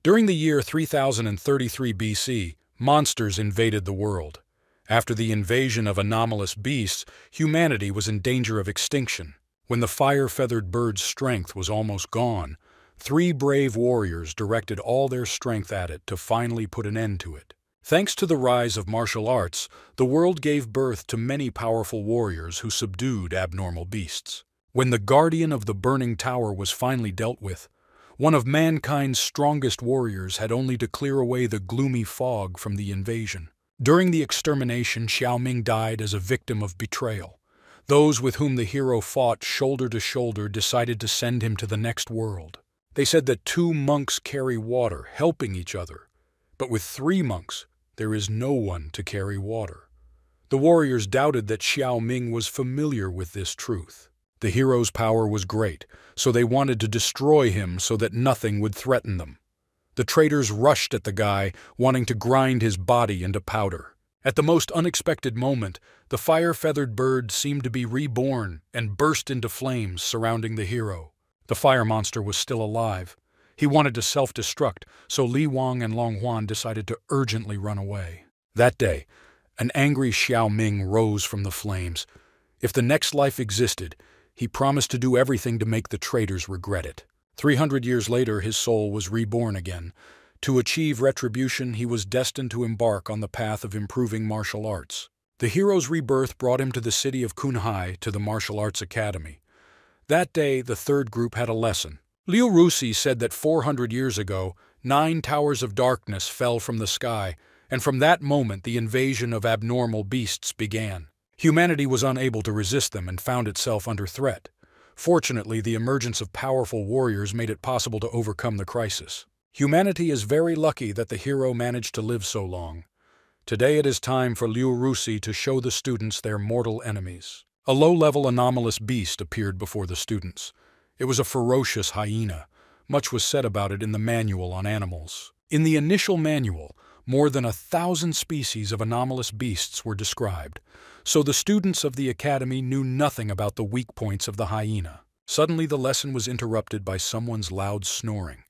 During the year 3033 BC, monsters invaded the world. After the invasion of anomalous beasts, humanity was in danger of extinction. When the fire-feathered bird's strength was almost gone, three brave warriors directed all their strength at it to finally put an end to it. Thanks to the rise of martial arts, the world gave birth to many powerful warriors who subdued abnormal beasts. When the guardian of the burning tower was finally dealt with, one of mankind's strongest warriors had only to clear away the gloomy fog from the invasion. During the extermination, Xiao Ming died as a victim of betrayal. Those with whom the hero fought shoulder to shoulder decided to send him to the next world. They said that two monks carry water, helping each other. But with three monks, there is no one to carry water. The warriors doubted that Xiao Ming was familiar with this truth. The hero's power was great, so they wanted to destroy him so that nothing would threaten them. The traitors rushed at the guy, wanting to grind his body into powder. At the most unexpected moment, the fire-feathered bird seemed to be reborn and burst into flames surrounding the hero. The fire monster was still alive. He wanted to self-destruct, so Li Wang and Long Huan decided to urgently run away. That day, an angry Xiao Ming rose from the flames. If the next life existed, he promised to do everything to make the traitors regret it. 300 years later, his soul was reborn again. To achieve retribution, he was destined to embark on the path of improving martial arts. The hero's rebirth brought him to the city of Kunhai, to the Martial Arts Academy. That day, the third group had a lesson. Liu Rusi said that 400 years ago, 9 towers of darkness fell from the sky, and from that moment the invasion of abnormal beasts began. Humanity was unable to resist them and found itself under threat. Fortunately, the emergence of powerful warriors made it possible to overcome the crisis. Humanity is very lucky that the hero managed to live so long. Today it is time for Liu Rusi to show the students their mortal enemies. A low-level anomalous beast appeared before the students. It was a ferocious hyena. Much was said about it in the manual on animals. In the initial manual, more than 1,000 species of anomalous beasts were described, so the students of the academy knew nothing about the weak points of the hyena. Suddenly the lesson was interrupted by someone's loud snoring.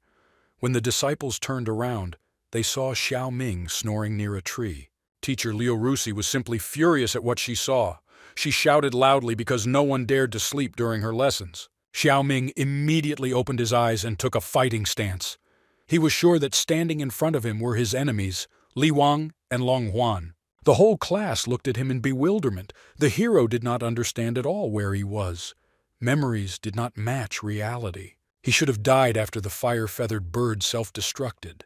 When the disciples turned around, they saw Xiao Ming snoring near a tree. Teacher Liu Rusi was simply furious at what she saw. She shouted loudly because no one dared to sleep during her lessons. Xiao Ming immediately opened his eyes and took a fighting stance. He was sure that standing in front of him were his enemies, Li Wang and Long Huan. The whole class looked at him in bewilderment. The hero did not understand at all where he was. Memories did not match reality. He should have died after the fire-feathered bird self-destructed.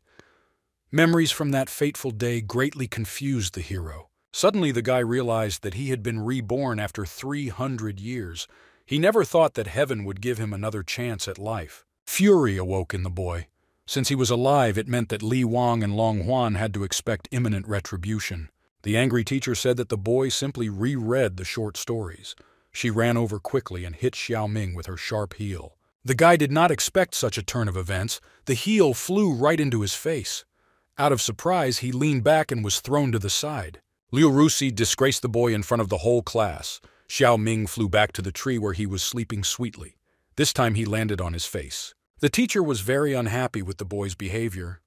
Memories from that fateful day greatly confused the hero. Suddenly the guy realized that he had been reborn after 300 years. He never thought that heaven would give him another chance at life. Fury awoke in the boy. Since he was alive, it meant that Li Wang and Long Huan had to expect imminent retribution. The angry teacher said that the boy simply reread the short stories. She ran over quickly and hit Xiao Ming with her sharp heel. The guy did not expect such a turn of events. The heel flew right into his face. Out of surprise, he leaned back and was thrown to the side. Liu Rusi disgraced the boy in front of the whole class. Xiao Ming flew back to the tree where he was sleeping sweetly. This time he landed on his face. The teacher was very unhappy with the boy's behavior.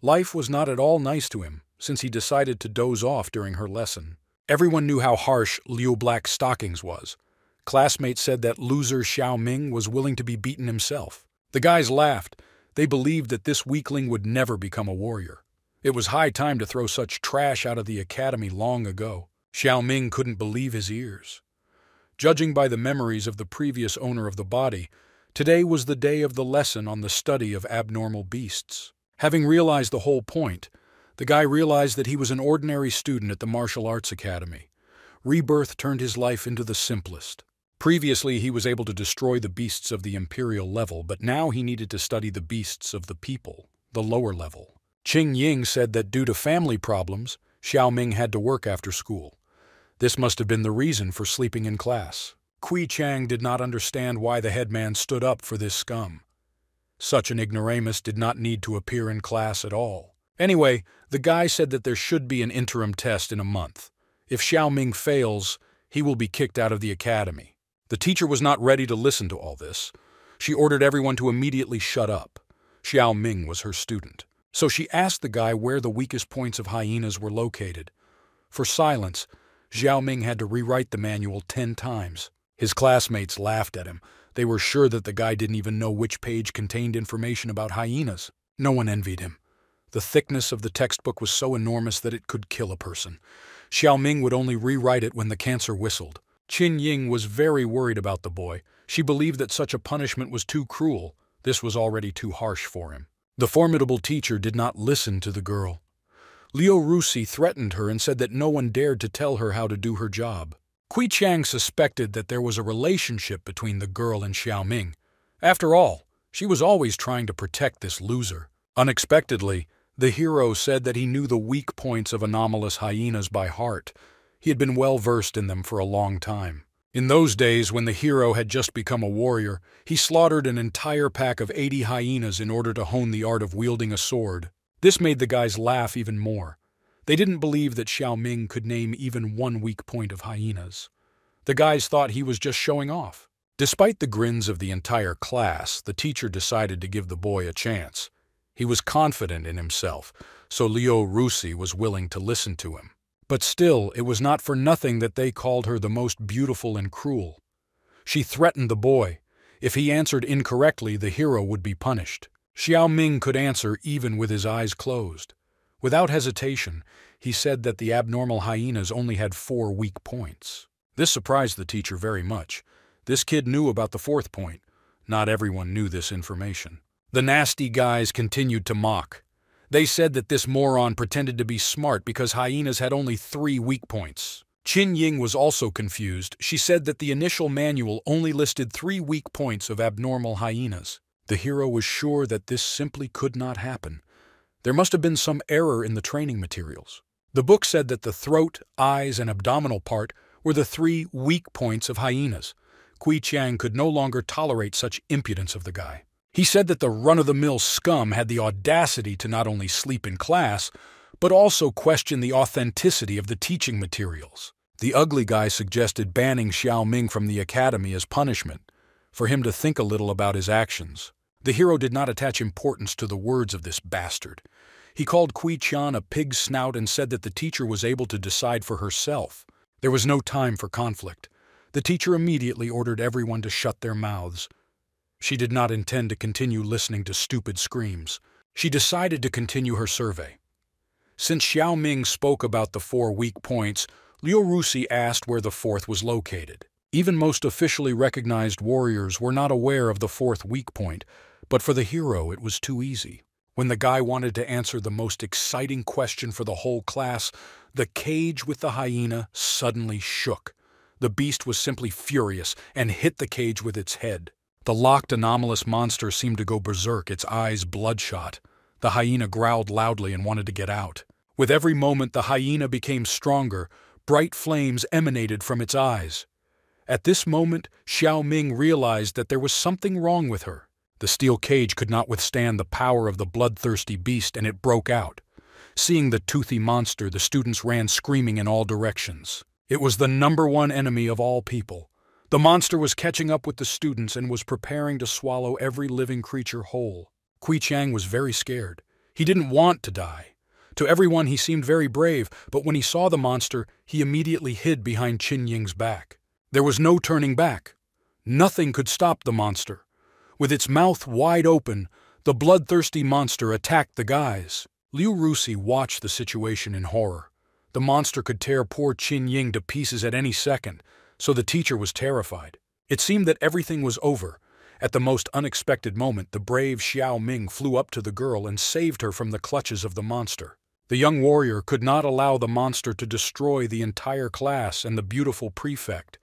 Life was not at all nice to him, since he decided to doze off during her lesson. Everyone knew how harsh Liu Black Stockings was. Classmates said that loser Xiao Ming was willing to be beaten himself. The guys laughed. They believed that this weakling would never become a warrior. It was high time to throw such trash out of the academy long ago. Xiao Ming couldn't believe his ears. Judging by the memories of the previous owner of the body, today was the day of the lesson on the study of abnormal beasts. Having realized the whole point, the guy realized that he was an ordinary student at the Martial Arts Academy. Rebirth turned his life into the simplest. Previously, he was able to destroy the beasts of the imperial level, but now he needed to study the beasts of the people, the lower level. Qing Ying said that due to family problems, Xiao Ming had to work after school. This must have been the reason for sleeping in class. Kui Chang did not understand why the headman stood up for this scum. Such an ignoramus did not need to appear in class at all. Anyway, the guy said that there should be an interim test in a month. If Xiao Ming fails, he will be kicked out of the academy. The teacher was not ready to listen to all this. She ordered everyone to immediately shut up. Xiao Ming was her student. So she asked the guy where the weakest points of hyenas were located. For silence, Xiao Ming had to rewrite the manual 10 times. His classmates laughed at him. They were sure that the guy didn't even know which page contained information about hyenas. No one envied him. The thickness of the textbook was so enormous that it could kill a person. Xiao Ming would only rewrite it when the cancer whistled. Qin Ying was very worried about the boy. She believed that such a punishment was too cruel. This was already too harsh for him. The formidable teacher did not listen to the girl. Liu Rusi threatened her and said that no one dared to tell her how to do her job. Kui Chang suspected that there was a relationship between the girl and Xiao Ming. After all, she was always trying to protect this loser. Unexpectedly, the hero said that he knew the weak points of anomalous hyenas by heart. He had been well versed in them for a long time. In those days, when the hero had just become a warrior, he slaughtered an entire pack of 80 hyenas in order to hone the art of wielding a sword. This made the guys laugh even more. They didn't believe that Xiao Ming could name even one weak point of hyenas. The guys thought he was just showing off. Despite the grins of the entire class, the teacher decided to give the boy a chance. He was confident in himself, so Liu Rusi was willing to listen to him. But still, it was not for nothing that they called her the most beautiful and cruel. She threatened the boy. If he answered incorrectly, the hero would be punished. Xiao Ming could answer even with his eyes closed. Without hesitation, he said that the abnormal hyenas only had 4 weak points. This surprised the teacher very much. This kid knew about the 4th point. Not everyone knew this information. The nasty guys continued to mock. They said that this moron pretended to be smart because hyenas had only 3 weak points. Qin Ying was also confused. She said that the initial manual only listed 3 weak points of abnormal hyenas. The hero was sure that this simply could not happen. There must have been some error in the training materials. The book said that the throat, eyes, and abdominal part were the 3 weak points of hyenas. Kui Chang could no longer tolerate such impudence of the guy. He said that the run-of-the-mill scum had the audacity to not only sleep in class, but also question the authenticity of the teaching materials. The ugly guy suggested banning Xiao Ming from the academy as punishment, for him to think a little about his actions. The hero did not attach importance to the words of this bastard. He called Kui Chan a pig's snout and said that the teacher was able to decide for herself. There was no time for conflict. The teacher immediately ordered everyone to shut their mouths. She did not intend to continue listening to stupid screams. She decided to continue her survey. Since Xiao Ming spoke about the 4 weak points, Liu Rusi asked where the 4th was located. Even most officially recognized warriors were not aware of the 4th weak point, but for the hero it was too easy. When the guy wanted to answer the most exciting question for the whole class, the cage with the hyena suddenly shook. The beast was simply furious and hit the cage with its head. The locked anomalous monster seemed to go berserk, its eyes bloodshot. The hyena growled loudly and wanted to get out. With every moment, the hyena became stronger. Bright flames emanated from its eyes. At this moment, Xiao Ming realized that there was something wrong with her. The steel cage could not withstand the power of the bloodthirsty beast, and it broke out. Seeing the toothy monster, the students ran screaming in all directions. It was the #1 enemy of all people. The monster was catching up with the students and was preparing to swallow every living creature whole. Kui Chang was very scared. He didn't want to die. To everyone he seemed very brave, but when he saw the monster, he immediately hid behind Qin Ying's back. There was no turning back. Nothing could stop the monster. With its mouth wide open, the bloodthirsty monster attacked the guys. Liu Rusi watched the situation in horror. The monster could tear poor Qin Ying to pieces at any second, so the teacher was terrified. It seemed that everything was over. At the most unexpected moment, the brave Xiao Ming flew up to the girl and saved her from the clutches of the monster. The young warrior could not allow the monster to destroy the entire class and the beautiful prefect.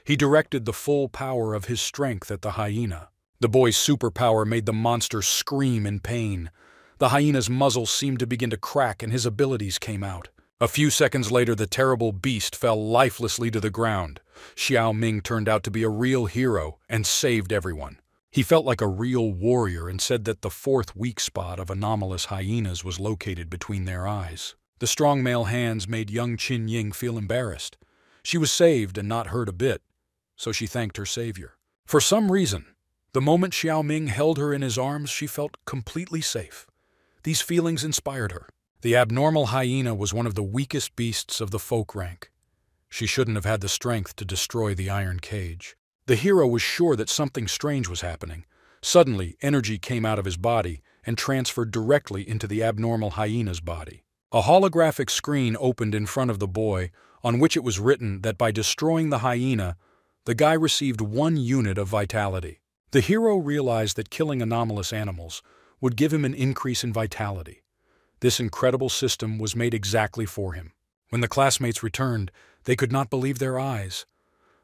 He directed the full power of his strength at the hyena. The boy's superpower made the monster scream in pain. The hyena's muzzle seemed to begin to crack and his abilities came out. A few seconds later, the terrible beast fell lifelessly to the ground. Xiao Ming turned out to be a real hero and saved everyone. He felt like a real warrior and said that the 4th weak spot of anomalous hyenas was located between their eyes. The strong male hands made young Qin Ying feel embarrassed. She was saved and not hurt a bit, so she thanked her savior. For some reason, The moment Xiao Ming held her in his arms, she felt completely safe. These feelings inspired her. The abnormal hyena was one of the weakest beasts of the folk rank. She shouldn't have had the strength to destroy the iron cage. The hero was sure that something strange was happening. Suddenly, energy came out of his body and transferred directly into the abnormal hyena's body. A holographic screen opened in front of the boy, on which it was written that by destroying the hyena, the guy received 1 unit of vitality. The hero realized that killing anomalous animals would give him an increase in vitality. This incredible system was made exactly for him. When the classmates returned, they could not believe their eyes.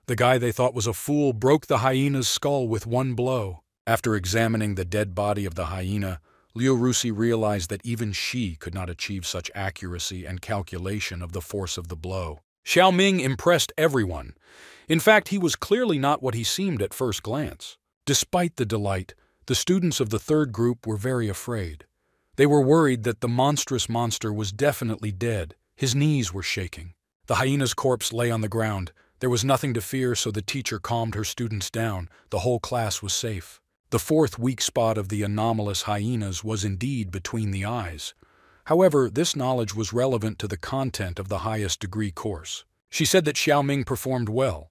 The guy they thought was a fool broke the hyena's skull with 1 blow. After examining the dead body of the hyena, Liu Rusi realized that even she could not achieve such accuracy and calculation of the force of the blow. Xiao Ming impressed everyone. In fact, he was clearly not what he seemed at first glance. Despite the delight, the students of the 3rd group were very afraid. They were worried that the monstrous monster was definitely dead. His knees were shaking. The hyena's corpse lay on the ground. There was nothing to fear, so the teacher calmed her students down. The whole class was safe. The 4th weak spot of the anomalous hyenas was indeed between the eyes. However, this knowledge was relevant to the content of the highest degree course. She said that Xiao Ming performed well.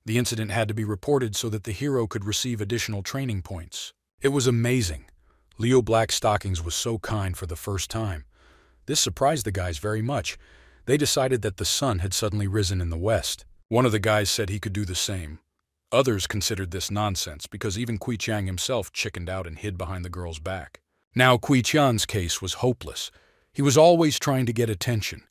The incident had to be reported so that the hero could receive additional training points. It was amazing. Leo Blackstockings was so kind for the first time. This surprised the guys very much. They decided that the sun had suddenly risen in the west. One of the guys said he could do the same. Others considered this nonsense because even Kui Chang himself chickened out and hid behind the girl's back. Now Kui Chan's case was hopeless. He was always trying to get attention.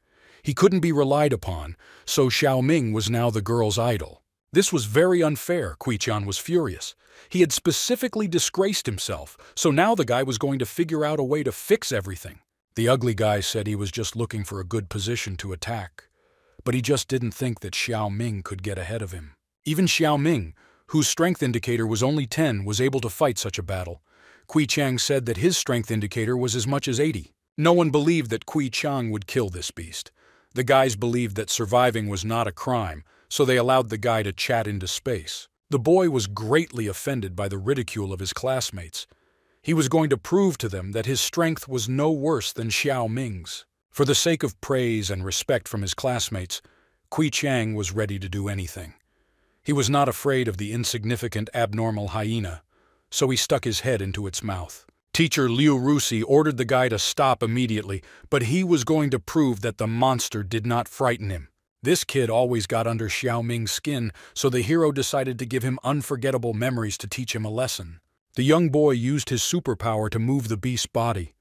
He couldn't be relied upon, so Xiao Ming was now the girl's idol. This was very unfair. Kui Chan was furious. He had specifically disgraced himself, so now the guy was going to figure out a way to fix everything. The ugly guy said he was just looking for a good position to attack, but he just didn't think that Xiao Ming could get ahead of him. Even Xiao Ming, whose strength indicator was only 10, was able to fight such a battle. Kui Chang said that his strength indicator was as much as 80. No one believed that Kui Chang would kill this beast. The guys believed that surviving was not a crime, so they allowed the guy to chat into space. The boy was greatly offended by the ridicule of his classmates. He was going to prove to them that his strength was no worse than Xiao Ming's. For the sake of praise and respect from his classmates, Kui Chang was ready to do anything. He was not afraid of the insignificant abnormal hyena, so he stuck his head into its mouth. Teacher Liu Rusi ordered the guy to stop immediately, but he was going to prove that the monster did not frighten him. This kid always got under Xiao Ming's skin, so the hero decided to give him unforgettable memories to teach him a lesson. The young boy used his superpower to move the beast's body.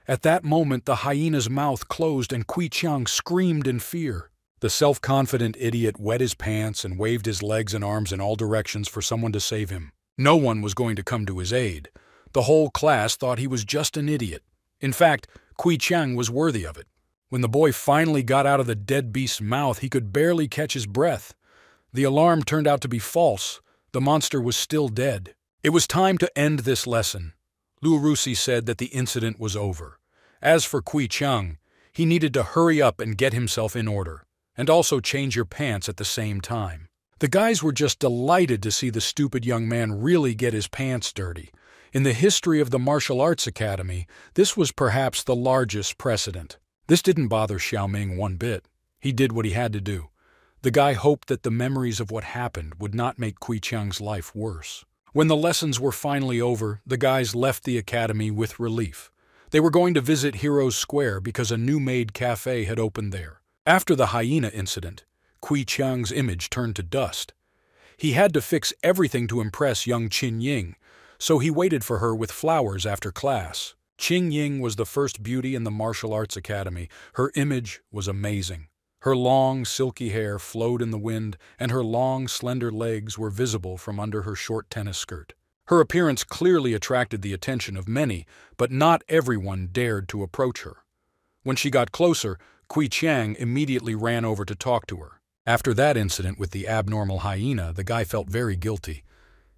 At that moment, the hyena's mouth closed and Kui Chang screamed in fear. The self-confident idiot wet his pants and waved his legs and arms in all directions for someone to save him. No one was going to come to his aid. The whole class thought he was just an idiot. In fact, Kui Chang was worthy of it. When the boy finally got out of the dead beast's mouth, he could barely catch his breath. The alarm turned out to be false. The monster was still dead. It was time to end this lesson. Liu Rusi said that the incident was over. As for Kui Chang, he needed to hurry up and get himself in order, and also change your pants at the same time. The guys were just delighted to see the stupid young man really get his pants dirty. In the history of the Martial Arts Academy, this was perhaps the largest precedent. This didn't bother Xiao Ming one bit. He did what he had to do. The guy hoped that the memories of what happened would not make Kui Chang's life worse. When the lessons were finally over, the guys left the academy with relief. They were going to visit Heroes Square because a new-made cafe had opened there. After the hyena incident, Kui Chang's image turned to dust. He had to fix everything to impress young Qin Ying, so he waited for her with flowers after class. Qin Ying was the first beauty in the Martial Arts Academy. Her image was amazing. Her long, silky hair flowed in the wind, and her long, slender legs were visible from under her short tennis skirt. Her appearance clearly attracted the attention of many, but not everyone dared to approach her. When she got closer, Kui Chang immediately ran over to talk to her. After that incident with the abnormal hyena, the guy felt very guilty.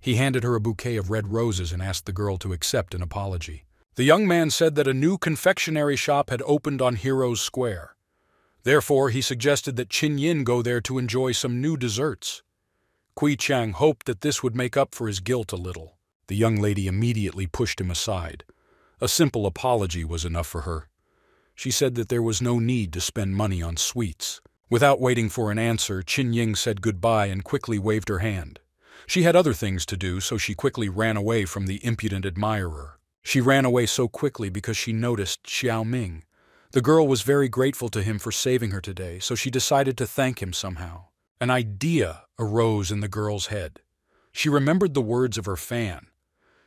He handed her a bouquet of red roses and asked the girl to accept an apology. The young man said that a new confectionery shop had opened on Heroes Square. Therefore, he suggested that Qin Yin go there to enjoy some new desserts. Kui Chang hoped that this would make up for his guilt a little. The young lady immediately pushed him aside. A simple apology was enough for her. She said that there was no need to spend money on sweets. Without waiting for an answer, Qin Ying said goodbye and quickly waved her hand. She had other things to do, so she quickly ran away from the impudent admirer. She ran away so quickly because she noticed Xiao Ming. The girl was very grateful to him for saving her today, so she decided to thank him somehow. An idea arose in the girl's head. She remembered the words of her fan.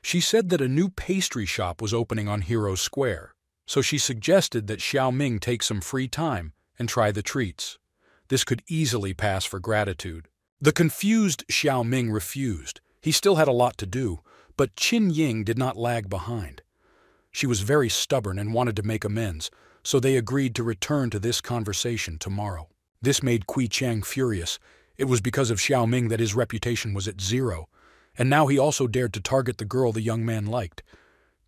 She said that a new pastry shop was opening on Hero Square, so she suggested that Xiao Ming take some free time and try the treats. This could easily pass for gratitude. The confused Xiao Ming refused. He still had a lot to do, but Qin Ying did not lag behind. She was very stubborn and wanted to make amends, so they agreed to return to this conversation tomorrow. This made Kui Chang furious. It was because of Xiao Ming that his reputation was at zero, and now he also dared to target the girl the young man liked.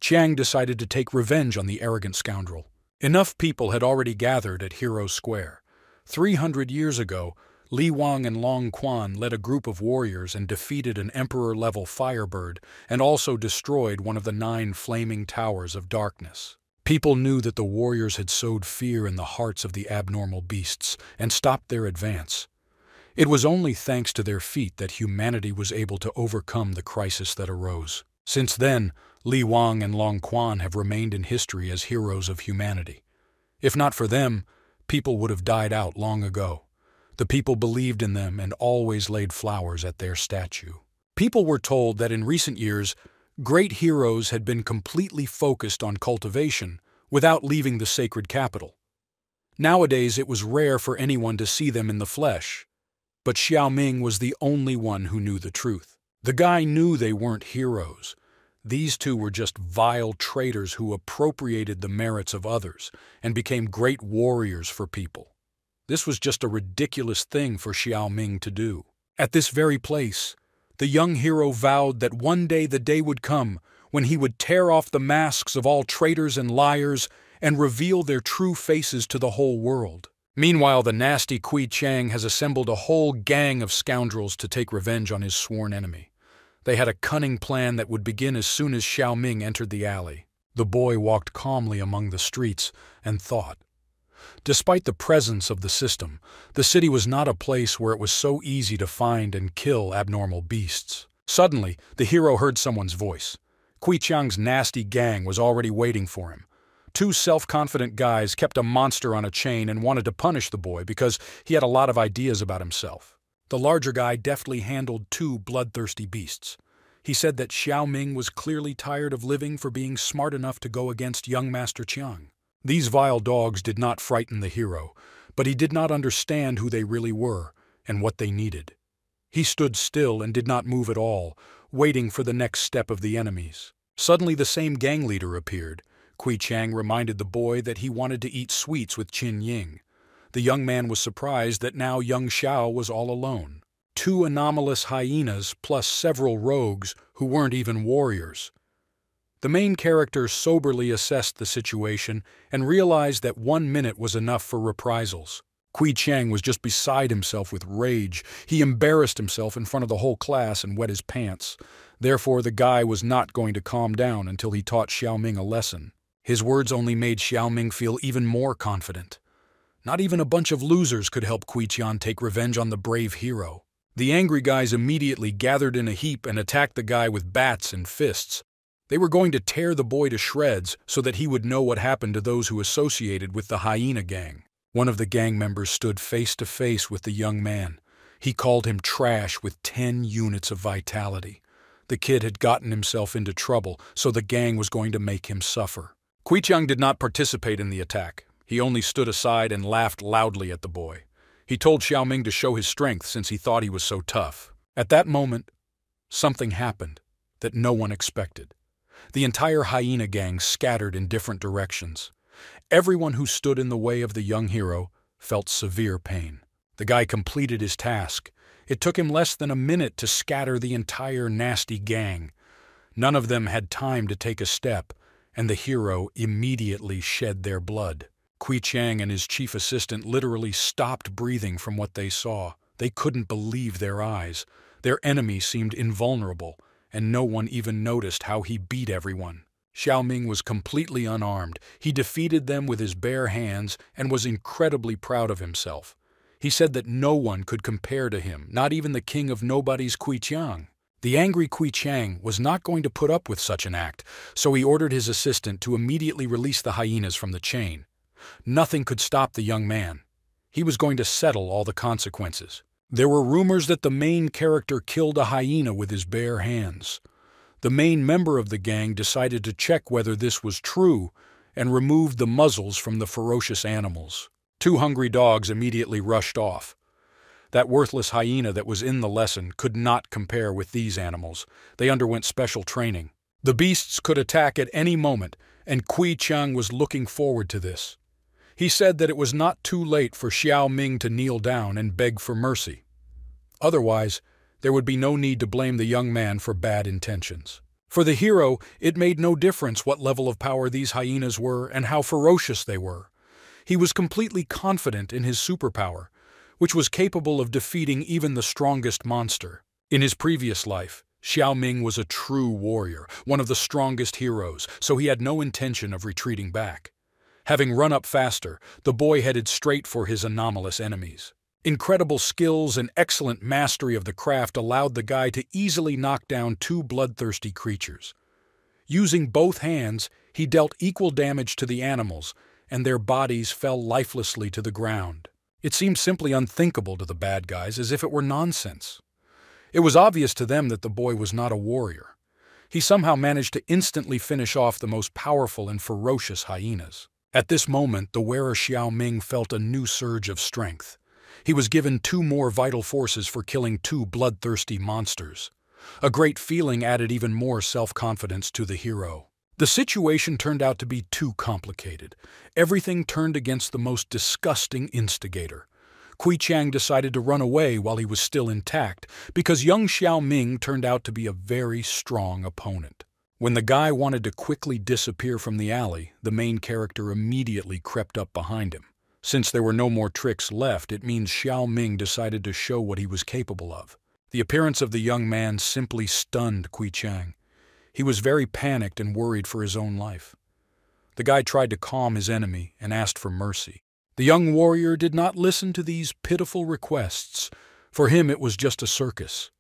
Chiang decided to take revenge on the arrogant scoundrel. Enough people had already gathered at Hero Square. 300 years ago, Li Wang and Long Quan led a group of warriors and defeated an emperor-level firebird and also destroyed one of the 9 flaming towers of darkness. People knew that the warriors had sowed fear in the hearts of the abnormal beasts and stopped their advance. It was only thanks to their feat that humanity was able to overcome the crisis that arose. Since then, Li Wang and Long Quan have remained in history as heroes of humanity. If not for them, people would have died out long ago. The people believed in them and always laid flowers at their statue. People were told that in recent years, great heroes had been completely focused on cultivation without leaving the sacred capital. Nowadays, it was rare for anyone to see them in the flesh. But Xiao Ming was the only one who knew the truth. The guy knew they weren't heroes. These two were just vile traitors who appropriated the merits of others and became great warriors for people. This was just a ridiculous thing for Xiao Ming to do. At this very place, the young hero vowed that one day the day would come when he would tear off the masks of all traitors and liars and reveal their true faces to the whole world. Meanwhile, the nasty Kui Chang has assembled a whole gang of scoundrels to take revenge on his sworn enemy. They had a cunning plan that would begin as soon as Xiao Ming entered the alley. The boy walked calmly among the streets and thought. Despite the presence of the system, the city was not a place where it was so easy to find and kill abnormal beasts. Suddenly, the hero heard someone's voice. Kui Chang's nasty gang was already waiting for him. 2 self-confident guys kept a monster on a chain and wanted to punish the boy because he had a lot of ideas about himself. The larger guy deftly handled 2 bloodthirsty beasts. He said that Xiao Ming was clearly tired of living for being smart enough to go against young Master Qiang. These vile dogs did not frighten the hero, but he did not understand who they really were and what they needed. He stood still and did not move at all, waiting for the next step of the enemies. Suddenly the same gang leader appeared. Kui Chang reminded the boy that he wanted to eat sweets with Qin Ying. The young man was surprised that now young Xiao was all alone. 2 anomalous hyenas plus several rogues who weren't even warriors. The main character soberly assessed the situation and realized that 1 minute was enough for reprisals. Kui Chang was just beside himself with rage. He embarrassed himself in front of the whole class and wet his pants. Therefore, the guy was not going to calm down until he taught Xiao Ming a lesson. His words only made Xiao Ming feel even more confident. Not even a bunch of losers could help Kui Chang take revenge on the brave hero. The angry guys immediately gathered in a heap and attacked the guy with bats and fists. They were going to tear the boy to shreds so that he would know what happened to those who associated with the hyena gang. One of the gang members stood face to face with the young man. He called him trash with 10 units of vitality. The kid had gotten himself into trouble, so the gang was going to make him suffer. Kui Chang did not participate in the attack. He only stood aside and laughed loudly at the boy. He told Xiao Ming to show his strength since he thought he was so tough. At that moment, something happened that no one expected. The entire hyena gang scattered in different directions. Everyone who stood in the way of the young hero felt severe pain. The guy completed his task. It took him less than a minute to scatter the entire nasty gang. None of them had time to take a step, and the hero immediately shed their blood. Kui Chang and his chief assistant literally stopped breathing from what they saw. They couldn't believe their eyes. Their enemy seemed invulnerable, and no one even noticed how he beat everyone. Xiao Ming was completely unarmed. He defeated them with his bare hands and was incredibly proud of himself. He said that no one could compare to him, not even the king of nobodies Kui Qiang. The angry Kui Qiang was not going to put up with such an act, so he ordered his assistant to immediately release the hyenas from the chain. Nothing could stop the young man. He was going to settle all the consequences. There were rumors that the main character killed a hyena with his bare hands. The main member of the gang decided to check whether this was true and removed the muzzles from the ferocious animals. 2 hungry dogs immediately rushed off. That worthless hyena that was in the lesson could not compare with these animals. They underwent special training. The beasts could attack at any moment, and Kui Qiang was looking forward to this. He said that it was not too late for Xiao Ming to kneel down and beg for mercy. Otherwise, there would be no need to blame the young man for bad intentions. For the hero, it made no difference what level of power these hyenas were and how ferocious they were. He was completely confident in his superpower, which was capable of defeating even the strongest monster. In his previous life, Xiao Ming was a true warrior, one of the strongest heroes, so he had no intention of retreating back. Having run up faster, the boy headed straight for his anomalous enemies. Incredible skills and excellent mastery of the craft allowed the guy to easily knock down 2 bloodthirsty creatures. Using both hands, he dealt equal damage to the animals, and their bodies fell lifelessly to the ground. It seemed simply unthinkable to the bad guys, as if it were nonsense. It was obvious to them that the boy was not a warrior. He somehow managed to instantly finish off the most powerful and ferocious hyenas. At this moment, the wearer Xiao Ming felt a new surge of strength. He was given 2 more vital forces for killing 2 bloodthirsty monsters. A great feeling added even more self-confidence to the hero. The situation turned out to be too complicated. Everything turned against the most disgusting instigator. Kui Qiang decided to run away while he was still intact, because young Xiao Ming turned out to be a very strong opponent. When the guy wanted to quickly disappear from the alley, the main character immediately crept up behind him. Since there were no more tricks left, it means Xiao Ming decided to show what he was capable of. The appearance of the young man simply stunned Kui Qiang. He was very panicked and worried for his own life. The guy tried to calm his enemy and asked for mercy. The young warrior did not listen to these pitiful requests. For him, it was just a circus.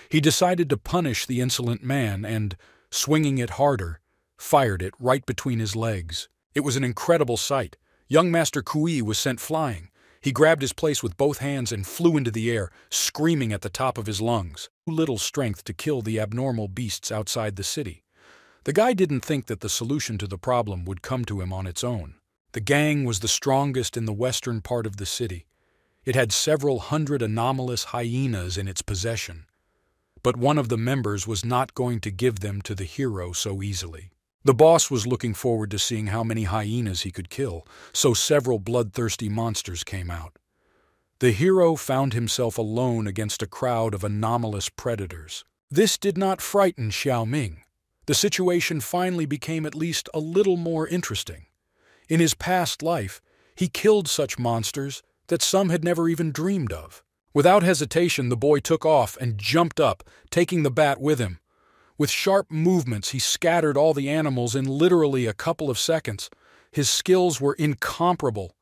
He decided to punish the insolent man and, swinging it harder, fired it right between his legs. It was an incredible sight. Young Master Kui was sent flying. He grabbed his place with both hands and flew into the air, screaming at the top of his lungs. Too little strength to kill the abnormal beasts outside the city. The guy didn't think that the solution to the problem would come to him on its own. The gang was the strongest in the western part of the city. It had several hundred anomalous hyenas in its possession. But one of the members was not going to give them to the hero so easily. The boss was looking forward to seeing how many hyenas he could kill, so several bloodthirsty monsters came out. The hero found himself alone against a crowd of anomalous predators. This did not frighten Xiao Ming. The situation finally became at least a little more interesting. In his past life, he killed such monsters that some had never even dreamed of. Without hesitation, the boy took off and jumped up, taking the bat with him. With sharp movements, he scattered all the animals in literally a couple of seconds. His skills were incomparable,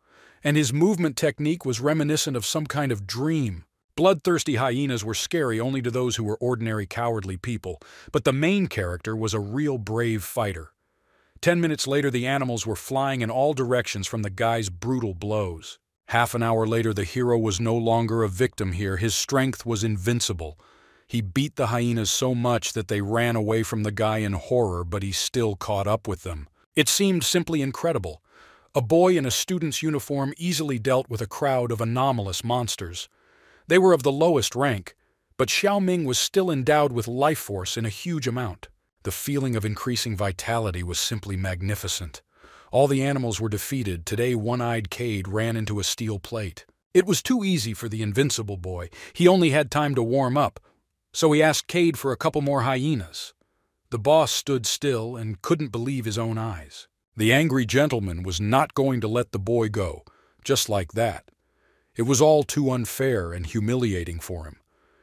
and his movement technique was reminiscent of some kind of dream. Bloodthirsty hyenas were scary only to those who were ordinary cowardly people, but the main character was a real brave fighter. 10 minutes later, the animals were flying in all directions from the guy's brutal blows. Half an hour later, the hero was no longer a victim here. His strength was invincible. He beat the hyenas so much that they ran away from the guy in horror, but he still caught up with them. It seemed simply incredible. A boy in a student's uniform easily dealt with a crowd of anomalous monsters. They were of the lowest rank, but Xiao Ming was still endowed with life force in a huge amount. The feeling of increasing vitality was simply magnificent. All the animals were defeated. Today, One-Eyed Cade ran into a steel plate. It was too easy for the invincible boy. He only had time to warm up, so he asked Cade for a couple more hyenas. The boss stood still and couldn't believe his own eyes. The angry gentleman was not going to let the boy go, just like that. It was all too unfair and humiliating for him.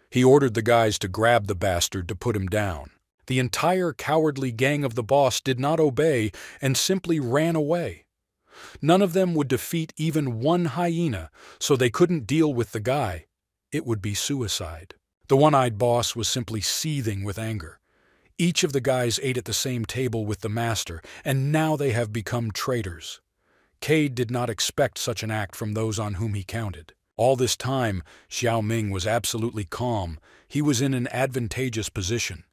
He ordered the guys to grab the bastard to put him down. The entire cowardly gang of the boss did not obey and simply ran away. None of them would defeat even one hyena, so they couldn't deal with the guy. It would be suicide. The one-eyed boss was simply seething with anger. Each of the guys ate at the same table with the master, and now they have become traitors. Cade did not expect such an act from those on whom he counted. All this time, Xiao Ming was absolutely calm. He was in an advantageous position.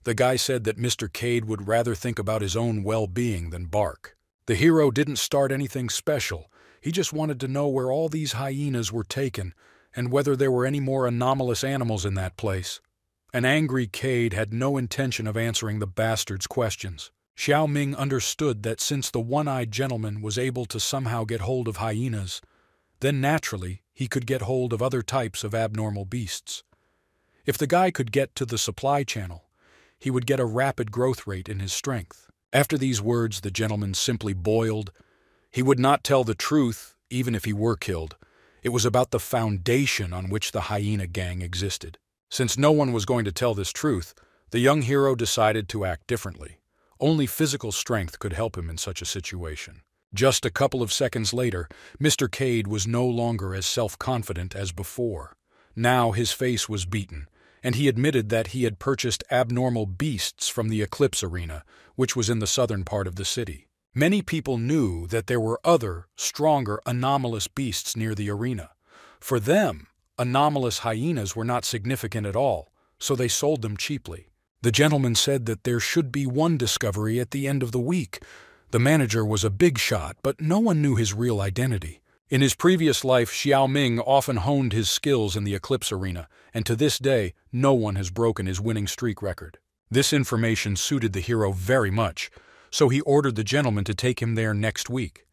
The guy said that Mr. Cade would rather think about his own well-being than bark. The hero didn't start anything special. He just wanted to know where all these hyenas were taken and whether there were any more anomalous animals in that place. An angry Cade had no intention of answering the bastard's questions. Xiao Ming understood that since the one-eyed gentleman was able to somehow get hold of hyenas, then naturally he could get hold of other types of abnormal beasts. If the guy could get to the supply channel, he would get a rapid growth rate in his strength. After these words, the gentleman simply boiled. He would not tell the truth, even if he were killed. It was about the foundation on which the hyena gang existed. Since no one was going to tell this truth, the young hero decided to act differently. Only physical strength could help him in such a situation. Just a couple of seconds later, Mr. Cade was no longer as self-confident as before. Now his face was beaten, and he admitted that he had purchased abnormal beasts from the Eclipse Arena, which was in the southern part of the city. Many people knew that there were other, stronger, anomalous beasts near the arena. For them, anomalous hyenas were not significant at all, so they sold them cheaply. The gentleman said that there should be one discovery at the end of the week. The manager was a big shot, but no one knew his real identity. In his previous life, Xiao Ming often honed his skills in the Eclipse Arena, and to this day, no one has broken his winning streak record. This information suited the hero very much, so he ordered the gentleman to take him there next week.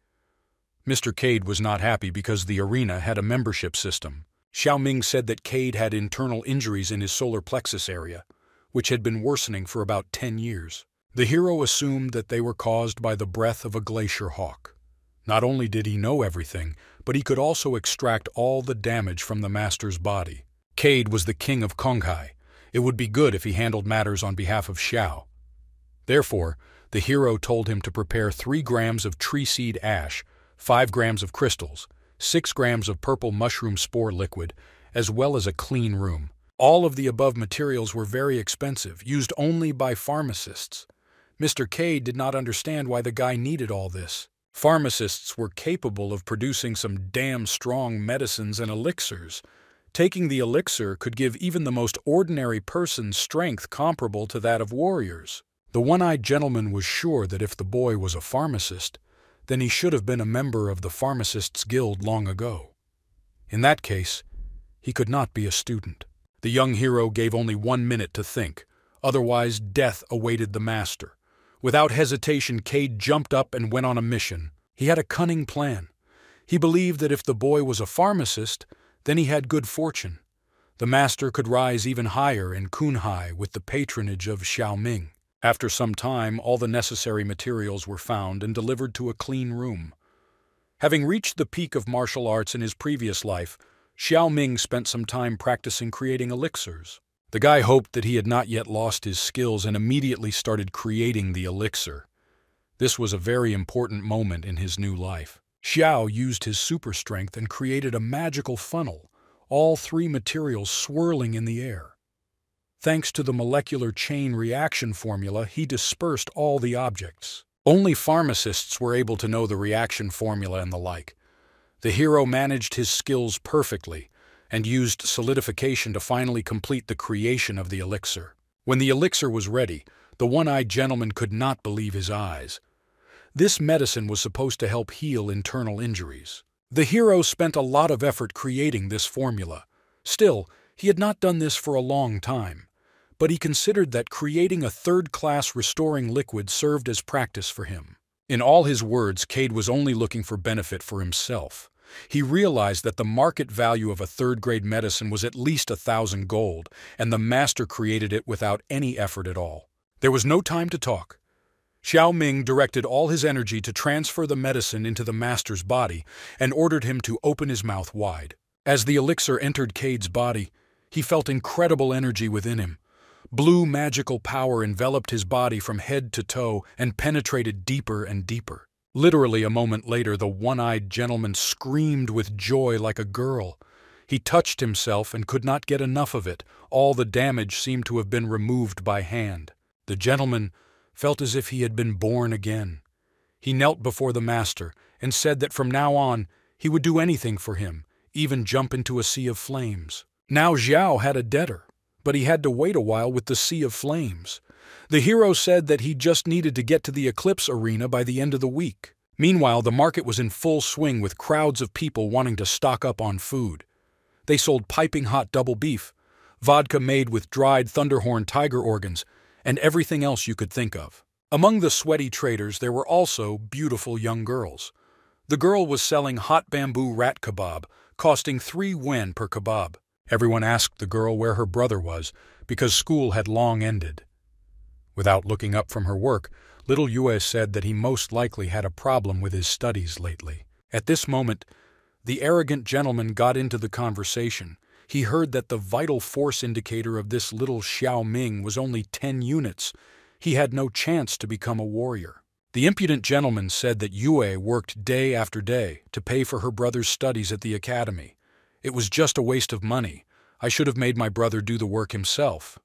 Mr. Cade was not happy because the arena had a membership system. Xiao Ming said that Cade had internal injuries in his solar plexus area, which had been worsening for about 10 years. The hero assumed that they were caused by the breath of a glacier hawk. Not only did he know everything, but he could also extract all the damage from the master's body. Cade was the king of Konghai. It would be good if he handled matters on behalf of Xiao. Therefore, the hero told him to prepare 3 grams of tree seed ash, 5 grams of crystals, 6 grams of purple mushroom spore liquid, as well as a clean room. All of the above materials were very expensive, used only by pharmacists. Mr. Cade did not understand why the guy needed all this. Pharmacists were capable of producing some damn strong medicines and elixirs. Taking the elixir could give even the most ordinary person strength comparable to that of warriors. The one-eyed gentleman was sure that if the boy was a pharmacist, then he should have been a member of the Pharmacists' Guild long ago. In that case, he could not be a student. The young hero gave only 1 minute to think, otherwise death awaited the master. Without hesitation, Cade jumped up and went on a mission. He had a cunning plan. He believed that if the boy was a pharmacist, then he had good fortune. The master could rise even higher in Kunhai with the patronage of Xiao Ming. After some time, all the necessary materials were found and delivered to a clean room. Having reached the peak of martial arts in his previous life, Xiao Ming spent some time practicing creating elixirs. The guy hoped that he had not yet lost his skills and immediately started creating the elixir. This was a very important moment in his new life. Xiao used his super strength and created a magical funnel, all 3 materials swirling in the air. Thanks to the molecular chain reaction formula, he dispersed all the objects. Only pharmacists were able to know the reaction formula and the like. The hero managed his skills perfectly and used solidification to finally complete the creation of the elixir. When the elixir was ready, the one-eyed gentleman could not believe his eyes. This medicine was supposed to help heal internal injuries. The hero spent a lot of effort creating this formula. Still, he had not done this for a long time, but he considered that creating a third-class restoring liquid served as practice for him. In all his words, Cade was only looking for benefit for himself. He realized that the market value of a third-grade medicine was at least 1,000 gold, and the master created it without any effort at all. There was no time to talk. Xiao Ming directed all his energy to transfer the medicine into the master's body and ordered him to open his mouth wide. As the elixir entered Cade's body, he felt incredible energy within him. Blue magical power enveloped his body from head to toe and penetrated deeper and deeper. Literally a moment later, the one-eyed gentleman screamed with joy like a girl. He touched himself and could not get enough of it. All the damage seemed to have been removed by hand. The gentleman felt as if he had been born again. He knelt before the master and said that from now on he would do anything for him, even jump into a sea of flames. Now Xiao had a debtor, but he had to wait a while with the sea of flames. The hero said that he just needed to get to the Eclipse Arena by the end of the week. Meanwhile, the market was in full swing with crowds of people wanting to stock up on food. They sold piping hot double beef, vodka made with dried thunderhorn tiger organs, and everything else you could think of. Among the sweaty traders there were also beautiful young girls. The girl was selling hot bamboo rat kebab, costing 3 yuan per kebab. Everyone asked the girl where her brother was, because school had long ended. Without looking up from her work, little Yue said that he most likely had a problem with his studies lately. At this moment, the arrogant gentleman got into the conversation. He heard that the vital force indicator of this little Xiao Ming was only 10 units. He had no chance to become a warrior. The impudent gentleman said that Yue worked day after day to pay for her brother's studies at the academy. It was just a waste of money. I should have made my brother do the work himself.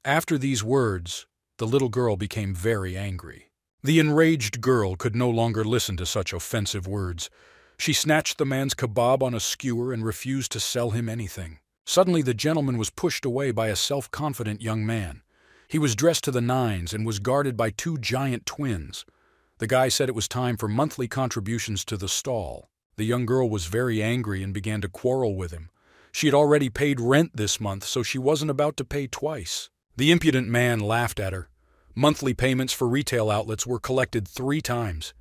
After these words, the little girl became very angry. The enraged girl could no longer listen to such offensive words. She snatched the man's kebab on a skewer and refused to sell him anything. Suddenly the gentleman was pushed away by a self-confident young man. He was dressed to the nines and was guarded by 2 giant twins. The guy said it was time for monthly contributions to the stall. The young girl was very angry and began to quarrel with him. She had already paid rent this month, so she wasn't about to pay twice. The impudent man laughed at her. Monthly payments for retail outlets were collected 3 times.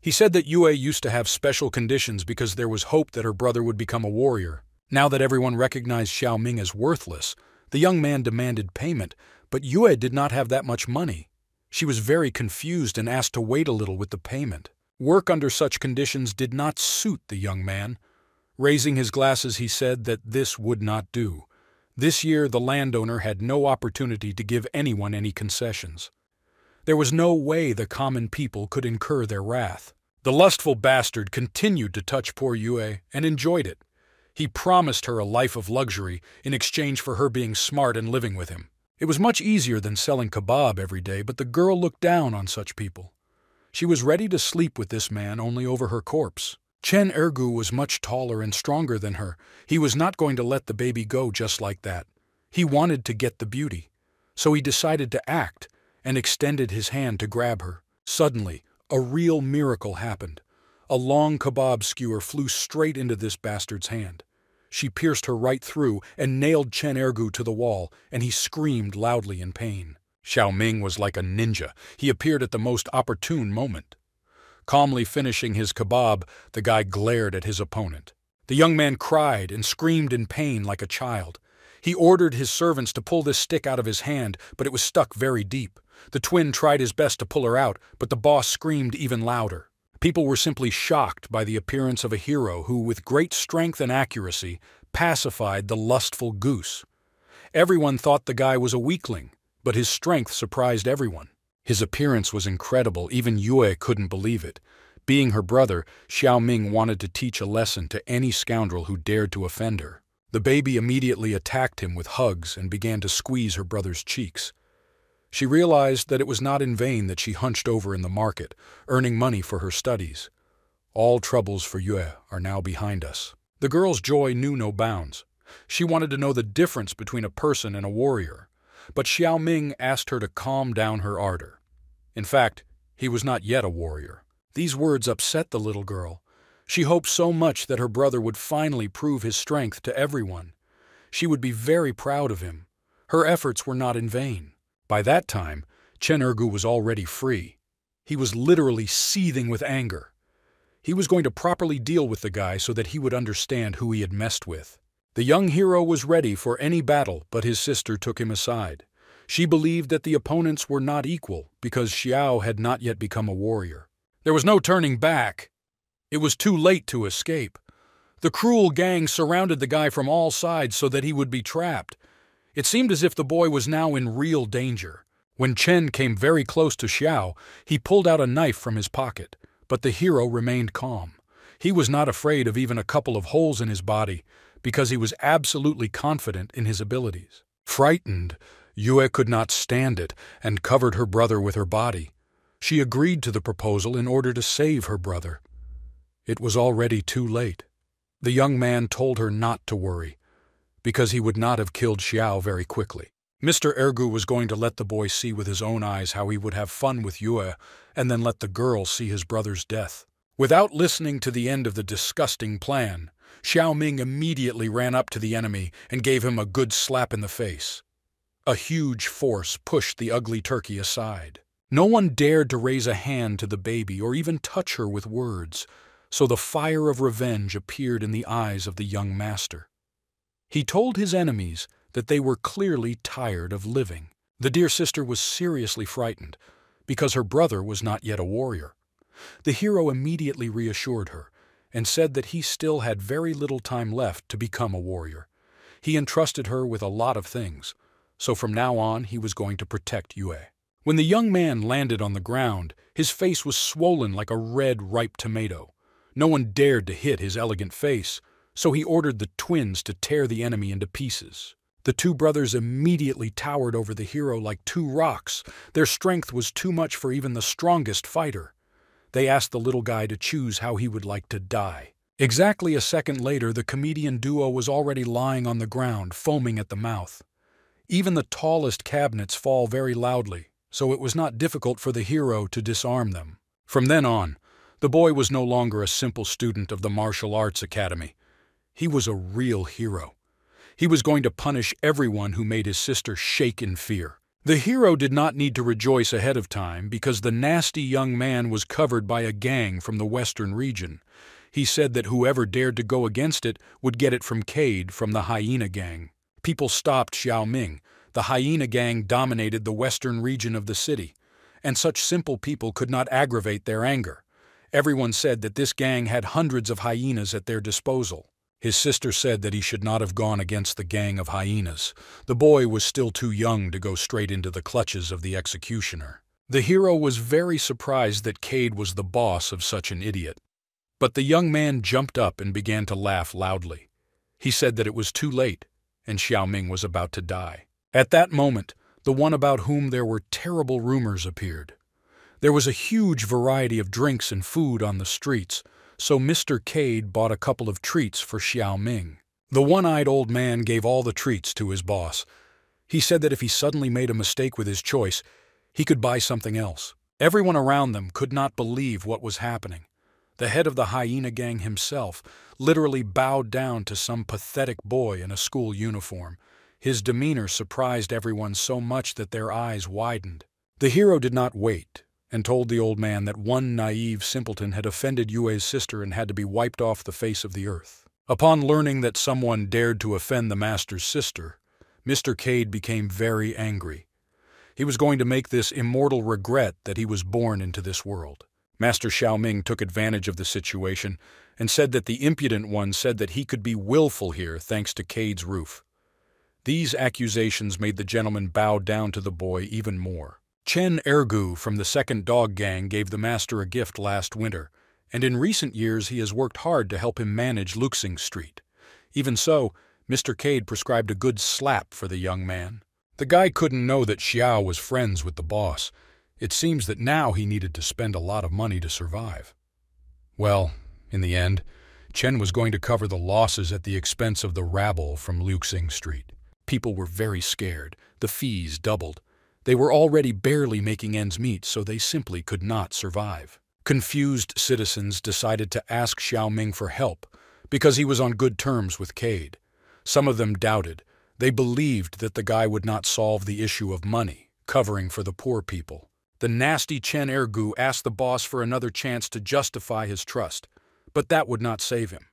He said that Yue used to have special conditions because there was hope that her brother would become a warrior. Now that everyone recognized Xiao Ming as worthless, the young man demanded payment, but Yue did not have that much money. She was very confused and asked to wait a little with the payment. Work under such conditions did not suit the young man. Raising his glasses, he said that this would not do. This year, the landowner had no opportunity to give anyone any concessions. There was no way the common people could incur their wrath. The lustful bastard continued to touch poor Yue and enjoyed it. He promised her a life of luxury in exchange for her being smart and living with him. It was much easier than selling kebab every day, but the girl looked down on such people. She was ready to sleep with this man only over her corpse. Chen Ergu was much taller and stronger than her. He was not going to let the baby go just like that. He wanted to get the beauty. So he decided to act and extended his hand to grab her. Suddenly, a real miracle happened. A long kebab skewer flew straight into this bastard's hand. She pierced her right through and nailed Chen Ergu to the wall, and he screamed loudly in pain. Xiao Ming was like a ninja. He appeared at the most opportune moment. Calmly finishing his kebab, the guy glared at his opponent. The young man cried and screamed in pain like a child. He ordered his servants to pull this stick out of his hand, but it was stuck very deep. The twin tried his best to pull her out, but the boss screamed even louder. People were simply shocked by the appearance of a hero who, with great strength and accuracy, pacified the lustful goose. Everyone thought the guy was a weakling, but his strength surprised everyone. His appearance was incredible. Even Yue couldn't believe it. Being her brother, Xiao Ming wanted to teach a lesson to any scoundrel who dared to offend her. The baby immediately attacked him with hugs and began to squeeze her brother's cheeks. She realized that it was not in vain that she hunched over in the market, earning money for her studies. All troubles for Yue are now behind us. The girl's joy knew no bounds. She wanted to know the difference between a person and a warrior. But Xiao Ming asked her to calm down her ardor. In fact, he was not yet a warrior. These words upset the little girl. She hoped so much that her brother would finally prove his strength to everyone. She would be very proud of him. Her efforts were not in vain. By that time, Chen Ergu was already free. He was literally seething with anger. He was going to properly deal with the guy so that he would understand who he had messed with. The young hero was ready for any battle, but his sister took him aside. She believed that the opponents were not equal because Xiao had not yet become a warrior. There was no turning back. It was too late to escape. The cruel gang surrounded the guy from all sides so that he would be trapped. It seemed as if the boy was now in real danger. When Chen came very close to Xiao, he pulled out a knife from his pocket, but the hero remained calm. He was not afraid of even a couple of holes in his body, because he was absolutely confident in his abilities. Frightened, Yue could not stand it and covered her brother with her body. She agreed to the proposal in order to save her brother. It was already too late. The young man told her not to worry, because he would not have killed Xiao very quickly. Mr. Ergu was going to let the boy see with his own eyes how he would have fun with Yue, and then let the girl see his brother's death. Without listening to the end of the disgusting plan, Xiao Ming immediately ran up to the enemy and gave him a good slap in the face. A huge force pushed the ugly turkey aside. No one dared to raise a hand to the baby or even touch her with words, so the fire of revenge appeared in the eyes of the young master. He told his enemies that they were clearly tired of living. The dear sister was seriously frightened, because her brother was not yet a warrior. The hero immediately reassured her, and said that he still had very little time left to become a warrior. He entrusted her with a lot of things, so from now on he was going to protect Yue. When the young man landed on the ground, his face was swollen like a red, ripe tomato. No one dared to hit his elegant face, so he ordered the twins to tear the enemy into pieces. The two brothers immediately towered over the hero like two rocks. Their strength was too much for even the strongest fighter. They asked the little guy to choose how he would like to die. Exactly a second later, the comedian duo was already lying on the ground, foaming at the mouth. Even the tallest cabinets fall very loudly, so it was not difficult for the hero to disarm them. From then on, the boy was no longer a simple student of the martial arts academy. He was a real hero. He was going to punish everyone who made his sister shake in fear. The hero did not need to rejoice ahead of time because the nasty young man was covered by a gang from the western region. He said that whoever dared to go against it would get it from Cade from the Hyena Gang. People stopped Xiao Ming. The Hyena Gang dominated the western region of the city, and such simple people could not aggravate their anger. Everyone said that this gang had hundreds of hyenas at their disposal. His sister said that he should not have gone against the gang of hyenas. The boy was still too young to go straight into the clutches of the executioner. The hero was very surprised that Cade was the boss of such an idiot. But the young man jumped up and began to laugh loudly. He said that it was too late, and Xiao Ming was about to die. At that moment, the one about whom there were terrible rumors appeared. There was a huge variety of drinks and food on the streets, so Mr. Cade bought a couple of treats for Xiao Ming. The one-eyed old man gave all the treats to his boss. He said that if he suddenly made a mistake with his choice, he could buy something else. Everyone around them could not believe what was happening. The head of the Hyena Gang himself literally bowed down to some pathetic boy in a school uniform. His demeanor surprised everyone so much that their eyes widened. The hero did not wait, and told the old man that one naive simpleton had offended Yue's sister and had to be wiped off the face of the earth. Upon learning that someone dared to offend the master's sister, Mr. Cade became very angry. He was going to make this immortal regret that he was born into this world. Master Xiao Ming took advantage of the situation and said that the impudent one said that he could be willful here thanks to Cade's roof. These accusations made the gentleman bow down to the boy even more. Chen Ergu from the Second Dog Gang gave the master a gift last winter, and in recent years he has worked hard to help him manage Luxing Street. Even so, Mr. Cade prescribed a good slap for the young man. The guy couldn't know that Xiao was friends with the boss. It seems that now he needed to spend a lot of money to survive. Well, in the end, Chen was going to cover the losses at the expense of the rabble from Luxing Street. People were very scared. The fees doubled. They were already barely making ends meet, so they simply could not survive. Confused citizens decided to ask Xiao Ming for help because he was on good terms with Cade. Some of them doubted. They believed that the guy would not solve the issue of money, covering for the poor people. The nasty Chen Ergu asked the boss for another chance to justify his trust, but that would not save him.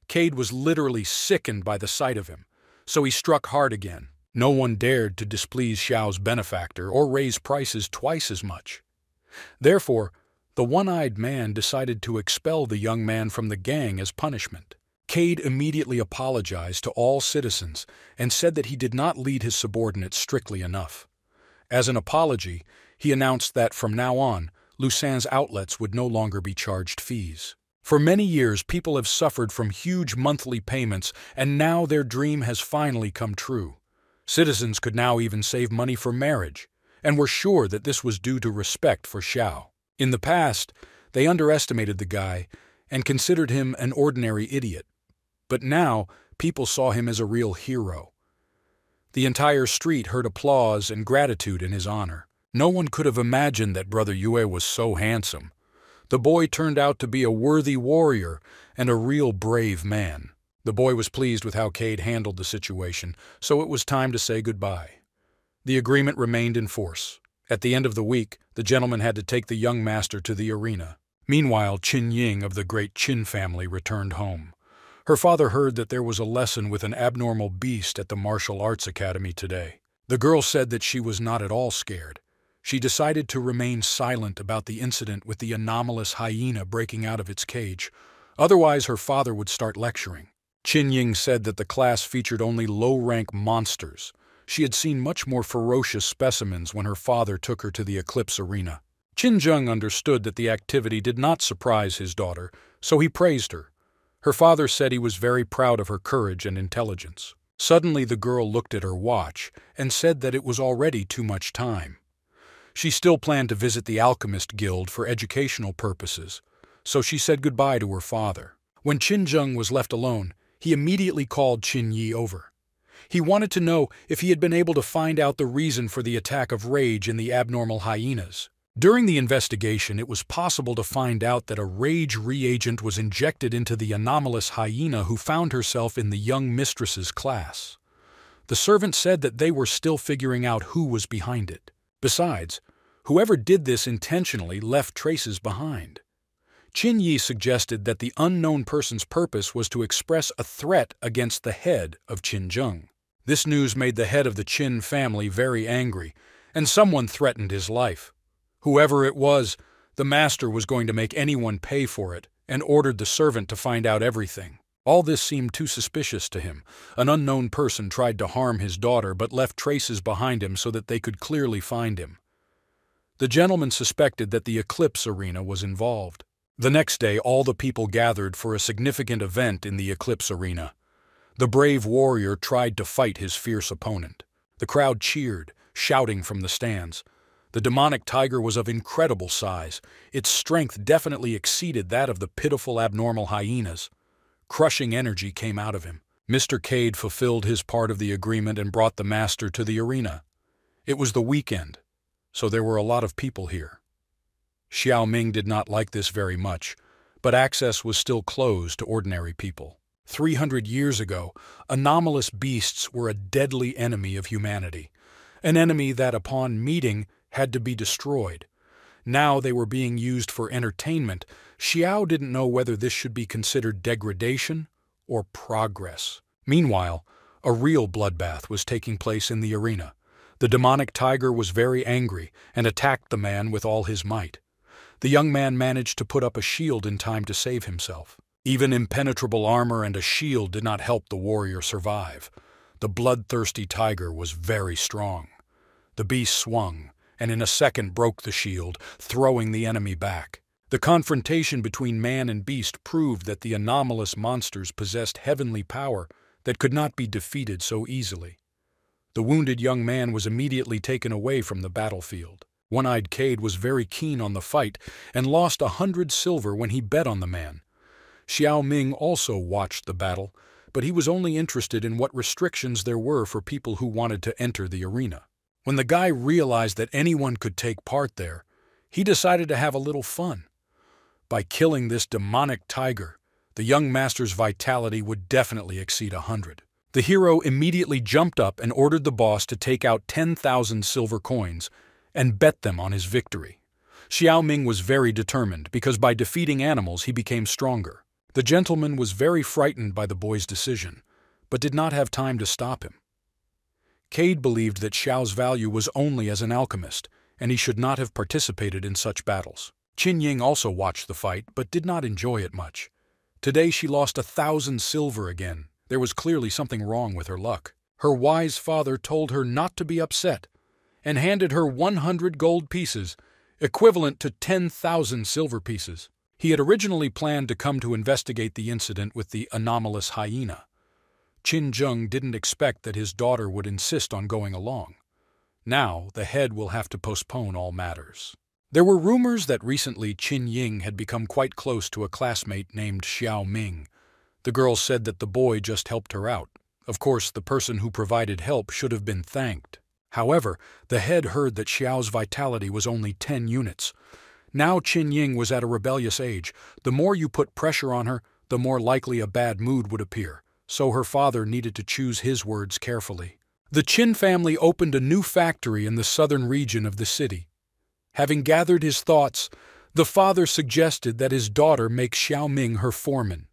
Cade was literally sickened by the sight of him, so he struck hard again. No one dared to displease Xiao's benefactor or raise prices twice as much. Therefore, the one-eyed man decided to expel the young man from the gang as punishment. Cade immediately apologized to all citizens and said that he did not lead his subordinates strictly enough. As an apology, he announced that from now on, Lusain's outlets would no longer be charged fees. For many years, people have suffered from huge monthly payments, and now their dream has finally come true. Citizens could now even save money for marriage, and were sure that this was due to respect for Xiao. In the past, they underestimated the guy and considered him an ordinary idiot. But now, people saw him as a real hero. The entire street heard applause and gratitude in his honor. No one could have imagined that Brother Yue was so handsome. The boy turned out to be a worthy warrior and a real brave man. The boy was pleased with how Cade handled the situation, so it was time to say goodbye. The agreement remained in force. At the end of the week, the gentleman had to take the young master to the arena. Meanwhile, Qin Ying of the great Qin family returned home. Her father heard that there was a lesson with an abnormal beast at the martial arts academy today. The girl said that she was not at all scared. She decided to remain silent about the incident with the anomalous hyena breaking out of its cage. Otherwise, her father would start lecturing. Qin Ying said that the class featured only low-rank monsters. She had seen much more ferocious specimens when her father took her to the Eclipse Arena. Qin Zheng understood that the activity did not surprise his daughter, so he praised her. Her father said he was very proud of her courage and intelligence. Suddenly, the girl looked at her watch and said that it was already too much time. She still planned to visit the Alchemist Guild for educational purposes, so she said goodbye to her father. When Qin Zheng was left alone, he immediately called Qin Yi over. He wanted to know if he had been able to find out the reason for the attack of rage in the abnormal hyenas. During the investigation, it was possible to find out that a rage reagent was injected into the anomalous hyena who found herself in the young mistress's class. The servant said that they were still figuring out who was behind it. Besides, whoever did this intentionally left traces behind. Qin Yi suggested that the unknown person's purpose was to express a threat against the head of Qin Zheng. This news made the head of the Qin family very angry, and someone threatened his life. Whoever it was, the master was going to make anyone pay for it, and ordered the servant to find out everything. All this seemed too suspicious to him. An unknown person tried to harm his daughter but left traces behind him so that they could clearly find him. The gentleman suspected that the Eclipse Arena was involved. The next day, all the people gathered for a significant event in the Eclipse Arena. The brave warrior tried to fight his fierce opponent. The crowd cheered, shouting from the stands. The demonic tiger was of incredible size. Its strength definitely exceeded that of the pitiful abnormal hyenas. Crushing energy came out of him. Mr. Cade fulfilled his part of the agreement and brought the master to the arena. It was the weekend, so there were a lot of people here. Xiao Ming did not like this very much, but access was still closed to ordinary people. 300 years ago, anomalous beasts were a deadly enemy of humanity, an enemy that, upon meeting, had to be destroyed. Now they were being used for entertainment. Xiao didn't know whether this should be considered degradation or progress. Meanwhile, a real bloodbath was taking place in the arena. The demonic tiger was very angry and attacked the man with all his might. The young man managed to put up a shield in time to save himself. Even impenetrable armor and a shield did not help the warrior survive. The bloodthirsty tiger was very strong. The beast swung, and in a second broke the shield, throwing the enemy back. The confrontation between man and beast proved that the anomalous monsters possessed heavenly power that could not be defeated so easily. The wounded young man was immediately taken away from the battlefield. One-Eyed Cade was very keen on the fight and lost 100 silver when he bet on the man. Xiao Ming also watched the battle, but he was only interested in what restrictions there were for people who wanted to enter the arena. When the guy realized that anyone could take part there, he decided to have a little fun. By killing this demonic tiger, the young master's vitality would definitely exceed 100. The hero immediately jumped up and ordered the boss to take out 10,000 silver coins and bet them on his victory. Xiao Ming was very determined because by defeating animals he became stronger. The gentleman was very frightened by the boy's decision, but did not have time to stop him. Cade believed that Xiao's value was only as an alchemist, and he should not have participated in such battles. Qin Ying also watched the fight, but did not enjoy it much. Today she lost 1,000 silver again. There was clearly something wrong with her luck. Her wise father told her not to be upset and handed her 100 gold pieces, equivalent to 10,000 silver pieces. He had originally planned to come to investigate the incident with the anomalous hyena. Qin Zheng didn't expect that his daughter would insist on going along. Now, the head will have to postpone all matters. There were rumors that recently Qin Ying had become quite close to a classmate named Xiao Ming. The girl said that the boy just helped her out. Of course, the person who provided help should have been thanked. However, the head heard that Xiao's vitality was only 10 units. Now Qin Ying was at a rebellious age. The more you put pressure on her, the more likely a bad mood would appear. So her father needed to choose his words carefully. The Qin family opened a new factory in the southern region of the city. Having gathered his thoughts, the father suggested that his daughter make Xiao Ming her foreman.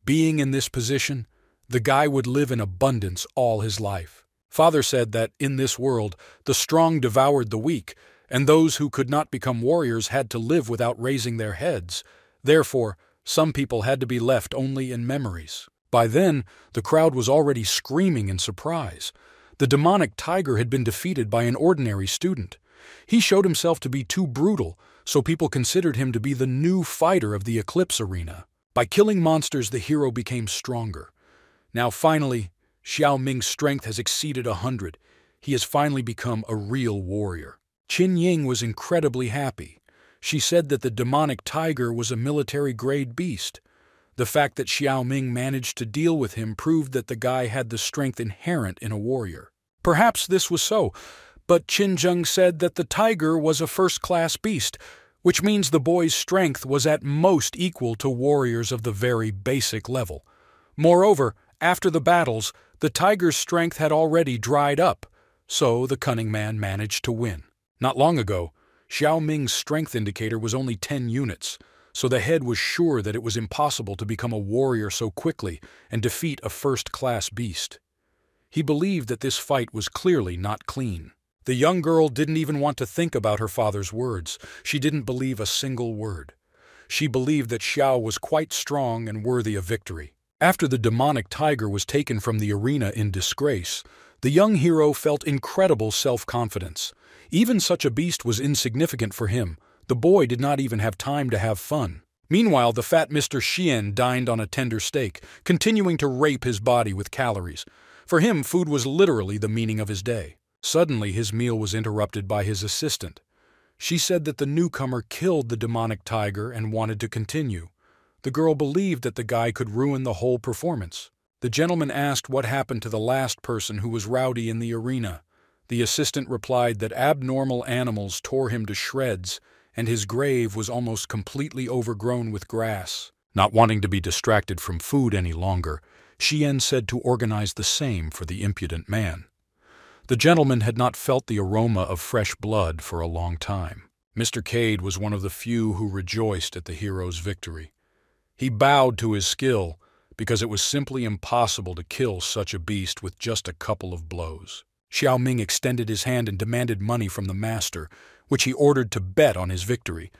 Being in this position, the guy would live in abundance all his life. Father said that in this world, the strong devoured the weak, and those who could not become warriors had to live without raising their heads. Therefore, some people had to be left only in memories. By then, the crowd was already screaming in surprise. The demonic tiger had been defeated by an ordinary student. He showed himself to be too brutal, so people considered him to be the new fighter of the Eclipse Arena. By killing monsters, the hero became stronger. Now finally, Xiao Ming's strength has exceeded 100. He has finally become a real warrior. Qin Ying was incredibly happy. She said that the demonic tiger was a military-grade beast. The fact that Xiao Ming managed to deal with him proved that the guy had the strength inherent in a warrior. Perhaps this was so, but Qin Zheng said that the tiger was a first-class beast, which means the boy's strength was at most equal to warriors of the very basic level. Moreover, after the battles, the tiger's strength had already dried up, so the cunning man managed to win. Not long ago, Xiao Ming's strength indicator was only 10 units, so the head was sure that it was impossible to become a warrior so quickly and defeat a first-class beast. He believed that this fight was clearly not clean. The young girl didn't even want to think about her father's words. She didn't believe a single word. She believed that Xiao was quite strong and worthy of victory. After the demonic tiger was taken from the arena in disgrace, the young hero felt incredible self-confidence. Even such a beast was insignificant for him. The boy did not even have time to have fun. Meanwhile, the fat Mr. Xian dined on a tender steak, continuing to rape his body with calories. For him, food was literally the meaning of his day. Suddenly, his meal was interrupted by his assistant. She said that the newcomer killed the demonic tiger and wanted to continue. The girl believed that the guy could ruin the whole performance. The gentleman asked what happened to the last person who was rowdy in the arena. The assistant replied that abnormal animals tore him to shreds, and his grave was almost completely overgrown with grass. Not wanting to be distracted from food any longer, Xian said to organize the same for the impudent man. The gentleman had not felt the aroma of fresh blood for a long time. Mr. Cade was one of the few who rejoiced at the hero's victory. He bowed to his skill, because it was simply impossible to kill such a beast with just a couple of blows. Xiao Ming extended his hand and demanded money from the master, which he ordered to bet on his victory.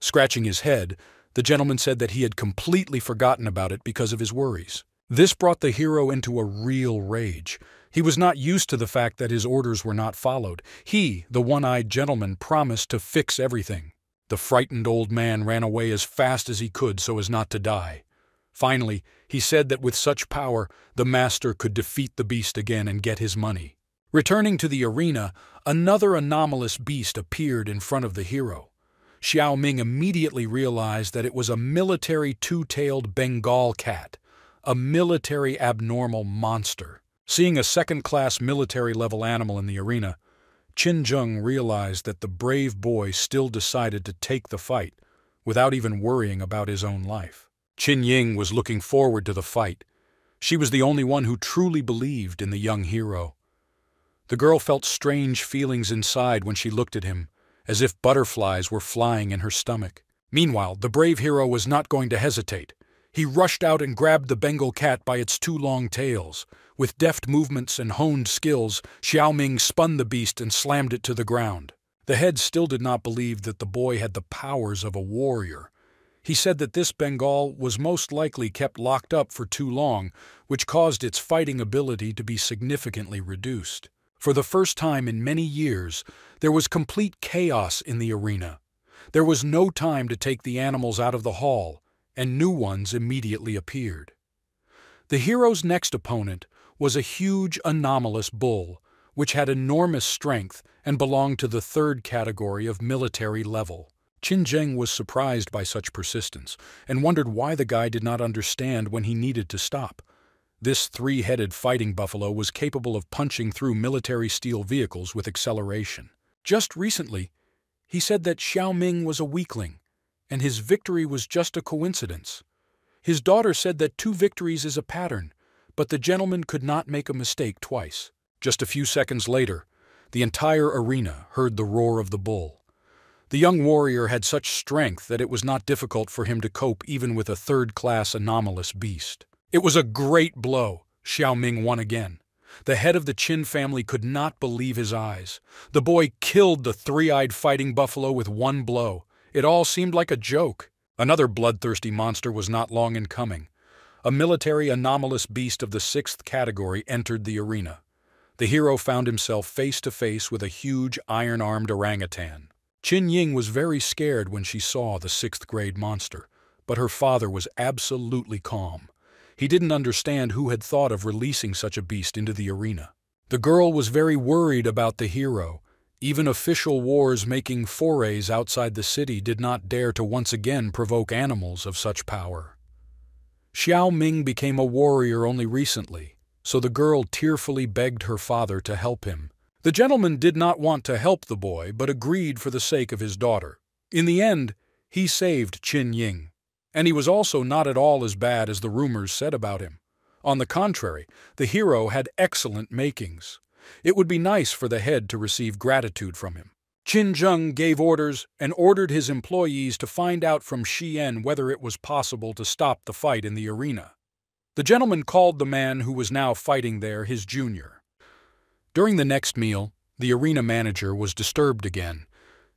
Scratching his head, the gentleman said that he had completely forgotten about it because of his worries. This brought the hero into a real rage. He was not used to the fact that his orders were not followed. He, the one-eyed gentleman, promised to fix everything. The frightened old man ran away as fast as he could so as not to die. Finally, he said that with such power, the master could defeat the beast again and get his money. Returning to the arena, another anomalous beast appeared in front of the hero. Xiao Ming immediately realized that it was a military two-tailed Bengal cat, a military abnormal monster. Seeing a second-class military-level animal in the arena, Qin Zheng realized that the brave boy still decided to take the fight, without even worrying about his own life. Qin Ying was looking forward to the fight. She was the only one who truly believed in the young hero. The girl felt strange feelings inside when she looked at him, as if butterflies were flying in her stomach. Meanwhile, the brave hero was not going to hesitate. He rushed out and grabbed the Bengal cat by its two long tails. With deft movements and honed skills, Xiao Ming spun the beast and slammed it to the ground. The head still did not believe that the boy had the powers of a warrior. He said that this Bengal was most likely kept locked up for too long, which caused its fighting ability to be significantly reduced. For the first time in many years, there was complete chaos in the arena. There was no time to take the animals out of the hall, and new ones immediately appeared. The hero's next opponent was a huge anomalous bull, which had enormous strength and belonged to the third category of military level. Qin Zheng was surprised by such persistence and wondered why the guy did not understand when he needed to stop. This three-headed fighting buffalo was capable of punching through military steel vehicles with acceleration. Just recently, he said that Xiao Ming was a weakling, and his victory was just a coincidence. His daughter said that 2 victories is a pattern, but the gentleman could not make a mistake twice. Just a few seconds later, the entire arena heard the roar of the bull. The young warrior had such strength that it was not difficult for him to cope even with a third-class anomalous beast. It was a great blow. Xiao Ming won again. The head of the Qin family could not believe his eyes. The boy killed the three-eyed fighting buffalo with one blow. It all seemed like a joke. Another bloodthirsty monster was not long in coming. A military anomalous beast of the 6th category entered the arena. The hero found himself face to face with a huge iron-armed orangutan. Qin Ying was very scared when she saw the 6th-grade monster, but her father was absolutely calm. He didn't understand who had thought of releasing such a beast into the arena. The girl was very worried about the hero. Even official wars making forays outside the city did not dare to once again provoke animals of such power. Xiao Ming became a warrior only recently, so the girl tearfully begged her father to help him. The gentleman did not want to help the boy, but agreed for the sake of his daughter. In the end, he saved Qin Ying, and he was also not at all as bad as the rumors said about him. On the contrary, the hero had excellent makings. It would be nice for the head to receive gratitude from him. Qin Zheng gave orders and ordered his employees to find out from Xian whether it was possible to stop the fight in the arena. The gentleman called the man who was now fighting there his junior. During the next meal, the arena manager was disturbed again.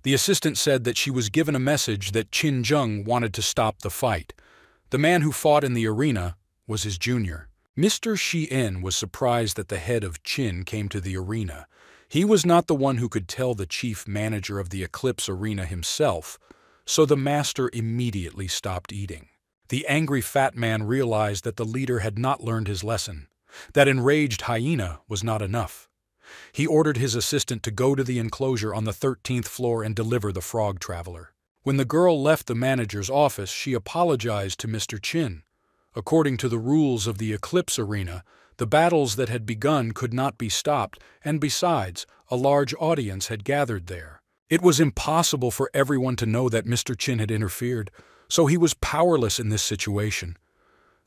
The assistant said that she was given a message that Qin Zheng wanted to stop the fight. The man who fought in the arena was his junior. Mr. Xian was surprised that the head of Qin came to the arena. He was not the one who could tell the chief manager of the Eclipse Arena himself, so the master immediately stopped eating. The angry fat man realized that the leader had not learned his lesson. That enraged hyena was not enough. He ordered his assistant to go to the enclosure on the 13th floor and deliver the frog traveler. When the girl left the manager's office, she apologized to Mr. Qin. According to the rules of the Eclipse Arena, the battles that had begun could not be stopped, and besides, a large audience had gathered there. It was impossible for everyone to know that Mr. Qin had interfered, so he was powerless in this situation.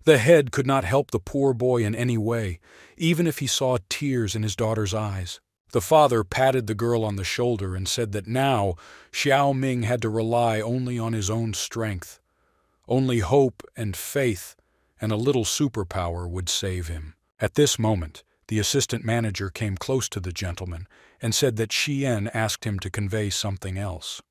The head could not help the poor boy in any way, even if he saw tears in his daughter's eyes. The father patted the girl on the shoulder and said that now Xiao Ming had to rely only on his own strength. Only hope and faith and a little superpower would save him. At this moment, the assistant manager came close to the gentleman and said that Xian asked him to convey something else.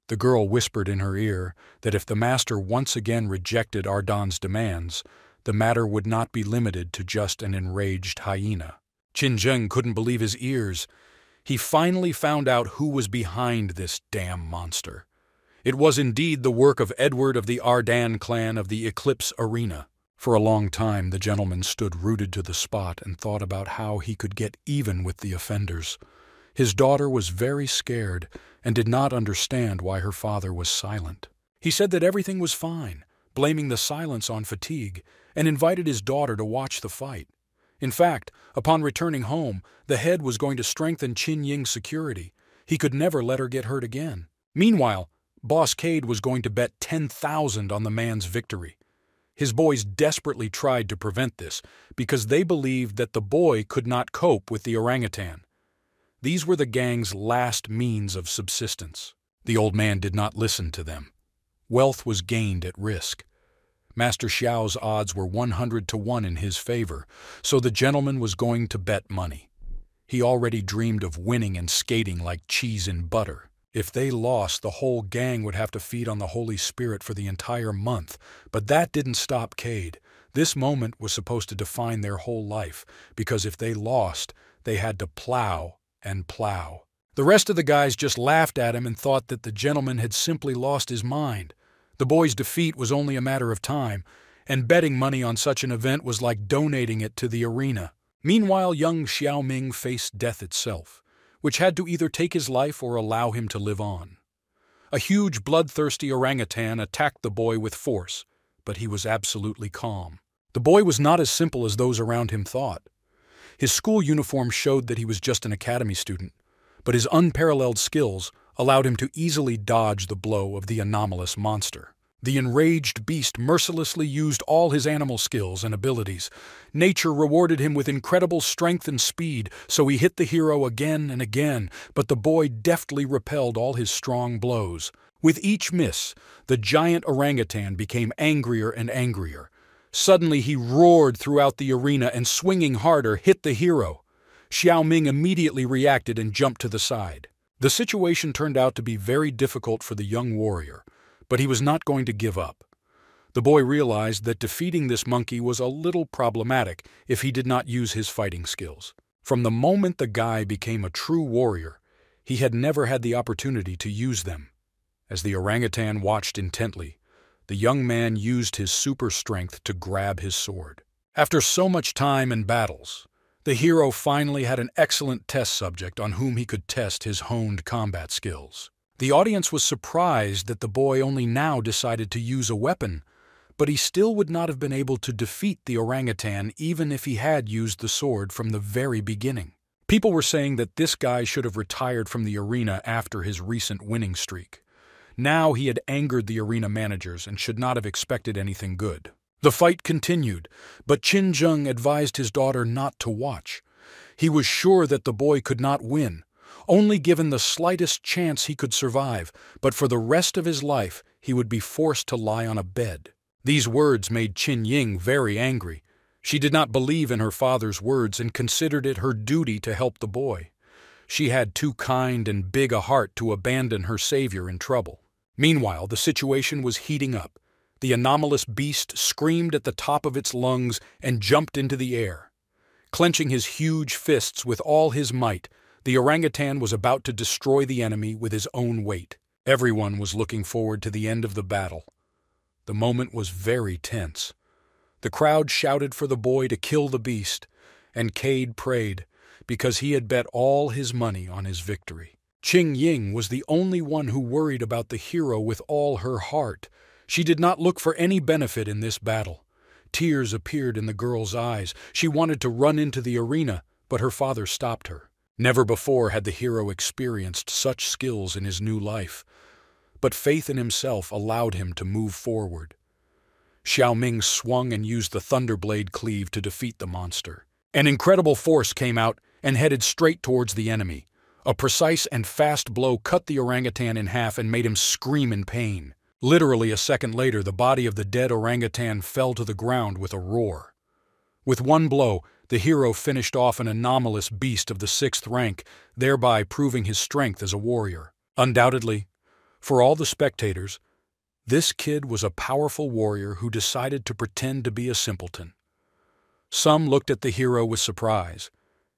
The girl whispered in her ear that if the master once again rejected Ardon's demands, the matter would not be limited to just an enraged hyena. Qin Zheng couldn't believe his ears. He finally found out who was behind this damn monster. It was indeed the work of Edward of the Ardan clan of the Eclipse Arena. For a long time the gentleman stood rooted to the spot and thought about how he could get even with the offenders. His daughter was very scared and did not understand why her father was silent. He said that everything was fine, blaming the silence on fatigue, and invited his daughter to watch the fight. In fact, upon returning home, the head was going to strengthen Qin Ying's security. He could never let her get hurt again. Meanwhile, Boss Cade was going to bet 10,000 on the man's victory. His boys desperately tried to prevent this because they believed that the boy could not cope with the orangutan. These were the gang's last means of subsistence. The old man did not listen to them. Wealth was gained at risk. Master Xiao's odds were 100 to 1 in his favor, so the gentleman was going to bet money. He already dreamed of winning and skating like cheese in butter. If they lost, the whole gang would have to feed on the Holy Spirit for the entire month, but that didn't stop Cade. This moment was supposed to define their whole life, because if they lost, they had to plow and plow. The rest of the guys just laughed at him and thought that the gentleman had simply lost his mind. The boy's defeat was only a matter of time, and betting money on such an event was like donating it to the arena. Meanwhile, young Xiao Ming faced death itself, which had to either take his life or allow him to live on. A huge, bloodthirsty orangutan attacked the boy with force, but he was absolutely calm. The boy was not as simple as those around him thought. His school uniform showed that he was just an academy student, but his unparalleled skills allowed him to easily dodge the blow of the anomalous monster. The enraged beast mercilessly used all his animal skills and abilities. Nature rewarded him with incredible strength and speed, so he hit the hero again and again, but the boy deftly repelled all his strong blows. With each miss, the giant orangutan became angrier and angrier. Suddenly he roared throughout the arena and, swinging harder, hit the hero. Xiao Ming immediately reacted and jumped to the side. The situation turned out to be very difficult for the young warrior, but he was not going to give up. The boy realized that defeating this monkey was a little problematic if he did not use his fighting skills. From the moment the guy became a true warrior, he had never had the opportunity to use them. As the orangutan watched intently, the young man used his super strength to grab his sword. After so much time and battles, the hero finally had an excellent test subject on whom he could test his honed combat skills. The audience was surprised that the boy only now decided to use a weapon, but he still would not have been able to defeat the orangutan even if he had used the sword from the very beginning. People were saying that this guy should have retired from the arena after his recent winning streak. Now he had angered the arena managers and should not have expected anything good. The fight continued, but Qin Zheng advised his daughter not to watch. He was sure that the boy could not win, only given the slightest chance he could survive, but for the rest of his life he would be forced to lie on a bed. These words made Qin Ying very angry. She did not believe in her father's words and considered it her duty to help the boy. She had too kind and big a heart to abandon her savior in trouble. Meanwhile, the situation was heating up. The anomalous beast screamed at the top of its lungs and jumped into the air. Clenching his huge fists with all his might, the orangutan was about to destroy the enemy with his own weight. Everyone was looking forward to the end of the battle. The moment was very tense. The crowd shouted for the boy to kill the beast, and Cade prayed, because he had bet all his money on his victory. Qin Ying was the only one who worried about the hero with all her heart. She did not look for any benefit in this battle. Tears appeared in the girl's eyes. She wanted to run into the arena, but her father stopped her. Never before had the hero experienced such skills in his new life, but faith in himself allowed him to move forward. Xiao Ming swung and used the Thunderblade Cleave to defeat the monster. An incredible force came out and headed straight towards the enemy. A precise and fast blow cut the orangutan in half and made him scream in pain. Literally a second later, the body of the dead orangutan fell to the ground with a roar. With one blow, the hero finished off an anomalous beast of the 6th rank, thereby proving his strength as a warrior. Undoubtedly, for all the spectators, this kid was a powerful warrior who decided to pretend to be a simpleton. Some looked at the hero with surprise,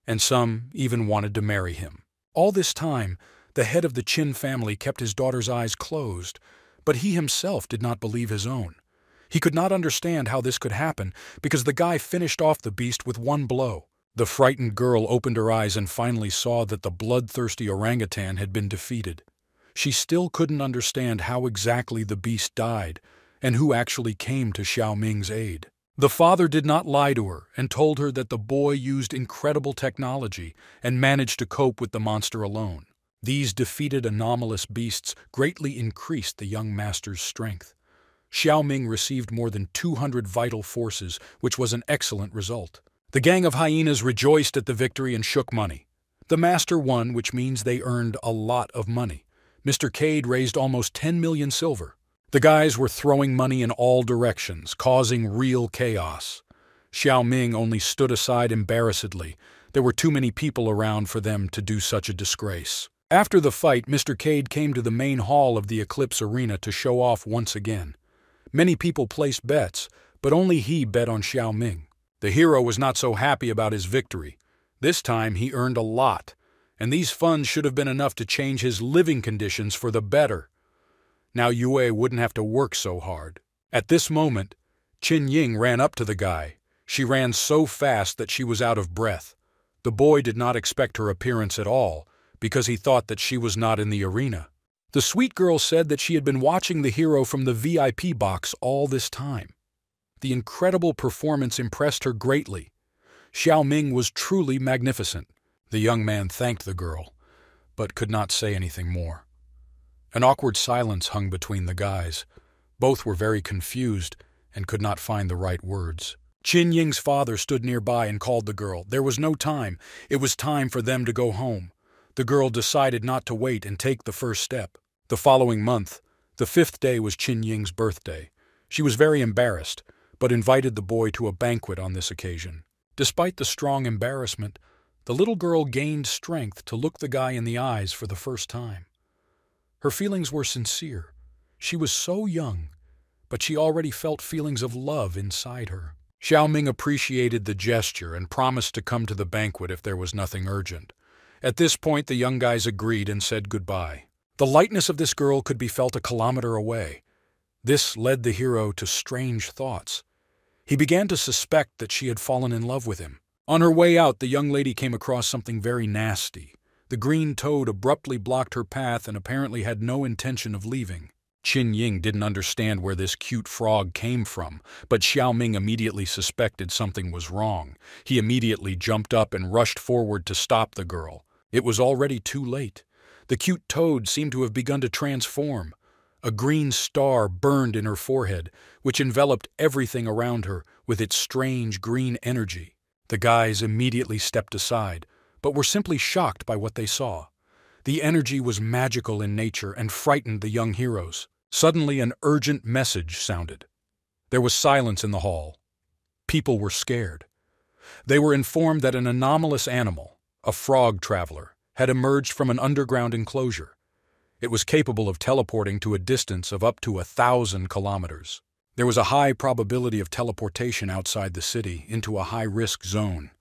and some even wanted to marry him. All this time, the head of the Qin family kept his daughter's eyes closed, but he himself did not believe his own. He could not understand how this could happen, because the guy finished off the beast with one blow. The frightened girl opened her eyes and finally saw that the bloodthirsty orangutan had been defeated. She still couldn't understand how exactly the beast died, and who actually came to Xiao Ming's aid. The father did not lie to her and told her that the boy used incredible technology and managed to cope with the monster alone. These defeated anomalous beasts greatly increased the young master's strength. Xiao Ming received more than 200 vital forces, which was an excellent result. The gang of hyenas rejoiced at the victory and shook money. The master won, which means they earned a lot of money. Mr. Cade raised almost 10 million silver. The guys were throwing money in all directions, causing real chaos. Xiao Ming only stood aside embarrassedly. There were too many people around for them to do such a disgrace. After the fight, Mr. Cade came to the main hall of the Eclipse Arena to show off once again. Many people placed bets, but only he bet on Xiao Ming. The hero was not so happy about his victory. This time he earned a lot, and these funds should have been enough to change his living conditions for the better. Now Yue wouldn't have to work so hard. At this moment, Qin Ying ran up to the guy. She ran so fast that she was out of breath. The boy did not expect her appearance at all, because he thought that she was not in the arena. The sweet girl said that she had been watching the hero from the VIP box all this time. The incredible performance impressed her greatly. Xiao Ming was truly magnificent. The young man thanked the girl, but could not say anything more. An awkward silence hung between the guys. Both were very confused and could not find the right words. Qin Ying's father stood nearby and called the girl. There was no time. It was time for them to go home. The girl decided not to wait and take the first step. The following month, the 5th day, was Qin Ying's birthday. She was very embarrassed, but invited the boy to a banquet on this occasion. Despite the strong embarrassment, the little girl gained strength to look the guy in the eyes for the first time. Her feelings were sincere. She was so young, but she already felt feelings of love inside her. Xiao Ming appreciated the gesture and promised to come to the banquet if there was nothing urgent. At this point, the young guys agreed and said goodbye. The lightness of this girl could be felt a kilometer away. This led the hero to strange thoughts. He began to suspect that she had fallen in love with him. On her way out, the young lady came across something very nasty. The green toad abruptly blocked her path and apparently had no intention of leaving. Qin Ying didn't understand where this cute frog came from, but Xiao Ming immediately suspected something was wrong. He immediately jumped up and rushed forward to stop the girl. It was already too late. The cute toad seemed to have begun to transform. A green star burned in her forehead, which enveloped everything around her with its strange green energy. The guys immediately stepped aside, but were simply shocked by what they saw. The energy was magical in nature and frightened the young heroes. Suddenly, an urgent message sounded. There was silence in the hall. People were scared. They were informed that an anomalous animal, a frog traveler, had emerged from an underground enclosure. It was capable of teleporting to a distance of up to 1,000 kilometers. There was a high probability of teleportation outside the city into a high-risk zone.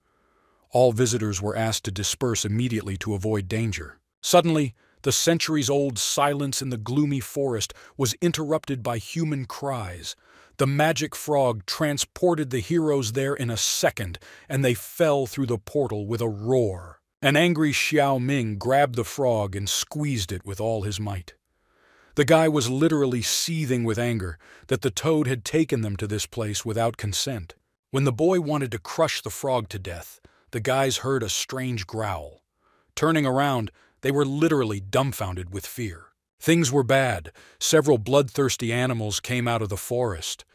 All visitors were asked to disperse immediately to avoid danger. Suddenly, the centuries-old silence in the gloomy forest was interrupted by human cries. The magic frog transported the heroes there in a second, and they fell through the portal with a roar. An angry Xiao Ming grabbed the frog and squeezed it with all his might. The guy was literally seething with anger that the toad had taken them to this place without consent. When the boy wanted to crush the frog to death, the guys heard a strange growl. Turning around, they were literally dumbfounded with fear. Things were bad. Several bloodthirsty animals came out of the forest.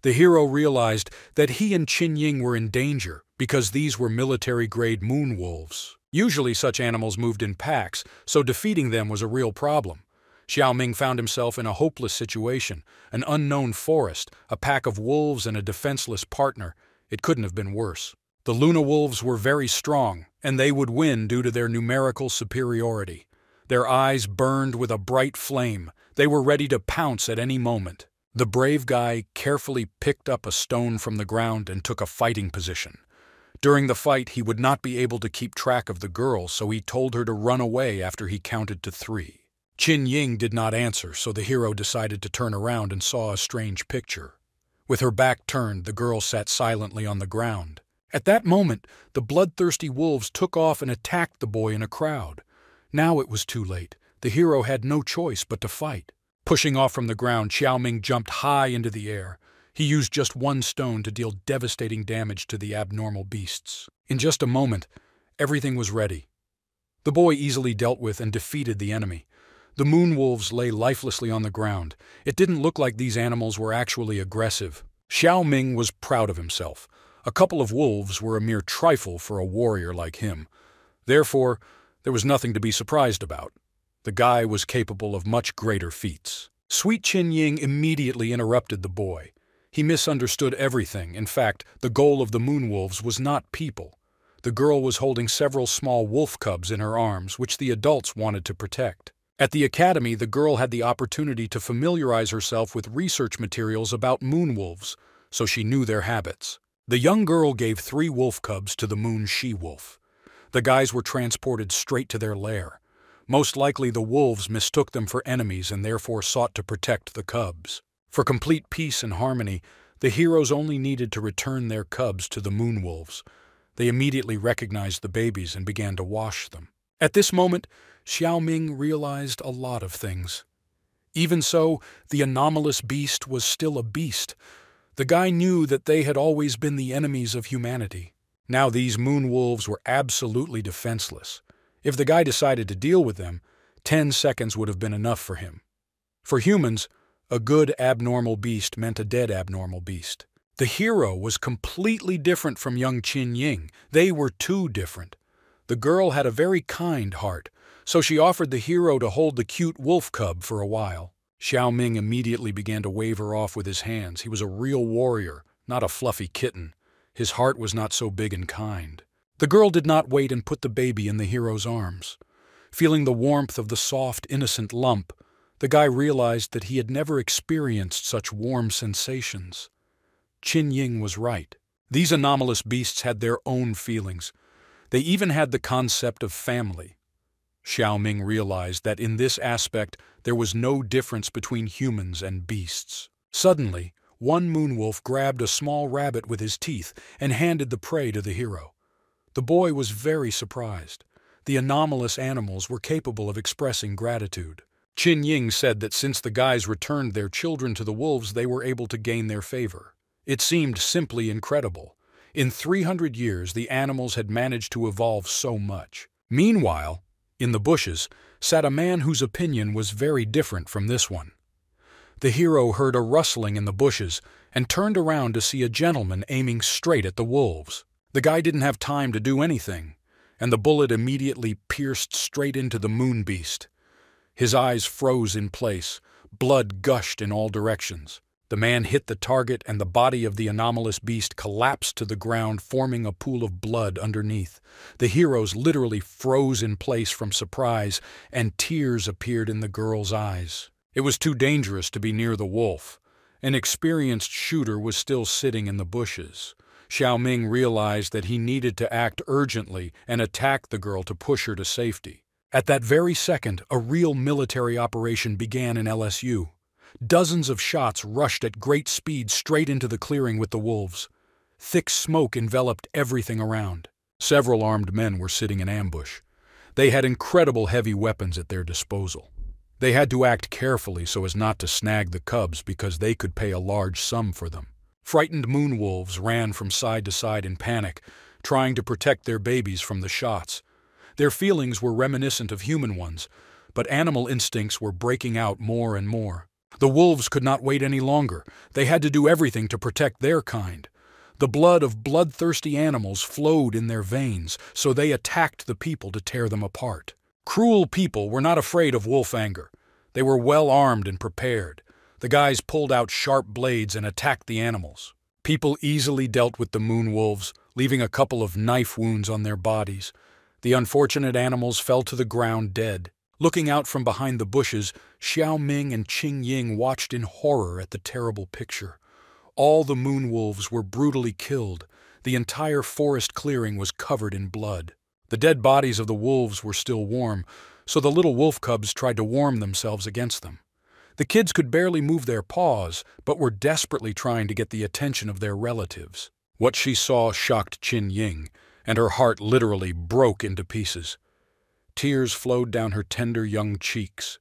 The hero realized that he and Qin Ying were in danger because these were military-grade moon wolves. Usually such animals moved in packs, so defeating them was a real problem. Xiao Ming found himself in a hopeless situation, an unknown forest, a pack of wolves and a defenseless partner. It couldn't have been worse. The Luna wolves were very strong, and they would win due to their numerical superiority. Their eyes burned with a bright flame. They were ready to pounce at any moment. The brave guy carefully picked up a stone from the ground and took a fighting position. During the fight, he would not be able to keep track of the girl, so he told her to run away after he counted to 3. Qin Ying did not answer, so the hero decided to turn around and saw a strange picture. With her back turned, the girl sat silently on the ground. At that moment, the bloodthirsty wolves took off and attacked the boy in a crowd. Now it was too late. The hero had no choice but to fight. Pushing off from the ground, Xiao Ming jumped high into the air. He used just one stone to deal devastating damage to the abnormal beasts. In just a moment, everything was ready. The boy easily dealt with and defeated the enemy. The moon wolves lay lifelessly on the ground. It didn't look like these animals were actually aggressive. Xiao Ming was proud of himself. A couple of wolves were a mere trifle for a warrior like him. Therefore, there was nothing to be surprised about. The guy was capable of much greater feats. Sweet Qin Ying immediately interrupted the boy. He misunderstood everything. In fact, the goal of the moon wolves was not people. The girl was holding several small wolf cubs in her arms, which the adults wanted to protect. At the academy, the girl had the opportunity to familiarize herself with research materials about moonwolves, so she knew their habits. The young girl gave 3 wolf cubs to the moon she-wolf. The guys were transported straight to their lair. Most likely the wolves mistook them for enemies and therefore sought to protect the cubs. For complete peace and harmony, the heroes only needed to return their cubs to the moonwolves. They immediately recognized the babies and began to wash them. At this moment, Xiao Ming realized a lot of things. Even so, the anomalous beast was still a beast. The guy knew that they had always been the enemies of humanity. Now these moonwolves were absolutely defenseless. If the guy decided to deal with them, 10 seconds would have been enough for him. For humans, a good abnormal beast meant a dead abnormal beast. The hero was completely different from young Qin Ying. They were too different. The girl had a very kind heart, so she offered the hero to hold the cute wolf cub for a while. Xiao Ming immediately began to wave her off with his hands. He was a real warrior, not a fluffy kitten. His heart was not so big and kind. The girl did not wait and put the baby in the hero's arms. Feeling the warmth of the soft, innocent lump, the guy realized that he had never experienced such warm sensations. Qin Ying was right. These anomalous beasts had their own feelings. They even had the concept of family. Xiao Ming realized that in this aspect there was no difference between humans and beasts. Suddenly, one moonwolf grabbed a small rabbit with his teeth and handed the prey to the hero. The boy was very surprised. The anomalous animals were capable of expressing gratitude. Qin Ying said that since the guys returned their children to the wolves, they were able to gain their favor. It seemed simply incredible. In 300 years, the animals had managed to evolve so much. Meanwhile, in the bushes, sat a man whose opinion was very different from this one. The hero heard a rustling in the bushes and turned around to see a gentleman aiming straight at the wolves. The guy didn't have time to do anything, and the bullet immediately pierced straight into the moon beast. His eyes froze in place, blood gushed in all directions. The man hit the target and the body of the anomalous beast collapsed to the ground, forming a pool of blood underneath. The heroes literally froze in place from surprise, and tears appeared in the girl's eyes. It was too dangerous to be near the wolf. An experienced shooter was still sitting in the bushes. Xiao Ming realized that he needed to act urgently and attack the girl to push her to safety. At that very second, a real military operation began in LSU. Dozens of shots rushed at great speed straight into the clearing with the wolves. Thick smoke enveloped everything around. Several armed men were sitting in ambush. They had incredible heavy weapons at their disposal. They had to act carefully so as not to snag the cubs because they could pay a large sum for them. Frightened moonwolves ran from side to side in panic, trying to protect their babies from the shots. Their feelings were reminiscent of human ones, but animal instincts were breaking out more and more. The wolves could not wait any longer. They had to do everything to protect their kind. The blood of bloodthirsty animals flowed in their veins, so they attacked the people to tear them apart. Cruel people were not afraid of wolf anger. They were well armed and prepared. The guys pulled out sharp blades and attacked the animals. People easily dealt with the moonwolves, leaving a couple of knife wounds on their bodies. The unfortunate animals fell to the ground dead. Looking out from behind the bushes, Xiao Ming and Qin Ying watched in horror at the terrible picture. All the moonwolves were brutally killed. The entire forest clearing was covered in blood. The dead bodies of the wolves were still warm, so the little wolf cubs tried to warm themselves against them. The kids could barely move their paws, but were desperately trying to get the attention of their relatives. What she saw shocked Qin Ying, and her heart literally broke into pieces. Tears flowed down her tender young cheeks.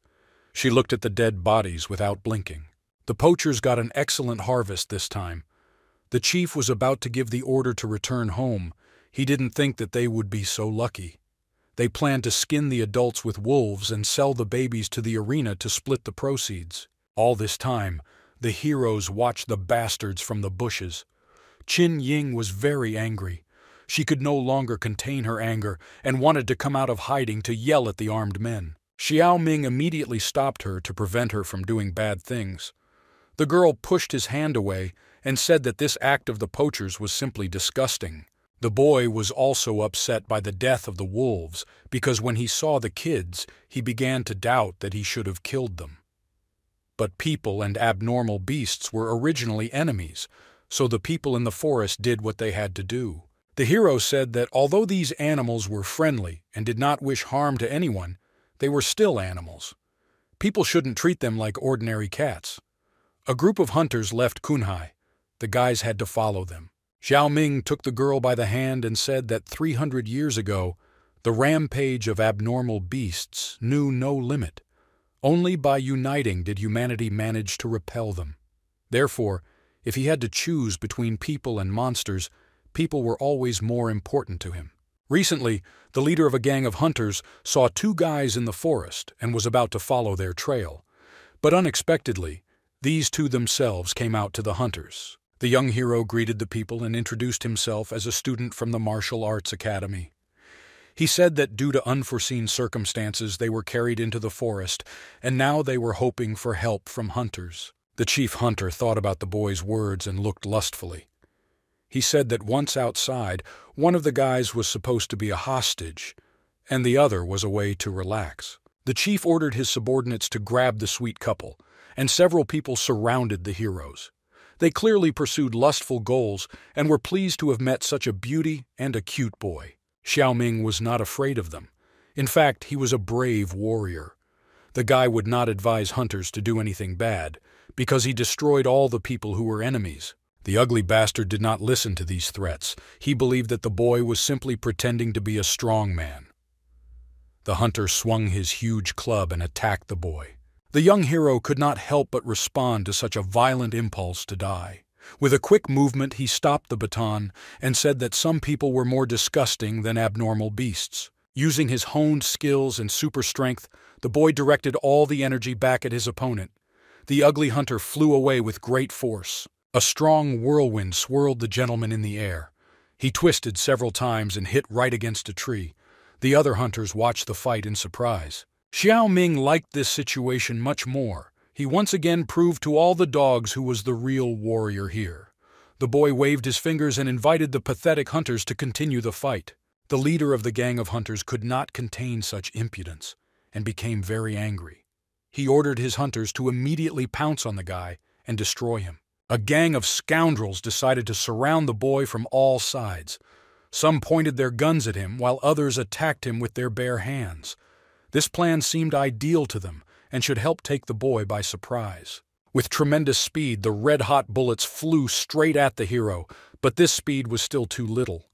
She looked at the dead bodies without blinking. The poachers got an excellent harvest this time. The chief was about to give the order to return home. He didn't think that they would be so lucky. They planned to skin the adults with wolves and sell the babies to the arena to split the proceeds. All this time, the heroes watched the bastards from the bushes. Qin Ying was very angry. She could no longer contain her anger and wanted to come out of hiding to yell at the armed men. Xiao Ming immediately stopped her to prevent her from doing bad things. The girl pushed his hand away and said that this act of the poachers was simply disgusting. The boy was also upset by the death of the wolves because when he saw the kids, he began to doubt that he should have killed them. But people and abnormal beasts were originally enemies, so the people in the forest did what they had to do. The hero said that although these animals were friendly and did not wish harm to anyone, they were still animals. People shouldn't treat them like ordinary cats. A group of hunters left Kunhai. The guys had to follow them. Xiao Ming took the girl by the hand and said that 300 years ago, the rampage of abnormal beasts knew no limit. Only by uniting did humanity manage to repel them. Therefore, if he had to choose between people and monsters, people were always more important to him. Recently, the leader of a gang of hunters saw two guys in the forest and was about to follow their trail. But unexpectedly, these two themselves came out to the hunters. The young hero greeted the people and introduced himself as a student from the Martial Arts Academy. He said that due to unforeseen circumstances they were carried into the forest, and now they were hoping for help from hunters. The chief hunter thought about the boy's words and looked lustfully. He said that once outside, one of the guys was supposed to be a hostage, and the other was a way to relax. The chief ordered his subordinates to grab the sweet couple, and several people surrounded the heroes. They clearly pursued lustful goals and were pleased to have met such a beauty and a cute boy. Xiao Ming was not afraid of them. In fact, he was a brave warrior. The guy would not advise hunters to do anything bad, because he destroyed all the people who were enemies. The ugly bastard did not listen to these threats. He believed that the boy was simply pretending to be a strong man. The hunter swung his huge club and attacked the boy. The young hero could not help but respond to such a violent impulse to die. With a quick movement, he stopped the baton and said that some people were more disgusting than abnormal beasts. Using his honed skills and super strength, the boy directed all the energy back at his opponent. The ugly hunter flew away with great force. A strong whirlwind swirled the gentleman in the air. He twisted several times and hit right against a tree. The other hunters watched the fight in surprise. Xiao Ming liked this situation much more. He once again proved to all the dogs who was the real warrior here. The boy waved his fingers and invited the pathetic hunters to continue the fight. The leader of the gang of hunters could not contain such impudence and became very angry. He ordered his hunters to immediately pounce on the guy and destroy him. A gang of scoundrels decided to surround the boy from all sides. Some pointed their guns at him while others attacked him with their bare hands. This plan seemed ideal to them and should help take the boy by surprise. With tremendous speed, the red-hot bullets flew straight at the hero, but this speed was still too little.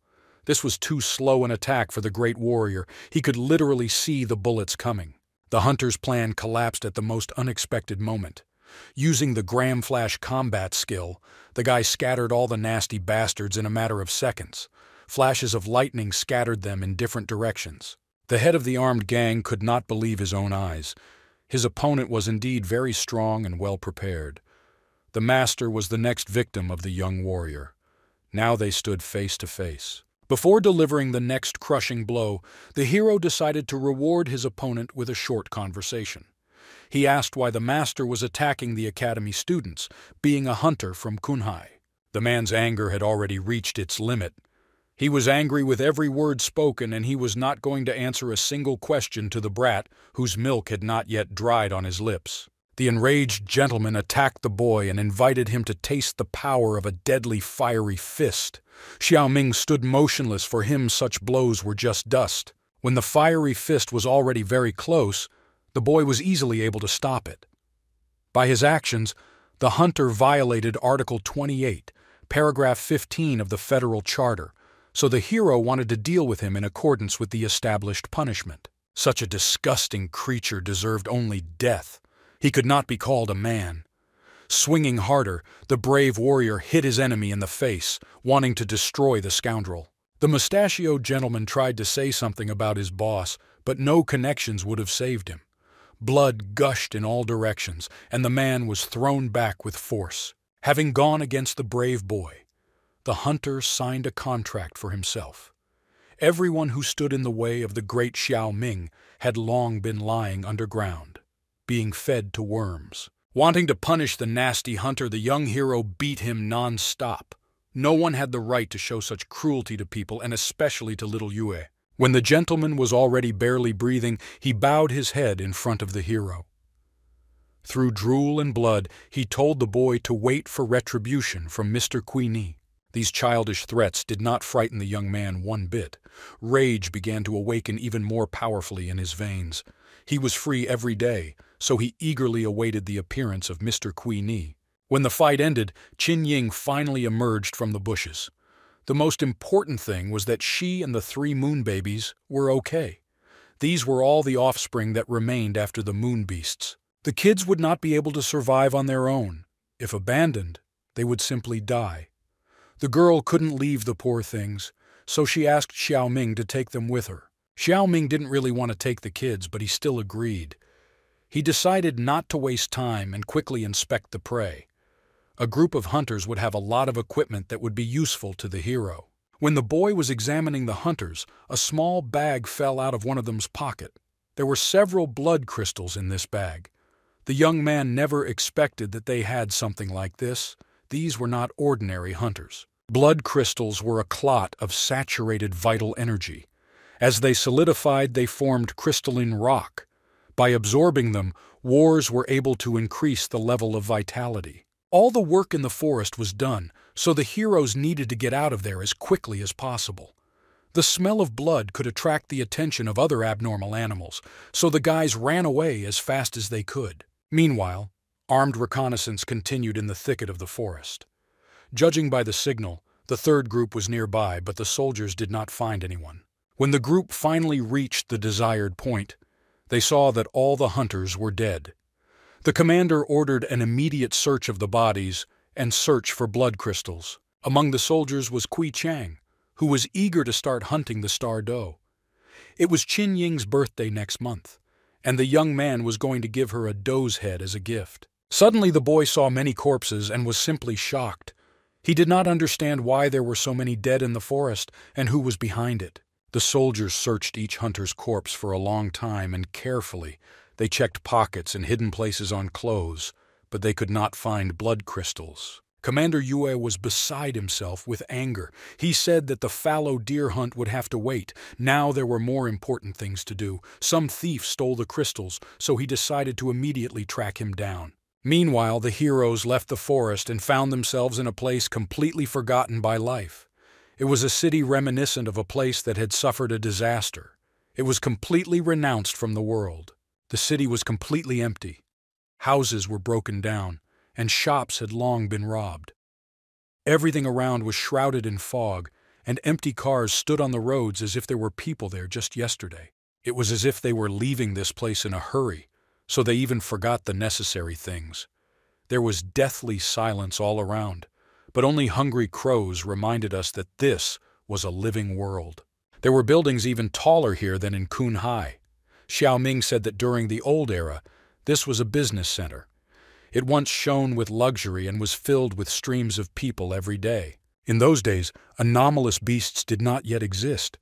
This was too slow an attack for the great warrior. He could literally see the bullets coming. The hunter's plan collapsed at the most unexpected moment. Using the Gram Flash combat skill, the guy scattered all the nasty bastards in a matter of seconds. Flashes of lightning scattered them in different directions. The head of the armed gang could not believe his own eyes. His opponent was indeed very strong and well prepared. The master was the next victim of the young warrior. Now they stood face to face. Before delivering the next crushing blow, the hero decided to reward his opponent with a short conversation. He asked why the master was attacking the academy students, being a hunter from Kunhai. The man's anger had already reached its limit. He was angry with every word spoken, and he was not going to answer a single question to the brat whose milk had not yet dried on his lips. The enraged gentleman attacked the boy and invited him to taste the power of a deadly fiery fist. Xiao Ming stood motionless. For him such blows were just dust. When the fiery fist was already very close, the boy was easily able to stop it. By his actions, the hunter violated Article 28, Paragraph 15 of the Federal Charter, so the hero wanted to deal with him in accordance with the established punishment. Such a disgusting creature deserved only death. He could not be called a man. Swinging harder, the brave warrior hit his enemy in the face, wanting to destroy the scoundrel. The mustachioed gentleman tried to say something about his boss, but no connections would have saved him. Blood gushed in all directions, and the man was thrown back with force. Having gone against the brave boy, the hunter signed a contract for himself. Everyone who stood in the way of the great Xiao Ming had long been lying underground, being fed to worms. Wanting to punish the nasty hunter, the young hero beat him non-stop. No one had the right to show such cruelty to people, and especially to little Yue. When the gentleman was already barely breathing, he bowed his head in front of the hero. Through drool and blood, he told the boy to wait for retribution from Mr. Queenie. These childish threats did not frighten the young man one bit. Rage began to awaken even more powerfully in his veins. He was free every day, so he eagerly awaited the appearance of Mr. Queenie. When the fight ended, Qin Ying finally emerged from the bushes. The most important thing was that she and the 3 moon babies were okay. These were all the offspring that remained after the moon beasts. The kids would not be able to survive on their own. If abandoned, they would simply die. The girl couldn't leave the poor things, so she asked Xiao Ming to take them with her. Xiao Ming didn't really want to take the kids, but he still agreed. He decided not to waste time and quickly inspect the prey. A group of hunters would have a lot of equipment that would be useful to the hero. When the boy was examining the hunters, a small bag fell out of one of them's pocket. There were several blood crystals in this bag. The young man never expected that they had something like this. These were not ordinary hunters. Blood crystals were a clot of saturated vital energy. As they solidified, they formed crystalline rock. By absorbing them, warriors were able to increase the level of vitality. All the work in the forest was done, so the heroes needed to get out of there as quickly as possible. The smell of blood could attract the attention of other abnormal animals, so the guys ran away as fast as they could. Meanwhile, armed reconnaissance continued in the thicket of the forest. Judging by the signal, the 3rd group was nearby, but the soldiers did not find anyone. When the group finally reached the desired point, they saw that all the hunters were dead. The commander ordered an immediate search of the bodies and search for blood crystals. Among the soldiers was Kui Chang, who was eager to start hunting the star doe. It was Qin Ying's birthday next month, and the young man was going to give her a doe's head as a gift. Suddenly the boy saw many corpses and was simply shocked. He did not understand why there were so many dead in the forest and who was behind it. The soldiers searched each hunter's corpse for a long time and carefully. They checked pockets and hidden places on clothes, but they could not find blood crystals. Commander Yue was beside himself with anger. He said that the fallow deer hunt would have to wait. Now there were more important things to do. Some thief stole the crystals, so he decided to immediately track him down. Meanwhile, the heroes left the forest and found themselves in a place completely forgotten by life. It was a city reminiscent of a place that had suffered a disaster. It was completely renounced from the world. The city was completely empty. Houses were broken down, and shops had long been robbed. Everything around was shrouded in fog, and empty cars stood on the roads as if there were people there just yesterday. It was as if they were leaving this place in a hurry, so they even forgot the necessary things. There was deathly silence all around, but only hungry crows reminded us that this was a living world. There were buildings even taller here than in Kunhai. Xiao Ming said that during the old era, this was a business center. It once shone with luxury and was filled with streams of people every day. In those days, anomalous beasts did not yet exist.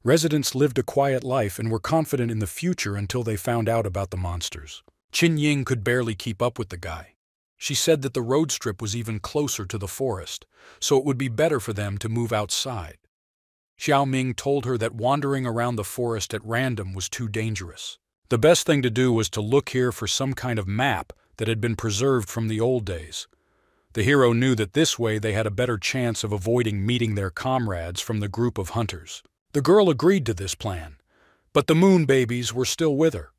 Residents lived a quiet life and were confident in the future until they found out about the monsters. Qin Ying could barely keep up with the guy. She said that the road strip was even closer to the forest, so it would be better for them to move outside. Xiao Ming told her that wandering around the forest at random was too dangerous. The best thing to do was to look here for some kind of map that had been preserved from the old days. The hero knew that this way they had a better chance of avoiding meeting their comrades from the group of hunters. The girl agreed to this plan, but the moon babies were still with her.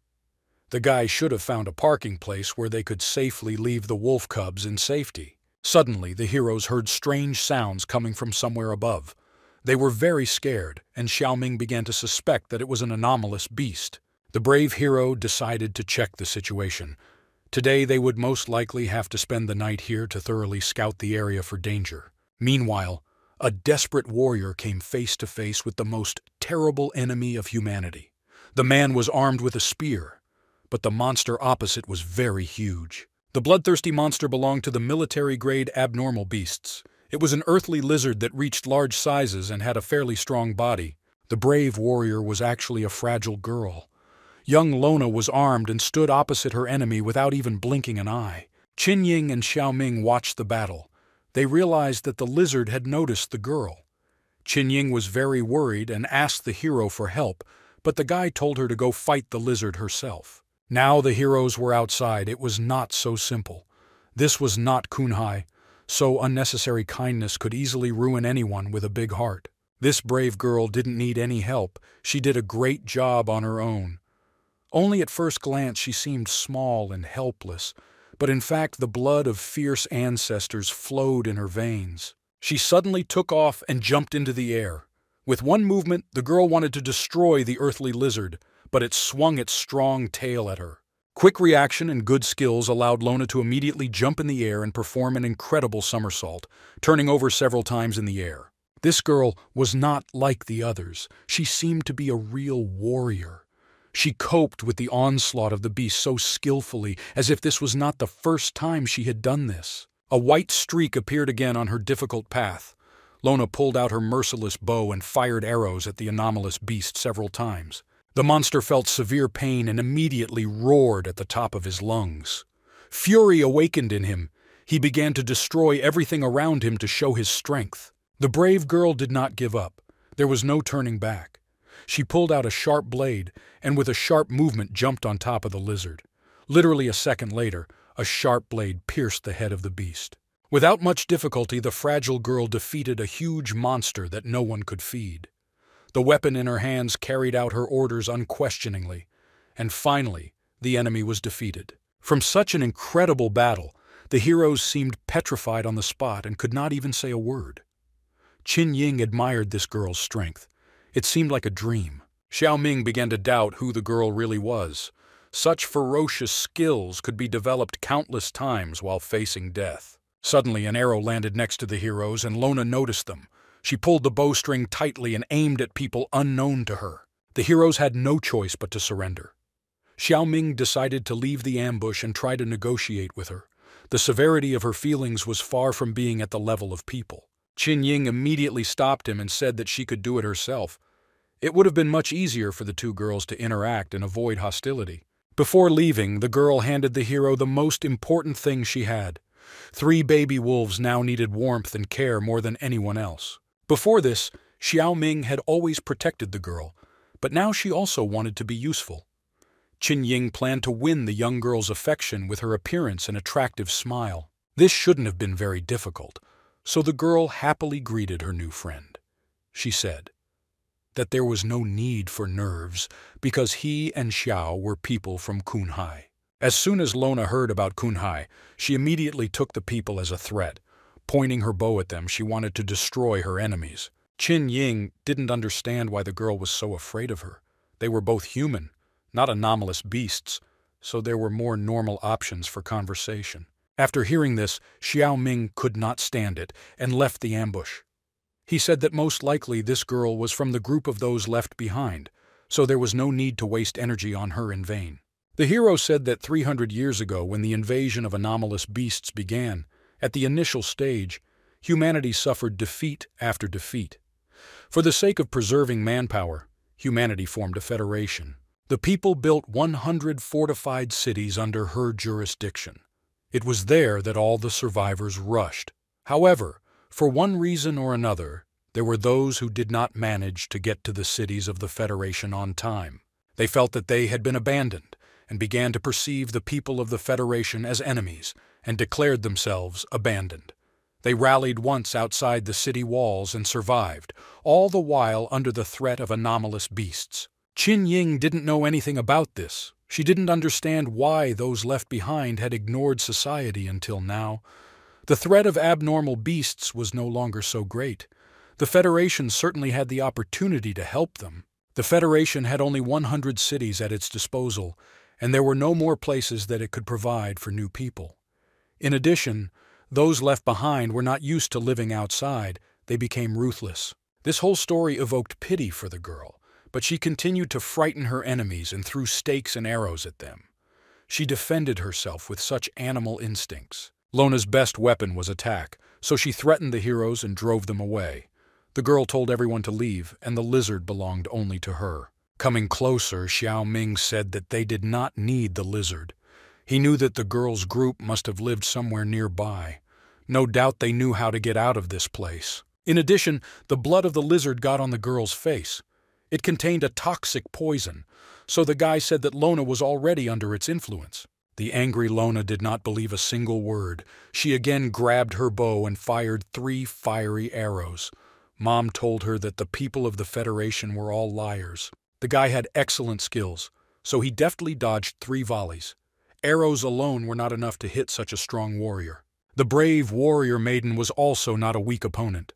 The guy should have found a parking place where they could safely leave the wolf cubs in safety. Suddenly, the heroes heard strange sounds coming from somewhere above. They were very scared, and Xiao Ming began to suspect that it was an anomalous beast. The brave hero decided to check the situation. Today they would most likely have to spend the night here to thoroughly scout the area for danger. Meanwhile, a desperate warrior came face to face with the most terrible enemy of humanity. The man was armed with a spear, but the monster opposite was very huge. The bloodthirsty monster belonged to the military-grade abnormal beasts. It was an earthly lizard that reached large sizes and had a fairly strong body. The brave warrior was actually a fragile girl. Young Lona was armed and stood opposite her enemy without even blinking an eye. Qin Ying and Xiao Ming watched the battle, They realized that the lizard had noticed the girl. Qin Ying was very worried and asked the hero for help, but the guy told her to go fight the lizard herself. Now the heroes were outside. It was not so simple. This was not Kunhai, so unnecessary kindness could easily ruin anyone with a big heart. This brave girl didn't need any help. She did a great job on her own. Only at first glance she seemed small and helpless, but in fact the blood of fierce ancestors flowed in her veins. She suddenly took off and jumped into the air. With one movement, the girl wanted to destroy the earthly lizard, but it swung its strong tail at her. Quick reaction and good skills allowed Lona to immediately jump in the air and perform an incredible somersault, turning over several times in the air. This girl was not like the others. She seemed to be a real warrior. She coped with the onslaught of the beast so skillfully, as if this was not the first time she had done this. A white streak appeared again on her difficult path. Lona pulled out her merciless bow and fired arrows at the anomalous beast several times. The monster felt severe pain and immediately roared at the top of his lungs. Fury awakened in him. He began to destroy everything around him to show his strength. The brave girl did not give up. There was no turning back. She pulled out a sharp blade and with a sharp movement jumped on top of the lizard. Literally a second later, a sharp blade pierced the head of the beast. Without much difficulty, the fragile girl defeated a huge monster that no one could feed. The weapon in her hands carried out her orders unquestioningly, and finally, the enemy was defeated. From such an incredible battle, the heroes seemed petrified on the spot and could not even say a word. Qin Ying admired this girl's strength. It seemed like a dream. Xiao Ming began to doubt who the girl really was. Such ferocious skills could be developed countless times while facing death. Suddenly, an arrow landed next to the heroes, and Lona noticed them. She pulled the bowstring tightly and aimed at people unknown to her. The heroes had no choice but to surrender. Xiao Ming decided to leave the ambush and try to negotiate with her. The severity of her feelings was far from being at the level of people. Qin Ying immediately stopped him and said that she could do it herself. It would have been much easier for the two girls to interact and avoid hostility. Before leaving, the girl handed the hero the most important thing she had. 3 baby wolves now needed warmth and care more than anyone else. Before this, Xiao Ming had always protected the girl, but now she also wanted to be useful. Qin Ying planned to win the young girl's affection with her appearance and attractive smile. This shouldn't have been very difficult, so the girl happily greeted her new friend. She said that there was no need for nerves because he and Xiao were people from Kunhai. As soon as Lona heard about Kunhai, she immediately took the people as a threat. Pointing her bow at them, she wanted to destroy her enemies. Qin Ying didn't understand why the girl was so afraid of her. They were both human, not anomalous beasts, so there were more normal options for conversation. After hearing this, Xiao Ming could not stand it and left the ambush. He said that most likely this girl was from the group of those left behind, so there was no need to waste energy on her in vain. The hero said that 300 years ago, when the invasion of anomalous beasts began, at the initial stage, humanity suffered defeat after defeat. For the sake of preserving manpower, humanity formed a federation. The people built 100 fortified cities under her jurisdiction. It was there that all the survivors rushed. However, for one reason or another, there were those who did not manage to get to the cities of the Federation on time. They felt that they had been abandoned and began to perceive the people of the Federation as enemies and declared themselves abandoned. They rallied once outside the city walls and survived, all the while under the threat of anomalous beasts. Qin Ying didn't know anything about this. She didn't understand why those left behind had ignored society until now. The threat of abnormal beasts was no longer so great. The Federation certainly had the opportunity to help them. The Federation had only 100 cities at its disposal, and there were no more places that it could provide for new people. In addition, those left behind were not used to living outside. They became ruthless. This whole story evoked pity for the girl, but she continued to frighten her enemies and threw stakes and arrows at them. She defended herself with such animal instincts. Lona's best weapon was attack, so she threatened the heroes and drove them away. The girl told everyone to leave, and the lizard belonged only to her. Coming closer, Xiao Ming said that they did not need the lizard. He knew that the girl's group must have lived somewhere nearby. No doubt they knew how to get out of this place. In addition, the blood of the lizard got on the girl's face. It contained a toxic poison, so the guy said that Lona was already under its influence. The angry Lona did not believe a single word. She again grabbed her bow and fired 3 fiery arrows. Mom told her that the people of the Federation were all liars. The guy had excellent skills, so he deftly dodged 3 volleys. Arrows alone were not enough to hit such a strong warrior. The brave warrior maiden was also not a weak opponent.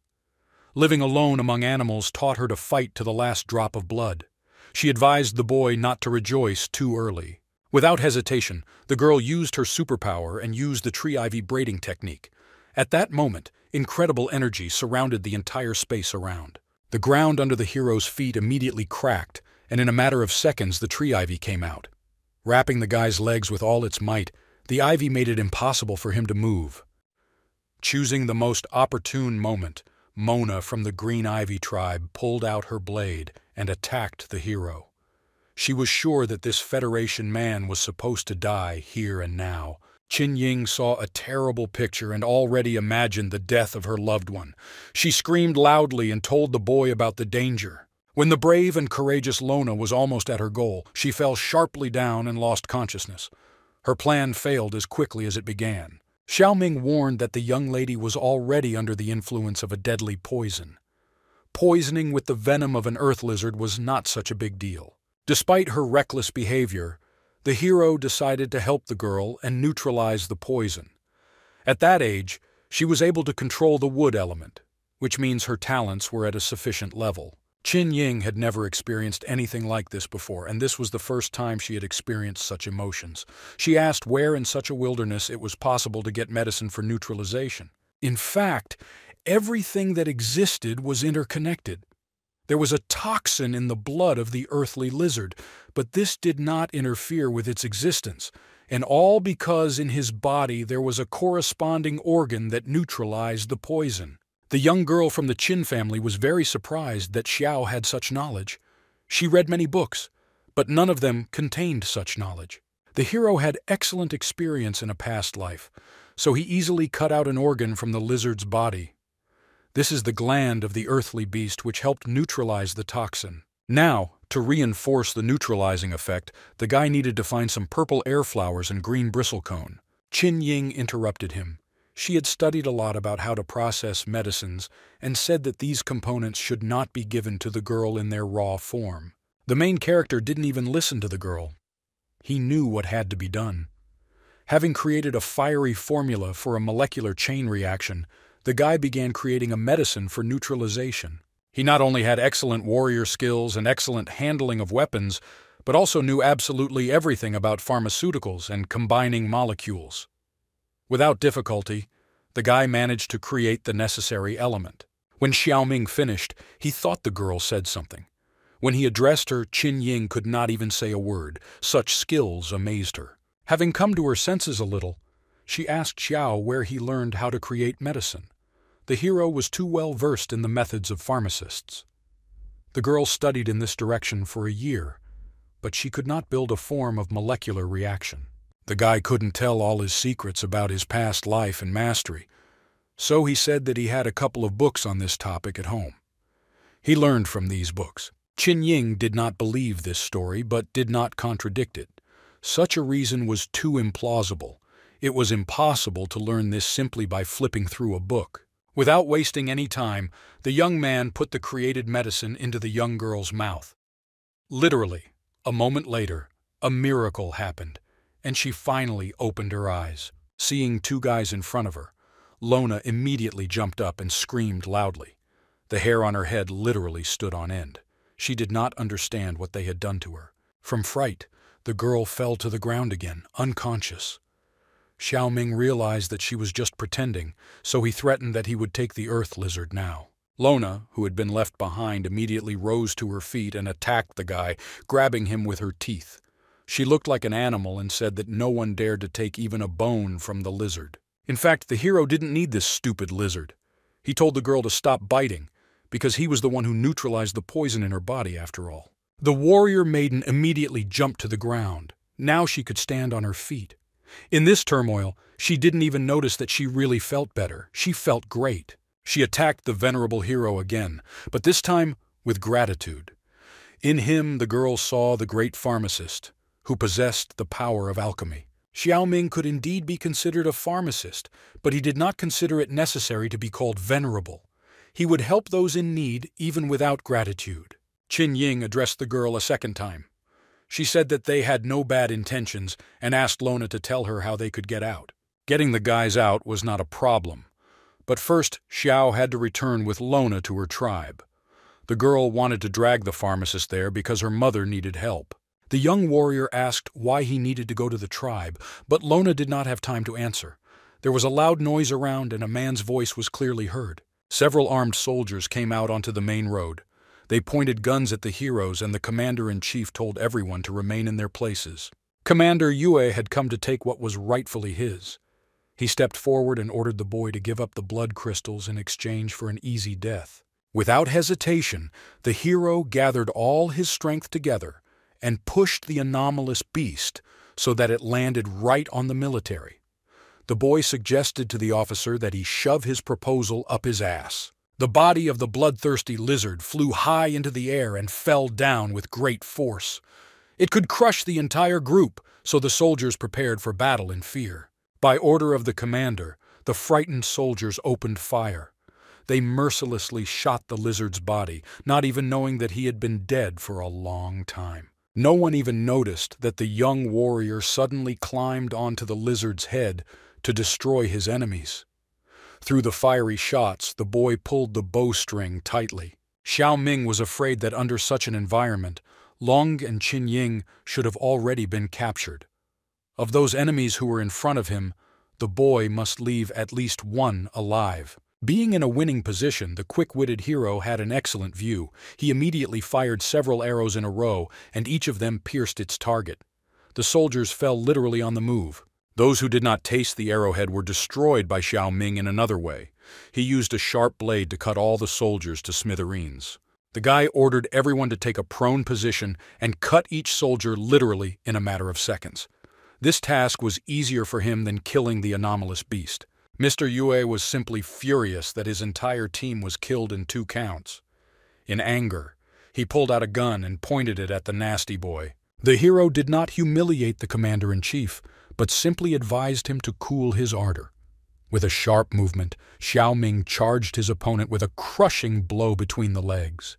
Living alone among animals taught her to fight to the last drop of blood. She advised the boy not to rejoice too early. Without hesitation, the girl used her superpower and used the tree ivy braiding technique. At that moment, incredible energy surrounded the entire space around. The ground under the hero's feet immediately cracked, and in a matter of seconds the tree ivy came out. Wrapping the guy's legs with all its might, the ivy made it impossible for him to move. Choosing the most opportune moment, Mona from the Green Ivy tribe pulled out her blade and attacked the hero. She was sure that this Federation man was supposed to die here and now. Qin Ying saw a terrible picture and already imagined the death of her loved one. She screamed loudly and told the boy about the danger. When the brave and courageous Lona was almost at her goal, she fell sharply down and lost consciousness. Her plan failed as quickly as it began. Xiaoming warned that the young lady was already under the influence of a deadly poison. Poisoning with the venom of an earth lizard was not such a big deal. Despite her reckless behavior, the hero decided to help the girl and neutralize the poison. At that age, she was able to control the wood element, which means her talents were at a sufficient level. Qin Ying had never experienced anything like this before, and this was the first time she had experienced such emotions. She asked where in such a wilderness it was possible to get medicine for neutralization. In fact, everything that existed was interconnected. There was a toxin in the blood of the earthly lizard, but this did not interfere with its existence, and all because in his body there was a corresponding organ that neutralized the poison. The young girl from the Qin family was very surprised that Xiao had such knowledge. She read many books, but none of them contained such knowledge. The hero had excellent experience in a past life, so he easily cut out an organ from the lizard's body. This is the gland of the earthly beast which helped neutralize the toxin. Now, to reinforce the neutralizing effect, the guy needed to find some purple air flowers and green bristlecone. Qin Ying interrupted him. She had studied a lot about how to process medicines and said that these components should not be given to the girl in their raw form. The main character didn't even listen to the girl. He knew what had to be done. Having created a fiery formula for a molecular chain reaction, the guy began creating a medicine for neutralization. He not only had excellent warrior skills and excellent handling of weapons, but also knew absolutely everything about pharmaceuticals and combining molecules. Without difficulty, the guy managed to create the necessary element. When Xiaoming finished, he thought the girl said something. When he addressed her, Qin Ying could not even say a word. Such skills amazed her. Having come to her senses a little, she asked Xiao where he learned how to create medicine. The hero was too well versed in the methods of pharmacists. The girl studied in this direction for a year, but she could not build a form of molecular reaction. The guy couldn't tell all his secrets about his past life and mastery, so he said that he had a couple of books on this topic at home. He learned from these books. Qin Ying did not believe this story, but did not contradict it. Such a reason was too implausible. It was impossible to learn this simply by flipping through a book. Without wasting any time, the young man put the created medicine into the young girl's mouth. Literally, a moment later, a miracle happened, and she finally opened her eyes. Seeing 2 guys in front of her, Lona immediately jumped up and screamed loudly. The hair on her head literally stood on end. She did not understand what they had done to her. From fright, the girl fell to the ground again, unconscious. Xiaoming realized that she was just pretending, so he threatened that he would take the earth lizard now. Lona, who had been left behind, immediately rose to her feet and attacked the guy, grabbing him with her teeth. She looked like an animal and said that no one dared to take even a bone from the lizard. In fact, the hero didn't need this stupid lizard. He told the girl to stop biting, because he was the one who neutralized the poison in her body after all. The warrior maiden immediately jumped to the ground. Now she could stand on her feet. In this turmoil, she didn't even notice that she really felt better. She felt great. She attacked the venerable hero again, but this time with gratitude. In him the girl saw the great pharmacist, who possessed the power of alchemy. Xiao Ming could indeed be considered a pharmacist, but he did not consider it necessary to be called venerable. He would help those in need even without gratitude. Qin Ying addressed the girl a second time. She said that they had no bad intentions and asked Lona to tell her how they could get out. Getting the guys out was not a problem. But first, Xiao had to return with Lona to her tribe. The girl wanted to drag the pharmacist there because her mother needed help. The young warrior asked why he needed to go to the tribe, but Lona did not have time to answer. There was a loud noise around and a man's voice was clearly heard. Several armed soldiers came out onto the main road. They pointed guns at the heroes and the commander-in-chief told everyone to remain in their places. Commander Yue had come to take what was rightfully his. He stepped forward and ordered the boy to give up the blood crystals in exchange for an easy death. Without hesitation, the hero gathered all his strength together and pushed the anomalous beast so that it landed right on the military. The boy suggested to the officer that he shove his proposal up his ass. The body of the bloodthirsty lizard flew high into the air and fell down with great force. It could crush the entire group, so the soldiers prepared for battle in fear. By order of the commander, the frightened soldiers opened fire. They mercilessly shot the lizard's body, not even knowing that he had been dead for a long time. No one even noticed that the young warrior suddenly climbed onto the lizard's head to destroy his enemies. Through the fiery shots, the boy pulled the bowstring tightly. Xiao Ming was afraid that under such an environment, Long and Qin Ying should have already been captured. Of those enemies who were in front of him, the boy must leave at least one alive. Being in a winning position, the quick-witted hero had an excellent view. He immediately fired several arrows in a row, and each of them pierced its target. The soldiers fell literally on the move. Those who did not taste the arrowhead were destroyed by Xiao Ming in another way. He used a sharp blade to cut all the soldiers to smithereens. The guy ordered everyone to take a prone position and cut each soldier literally in a matter of seconds. This task was easier for him than killing the anomalous beast. Mr. Yue was simply furious that his entire team was killed in 2 counts. In anger, he pulled out a gun and pointed it at the nasty boy. The hero did not humiliate the commander-in-chief, but simply advised him to cool his ardor. With a sharp movement, Xiao Ming charged his opponent with a crushing blow between the legs.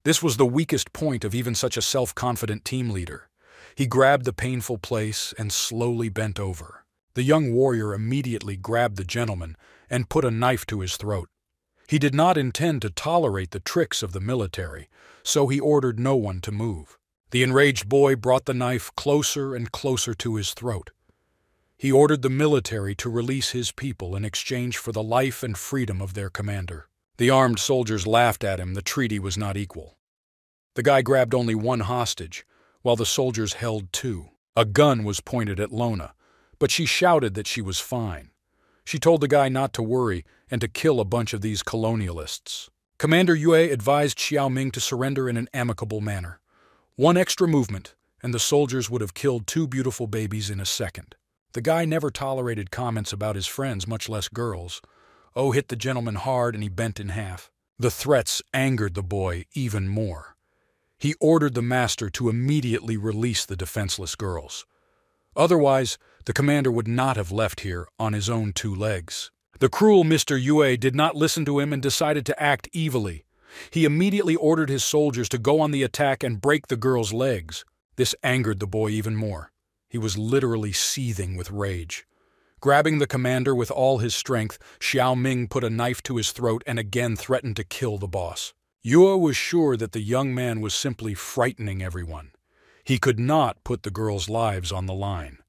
This was the weakest point of even such a self-confident team leader. He grabbed the painful place and slowly bent over. The young warrior immediately grabbed the gentleman and put a knife to his throat. He did not intend to tolerate the tricks of the military, so he ordered no one to move. The enraged boy brought the knife closer and closer to his throat. He ordered the military to release his people in exchange for the life and freedom of their commander. The armed soldiers laughed at him. The treaty was not equal. The guy grabbed only one hostage, while the soldiers held 2. A gun was pointed at Lona, but she shouted that she was fine. She told the guy not to worry and to kill a bunch of these colonialists. Commander Yue advised Xiao Ming to surrender in an amicable manner. One extra movement, and the soldiers would have killed 2 beautiful babies in a second. The guy never tolerated comments about his friends, much less girls. Oh hit the gentleman hard and he bent in half. The threats angered the boy even more. He ordered the master to immediately release the defenseless girls. Otherwise, the commander would not have left here on his own 2 legs. The cruel Mr. Yue did not listen to him and decided to act evilly. He immediately ordered his soldiers to go on the attack and break the girls' legs. This angered the boy even more. He was literally seething with rage. Grabbing the commander with all his strength, Xiao Ming put a knife to his throat and again threatened to kill the boss. Yue was sure that the young man was simply frightening everyone. He could not put the girls' lives on the line.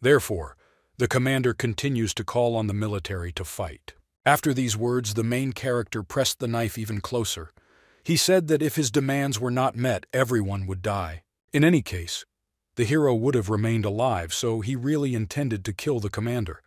Therefore, the commander continues to call on the military to fight. After these words, the main character pressed the knife even closer. He said that if his demands were not met, everyone would die. In any case, the hero would have remained alive, so he really intended to kill the commander.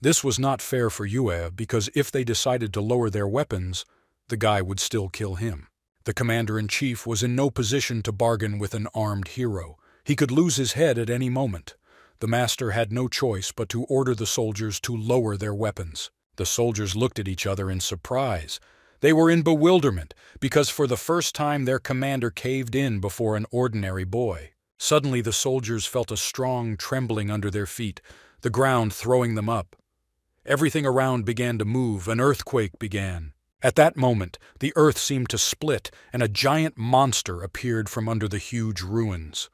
This was not fair for Yue, because if they decided to lower their weapons, the guy would still kill him. The commander-in-chief was in no position to bargain with an armed hero. He could lose his head at any moment. the master had no choice but to order the soldiers to lower their weapons. The soldiers looked at each other in surprise. They were in bewilderment, because for the first time their commander caved in before an ordinary boy. Suddenly the soldiers felt a strong trembling under their feet, the ground throwing them up. Everything around began to move, an earthquake began. At that moment, the earth seemed to split, and a giant monster appeared from under the huge ruins.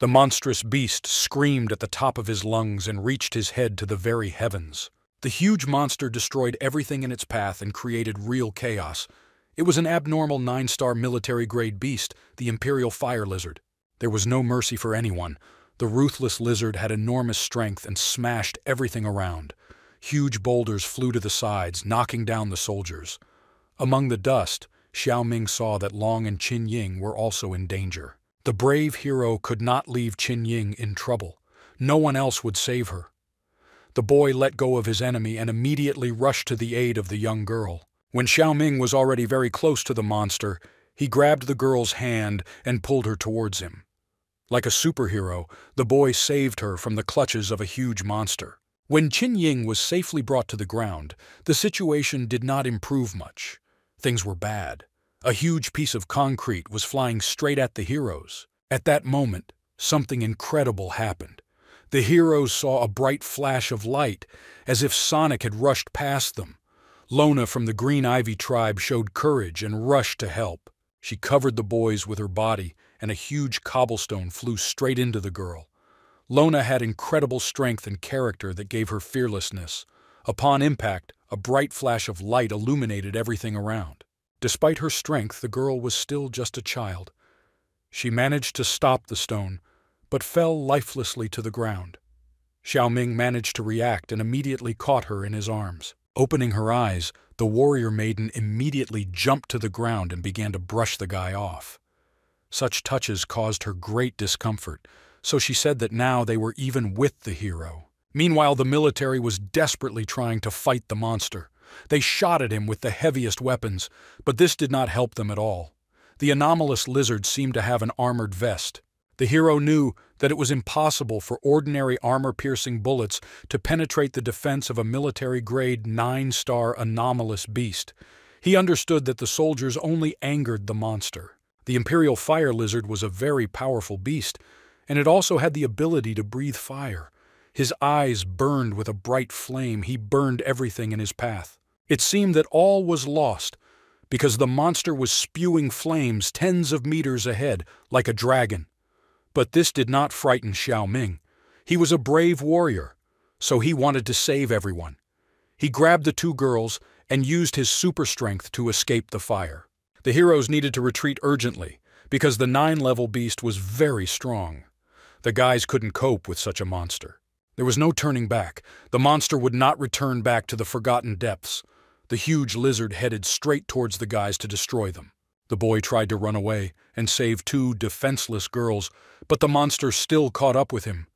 The monstrous beast screamed at the top of his lungs and reached his head to the very heavens. The huge monster destroyed everything in its path and created real chaos. It was an abnormal 9-star military-grade beast, the Imperial Fire Lizard. There was no mercy for anyone. The ruthless lizard had enormous strength and smashed everything around. Huge boulders flew to the sides, knocking down the soldiers. Among the dust, Xiao Ming saw that Long and Qin Ying were also in danger. The brave hero could not leave Qin Ying in trouble. No one else would save her. The boy let go of his enemy and immediately rushed to the aid of the young girl. When Xiao Ming was already very close to the monster, he grabbed the girl's hand and pulled her towards him. Like a superhero, the boy saved her from the clutches of a huge monster. When Qin Ying was safely brought to the ground, the situation did not improve much. Things were bad. A huge piece of concrete was flying straight at the heroes. At that moment, something incredible happened. The heroes saw a bright flash of light, as if Sonic had rushed past them. Lona from the Green Ivy tribe showed courage and rushed to help. She covered the boys with her body, and a huge cobblestone flew straight into the girl. Lona had incredible strength and character that gave her fearlessness. Upon impact, a bright flash of light illuminated everything around. Despite her strength, the girl was still just a child. She managed to stop the stone, but fell lifelessly to the ground. Xiao Ming managed to react and immediately caught her in his arms. Opening her eyes, the warrior maiden immediately jumped to the ground and began to brush the guy off. Such touches caused her great discomfort, so she said that now they were even with the hero. Meanwhile, the military was desperately trying to fight the monster. They shot at him with the heaviest weapons, but this did not help them at all. The anomalous lizard seemed to have an armored vest. The hero knew that it was impossible for ordinary armor-piercing bullets to penetrate the defense of a military-grade 9-star anomalous beast. He understood that the soldiers only angered the monster. The Imperial Fire Lizard was a very powerful beast, and it also had the ability to breathe fire. His eyes burned with a bright flame. He burned everything in his path. It seemed that all was lost, because the monster was spewing flames tens of meters ahead, like a dragon. But this did not frighten Xiao Ming. He was a brave warrior, so he wanted to save everyone. He grabbed the two girls and used his super strength to escape the fire. The heroes needed to retreat urgently, because the 9-level beast was very strong. The guys couldn't cope with such a monster. There was no turning back. The monster would not return back to the forgotten depths. The huge lizard headed straight towards the guys to destroy them. The boy tried to run away and save two defenseless girls, but the monster still caught up with him.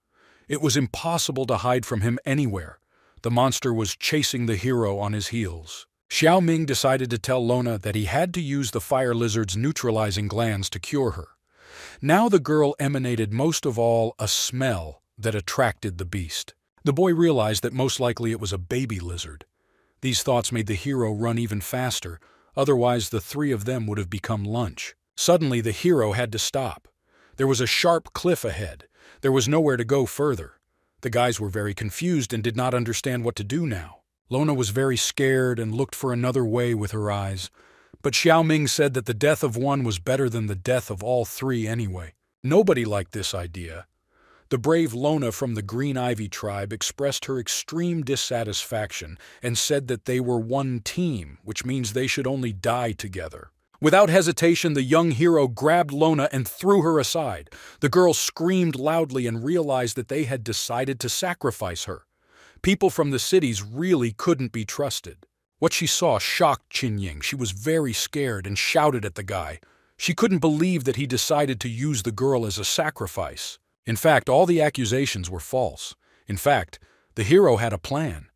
It was impossible to hide from him anywhere. The monster was chasing the hero on his heels. Xiao Ming decided to tell Lona that he had to use the fire lizard's neutralizing glands to cure her. Now the girl emanated most of all a smell that attracted the beast. The boy realized that most likely it was a baby lizard. These thoughts made the hero run even faster, otherwise the three of them would have become lunch. Suddenly the hero had to stop. There was a sharp cliff ahead. There was nowhere to go further. The guys were very confused and did not understand what to do now. Lona was very scared and looked for another way with her eyes. But Xiao Ming said that the death of one was better than the death of all three anyway. Nobody liked this idea. The brave Lona from the Green Ivy tribe expressed her extreme dissatisfaction and said that they were one team, which means they should only die together. Without hesitation, the young hero grabbed Lona and threw her aside. The girl screamed loudly and realized that they had decided to sacrifice her. People from the cities really couldn't be trusted. What she saw shocked Qin Ying. She was very scared and shouted at the guy. She couldn't believe that he decided to use the girl as a sacrifice. In fact, all the accusations were false. In fact, the hero had a plan.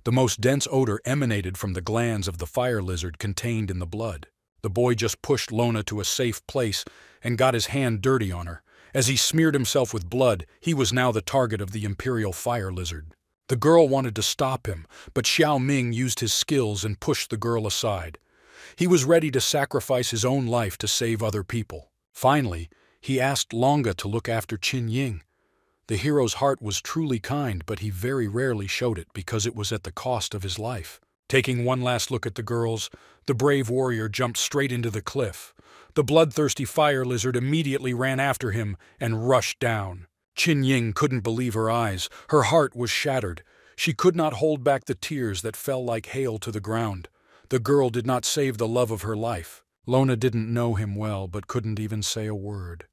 The most dense odor emanated from the glands of the fire lizard contained in the blood. The boy just pushed Lona to a safe place and got his hand dirty on her, As he smeared himself with blood, he was now the target of the Imperial Fire Lizard. The girl wanted to stop him, but Xiao Ming used his skills and pushed the girl aside. He was ready to sacrifice his own life to save other people. Finally, he asked Longa to look after Qin Ying. The hero's heart was truly kind, but he very rarely showed it because it was at the cost of his life. Taking one last look at the girls, the brave warrior jumped straight into the cliff. The bloodthirsty fire lizard immediately ran after him and rushed down. Qin Ying couldn't believe her eyes. Her heart was shattered. She could not hold back the tears that fell like hail to the ground. The girl did not save the love of her life. Lona didn't know him well, but couldn't even say a word.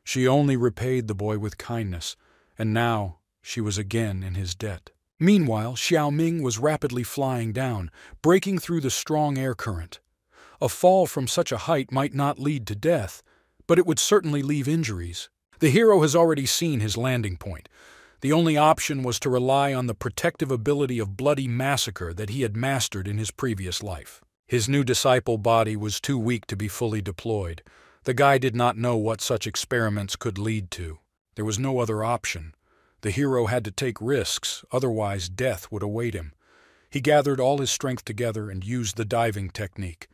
She only repaid the boy with kindness, and now she was again in his debt. Meanwhile, Xiao Ming was rapidly flying down, breaking through the strong air current. A fall from such a height might not lead to death, but it would certainly leave injuries. The hero has already seen his landing point. The only option was to rely on the protective ability of bloody massacre that he had mastered in his previous life. His new disciple body was too weak to be fully deployed. The guy did not know what such experiments could lead to. There was no other option. The hero had to take risks, otherwise death would await him. He gathered all his strength together and used the diving technique.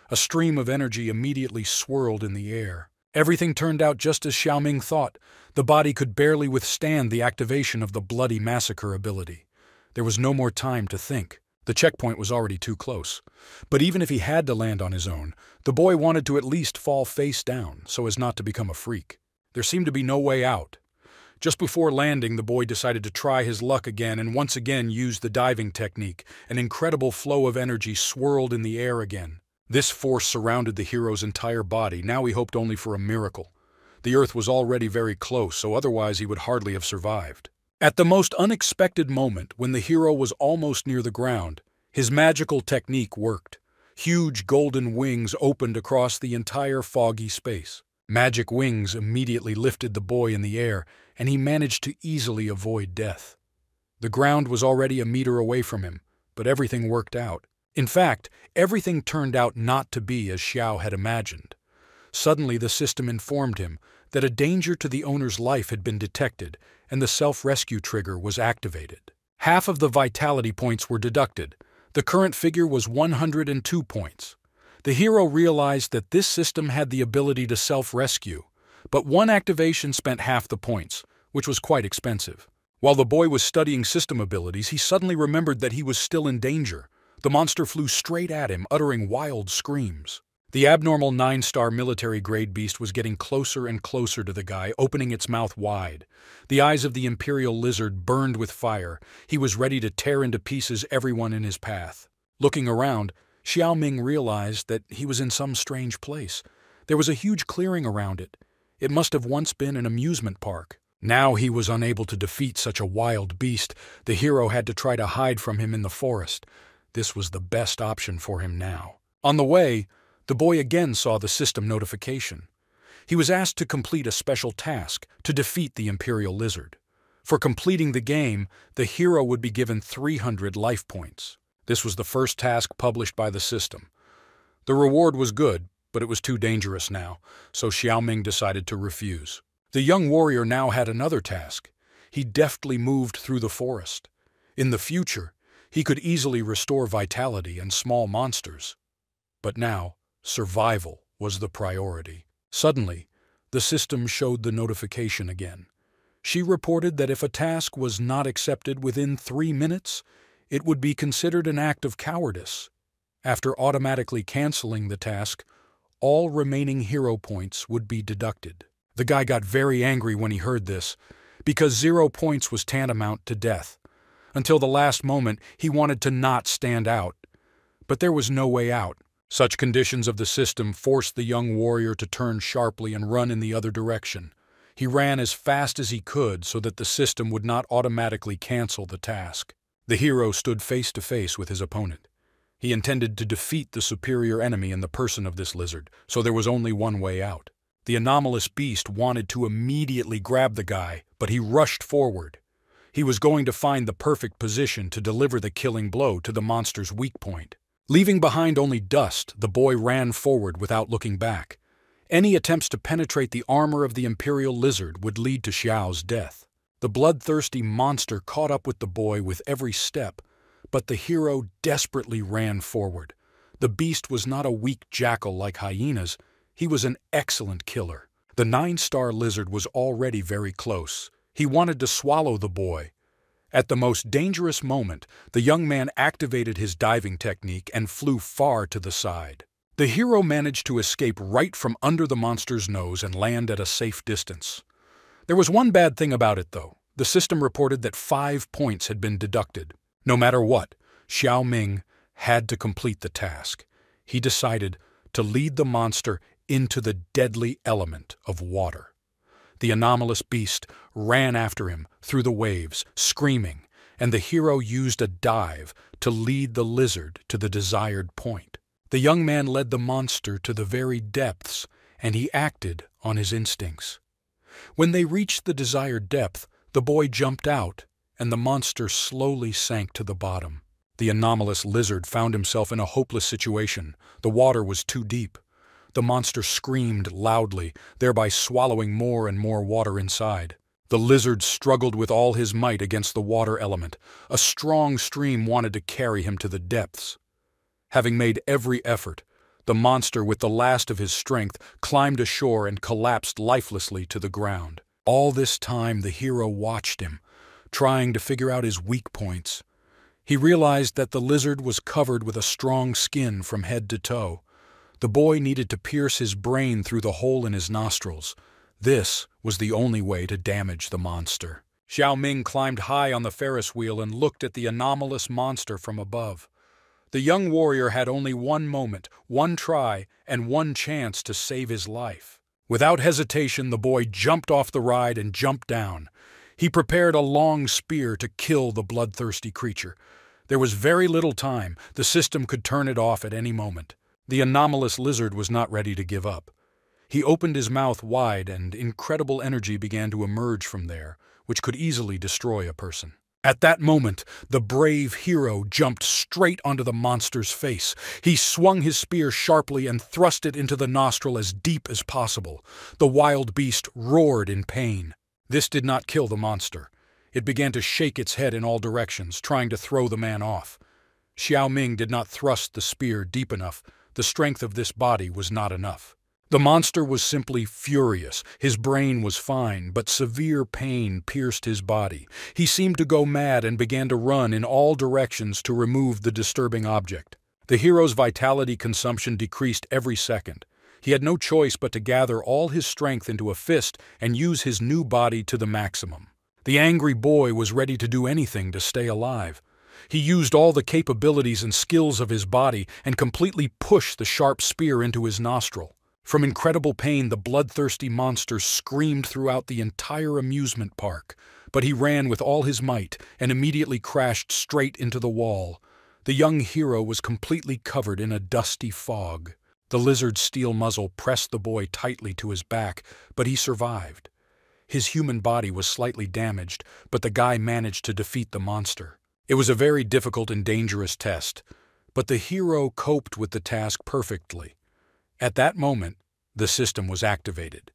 A stream of energy immediately swirled in the air. Everything turned out just as Xiao Ming thought. The body could barely withstand the activation of the bloody massacre ability. There was no more time to think. The checkpoint was already too close. But even if he had to land on his own, the boy wanted to at least fall face down so as not to become a freak. There seemed to be no way out. Just before landing, the boy decided to try his luck again and once again used the diving technique. An incredible flow of energy swirled in the air again. This force surrounded the hero's entire body. Now he hoped only for a miracle. The earth was already very close, so otherwise he would hardly have survived. At the most unexpected moment, when the hero was almost near the ground, his magical technique worked. Huge golden wings opened across the entire foggy space. Magic wings immediately lifted the boy in the air, and he managed to easily avoid death. The ground was already a meter away from him, but everything worked out. In fact, everything turned out not to be as Xiao had imagined. Suddenly the system informed him that a danger to the owner's life had been detected, and the self-rescue trigger was activated. Half of the vitality points were deducted. The current figure was 102 points. The hero realized that this system had the ability to self-rescue, but one activation spent half the points, which was quite expensive. While the boy was studying system abilities, he suddenly remembered that he was still in danger. The monster flew straight at him, uttering wild screams. The abnormal 9-star military-grade beast was getting closer and closer to the guy, opening its mouth wide. The eyes of the Imperial Lizard burned with fire. He was ready to tear into pieces everyone in his path. Looking around, Xiao Ming realized that he was in some strange place. There was a huge clearing around it. It must have once been an amusement park. Now he was unable to defeat such a wild beast. The hero had to try to hide from him in the forest. This was the best option for him now. On the way, the boy again saw the system notification. He was asked to complete a special task to defeat the Imperial Lizard. For completing the game, the hero would be given 300 life points. This was the first task published by the system. The reward was good, but it was too dangerous now, so Xiao Ming decided to refuse. The young warrior now had another task. He deftly moved through the forest. In the future, he could easily restore vitality and small monsters. But now, survival was the priority. Suddenly, the system showed the notification again. She reported that if a task was not accepted within 3 minutes, it would be considered an act of cowardice. After automatically canceling the task, all remaining hero points would be deducted. The guy got very angry when he heard this, because 0 points was tantamount to death. Until the last moment, he wanted to not stand out. But there was no way out. Such conditions of the system forced the young warrior to turn sharply and run in the other direction. He ran as fast as he could so that the system would not automatically cancel the task. The hero stood face to face with his opponent. He intended to defeat the superior enemy in the person of this lizard, so there was only one way out. The anomalous beast wanted to immediately grab the guy, but he rushed forward. He was going to find the perfect position to deliver the killing blow to the monster's weak point. Leaving behind only dust, the boy ran forward without looking back. Any attempts to penetrate the armor of the Imperial Lizard would lead to Xiao's death. The bloodthirsty monster caught up with the boy with every step, but the hero desperately ran forward. The beast was not a weak jackal like hyenas, he was an excellent killer. The 9-star lizard was already very close. He wanted to swallow the boy. At the most dangerous moment, the young man activated his diving technique and flew far to the side. The hero managed to escape right from under the monster's nose and land at a safe distance. There was one bad thing about it, though. The system reported that 5 points had been deducted. No matter what, Xiao Ming had to complete the task. He decided to lead the monster into the deadly element of water. The anomalous beast ran after him through the waves, screaming, and the hero used a dive to lead the lizard to the desired point. The young man led the monster to the very depths, and he acted on his instincts. When they reached the desired depth, the boy jumped out, and the monster slowly sank to the bottom. The anomalous lizard found himself in a hopeless situation. The water was too deep. The monster screamed loudly, thereby swallowing more and more water inside. The lizard struggled with all his might against the water element. A strong stream wanted to carry him to the depths. Having made every effort, the monster, with the last of his strength, climbed ashore and collapsed lifelessly to the ground. All this time, the hero watched him, trying to figure out his weak points. He realized that the lizard was covered with a strong skin from head to toe. The boy needed to pierce his brain through the hole in his nostrils. This was the only way to damage the monster. Xiao Ming climbed high on the Ferris wheel and looked at the anomalous monster from above. The young warrior had only one moment, one try, and one chance to save his life. Without hesitation, the boy jumped off the ride and jumped down. He prepared a long spear to kill the bloodthirsty creature. There was very little time. The system could turn it off at any moment. The anomalous lizard was not ready to give up. He opened his mouth wide, and incredible energy began to emerge from there, which could easily destroy a person. At that moment, the brave hero jumped straight onto the monster's face. He swung his spear sharply and thrust it into the nostril as deep as possible. The wild beast roared in pain. This did not kill the monster. It began to shake its head in all directions, trying to throw the man off. Xiao Ming did not thrust the spear deep enough. The strength of this body was not enough. The monster was simply furious. His brain was fine, but severe pain pierced his body. He seemed to go mad and began to run in all directions to remove the disturbing object. The hero's vitality consumption decreased every second. He had no choice but to gather all his strength into a fist and use his new body to the maximum. The angry boy was ready to do anything to stay alive. He used all the capabilities and skills of his body and completely pushed the sharp spear into his nostril. From incredible pain, the bloodthirsty monster screamed throughout the entire amusement park, but he ran with all his might and immediately crashed straight into the wall. The young hero was completely covered in a dusty fog. The lizard's steel muzzle pressed the boy tightly to his back, but he survived. His human body was slightly damaged, but the guy managed to defeat the monster. It was a very difficult and dangerous test, but the hero coped with the task perfectly. At that moment, the system was activated.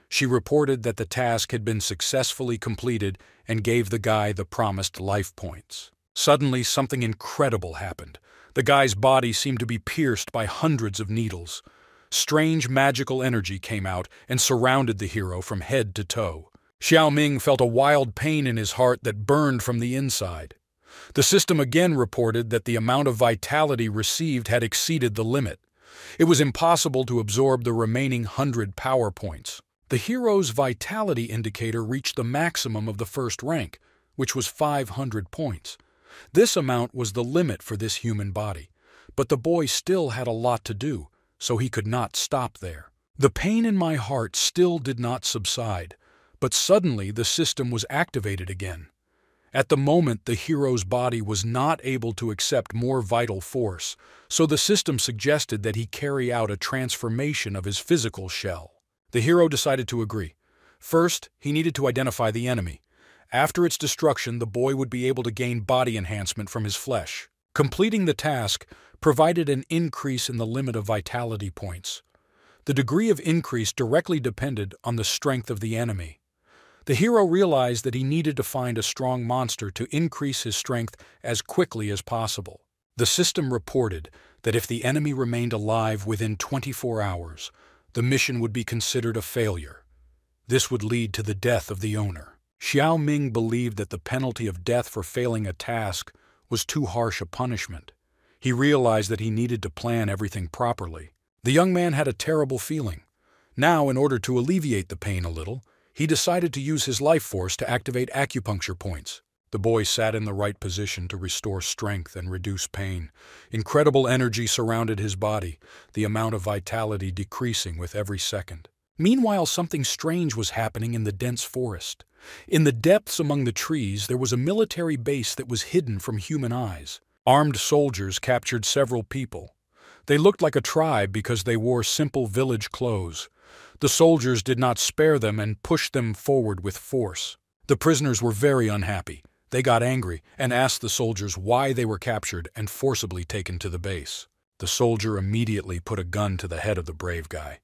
She reported that the task had been successfully completed and gave the guy the promised life points. Suddenly, something incredible happened. The guy's body seemed to be pierced by hundreds of needles. Strange magical energy came out and surrounded the hero from head to toe. Xiao Ming felt a wild pain in his heart that burned from the inside. The system again reported that the amount of vitality received had exceeded the limit. It was impossible to absorb the remaining 100 power points. The hero's vitality indicator reached the maximum of the first rank, which was 500 points. This amount was the limit for this human body, but the boy still had a lot to do, so he could not stop there. The pain in my heart still did not subside, but suddenly the system was activated again. At the moment, the hero's body was not able to accept more vital force, so the system suggested that he carry out a transformation of his physical shell. The hero decided to agree. First, he needed to identify the enemy. After its destruction, the boy would be able to gain body enhancement from his flesh. Completing the task provided an increase in the limit of vitality points. The degree of increase directly depended on the strength of the enemy. The hero realized that he needed to find a strong monster to increase his strength as quickly as possible. The system reported that if the enemy remained alive within 24 hours, the mission would be considered a failure. This would lead to the death of the owner. Xiao Ming believed that the penalty of death for failing a task was too harsh a punishment. He realized that he needed to plan everything properly. The young man had a terrible feeling. Now, in order to alleviate the pain a little, he decided to use his life force to activate acupuncture points. The boy sat in the right position to restore strength and reduce pain. Incredible energy surrounded his body, the amount of vitality decreasing with every second. Meanwhile, something strange was happening in the dense forest. In the depths among the trees, there was a military base that was hidden from human eyes. Armed soldiers captured several people. They looked like a tribe because they wore simple village clothes. The soldiers did not spare them and pushed them forward with force. The prisoners were very unhappy. They got angry and asked the soldiers why they were captured and forcibly taken to the base. The soldier immediately put a gun to the head of the brave guy,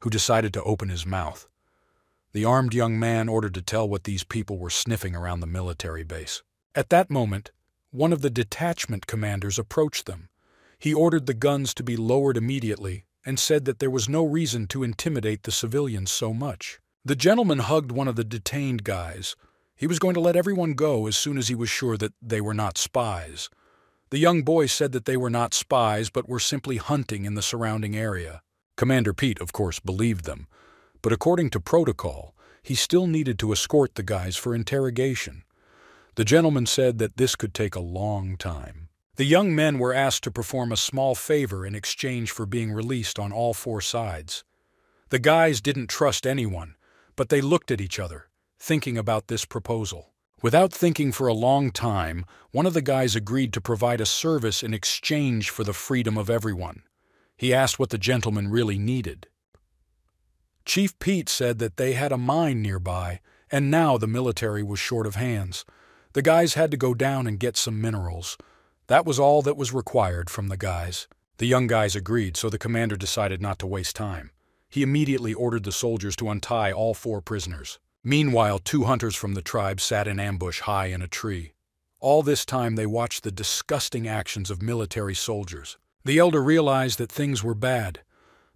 who decided to open his mouth. The armed young man ordered to tell what these people were sniffing around the military base. At that moment, one of the detachment commanders approached them. He ordered the guns to be lowered immediately and said that there was no reason to intimidate the civilians so much. The gentleman hugged one of the detained guys. He was going to let everyone go as soon as he was sure that they were not spies. The young boy said that they were not spies but were simply hunting in the surrounding area. Commander Pete, of course, believed them, but according to protocol, he still needed to escort the guys for interrogation. The gentleman said that this could take a long time. The young men were asked to perform a small favor in exchange for being released on all four sides. The guys didn't trust anyone, but they looked at each other, thinking about this proposal. Without thinking for a long time, one of the guys agreed to provide a service in exchange for the freedom of everyone. He asked what the gentleman really needed. Chief Pete said that they had a mine nearby, and now the military was short of hands. The guys had to go down and get some minerals. That was all that was required from the guys. The young guys agreed, so the commander decided not to waste time. He immediately ordered the soldiers to untie all four prisoners. Meanwhile, 2 hunters from the tribe sat in ambush high in a tree. All this time they watched the disgusting actions of military soldiers. The elder realized that things were bad.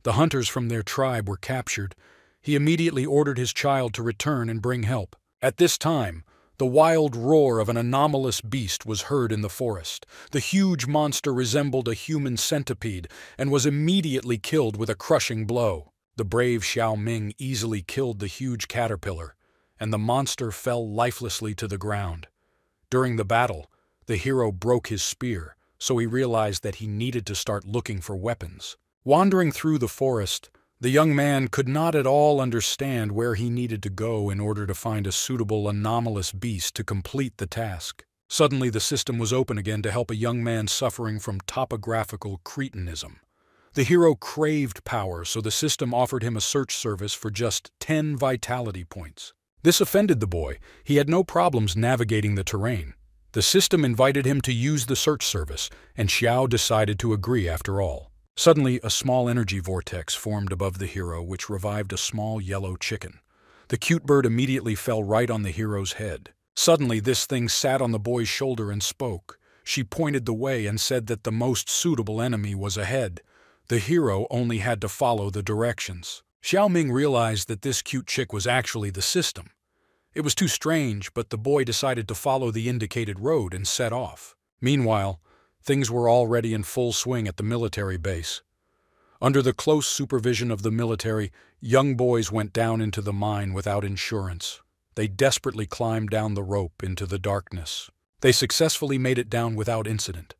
The hunters from their tribe were captured. He immediately ordered his child to return and bring help. At this time, the wild roar of an anomalous beast was heard in the forest. The huge monster resembled a human centipede and was immediately killed with a crushing blow. The brave Xiao Ming easily killed the huge caterpillar, and the monster fell lifelessly to the ground. During the battle, the hero broke his spear, so he realized that he needed to start looking for weapons. Wandering through the forest, the young man could not at all understand where he needed to go in order to find a suitable anomalous beast to complete the task. Suddenly, the system was open again to help a young man suffering from topographical cretinism. The hero craved power, so the system offered him a search service for just 10 vitality points. This offended the boy. He had no problems navigating the terrain. The system invited him to use the search service, and Xiao decided to agree after all. Suddenly, a small energy vortex formed above the hero, which revived a small yellow chicken. The cute bird immediately fell right on the hero's head. Suddenly, this thing sat on the boy's shoulder and spoke. She pointed the way and said that the most suitable enemy was ahead. The hero only had to follow the directions. Xiao Ming realized that this cute chick was actually the system. It was too strange, but the boy decided to follow the indicated road and set off. Meanwhile, things were already in full swing at the military base. Under the close supervision of the military, young boys went down into the mine without insurance. They desperately climbed down the rope into the darkness. They successfully made it down without incident.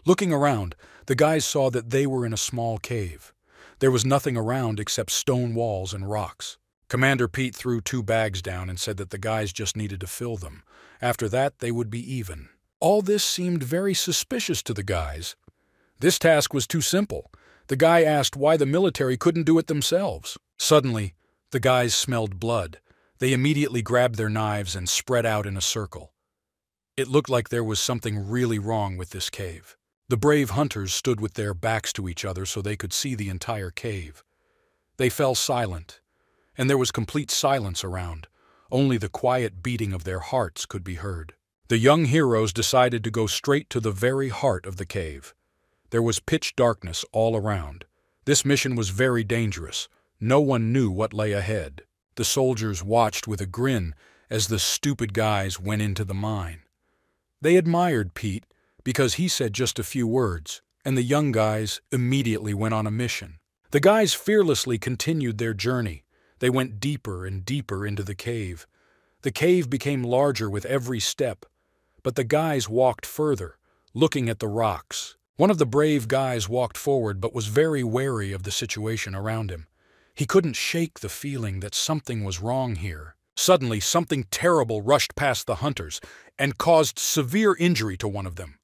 Looking around, the guys saw that they were in a small cave. There was nothing around except stone walls and rocks. Commander Pete threw 2 bags down and said that the guys just needed to fill them. After that, they would be even. All this seemed very suspicious to the guys. This task was too simple. The guy asked why the military couldn't do it themselves. Suddenly, the guys smelled blood. They immediately grabbed their knives and spread out in a circle. It looked like there was something really wrong with this cave. The brave hunters stood with their backs to each other so they could see the entire cave. They fell silent, and there was complete silence around. Only the quiet beating of their hearts could be heard. The young heroes decided to go straight to the very heart of the cave. There was pitch darkness all around. This mission was very dangerous. No one knew what lay ahead. The soldiers watched with a grin as the stupid guys went into the mine. They admired Pete because he said just a few words, and the young guys immediately went on a mission. The guys fearlessly continued their journey. They went deeper and deeper into the cave. The cave became larger with every step, but the guys walked further, looking at the rocks. One of the brave guys walked forward but was very wary of the situation around him. He couldn't shake the feeling that something was wrong here. Suddenly, something terrible rushed past the hunters and caused severe injury to one of them.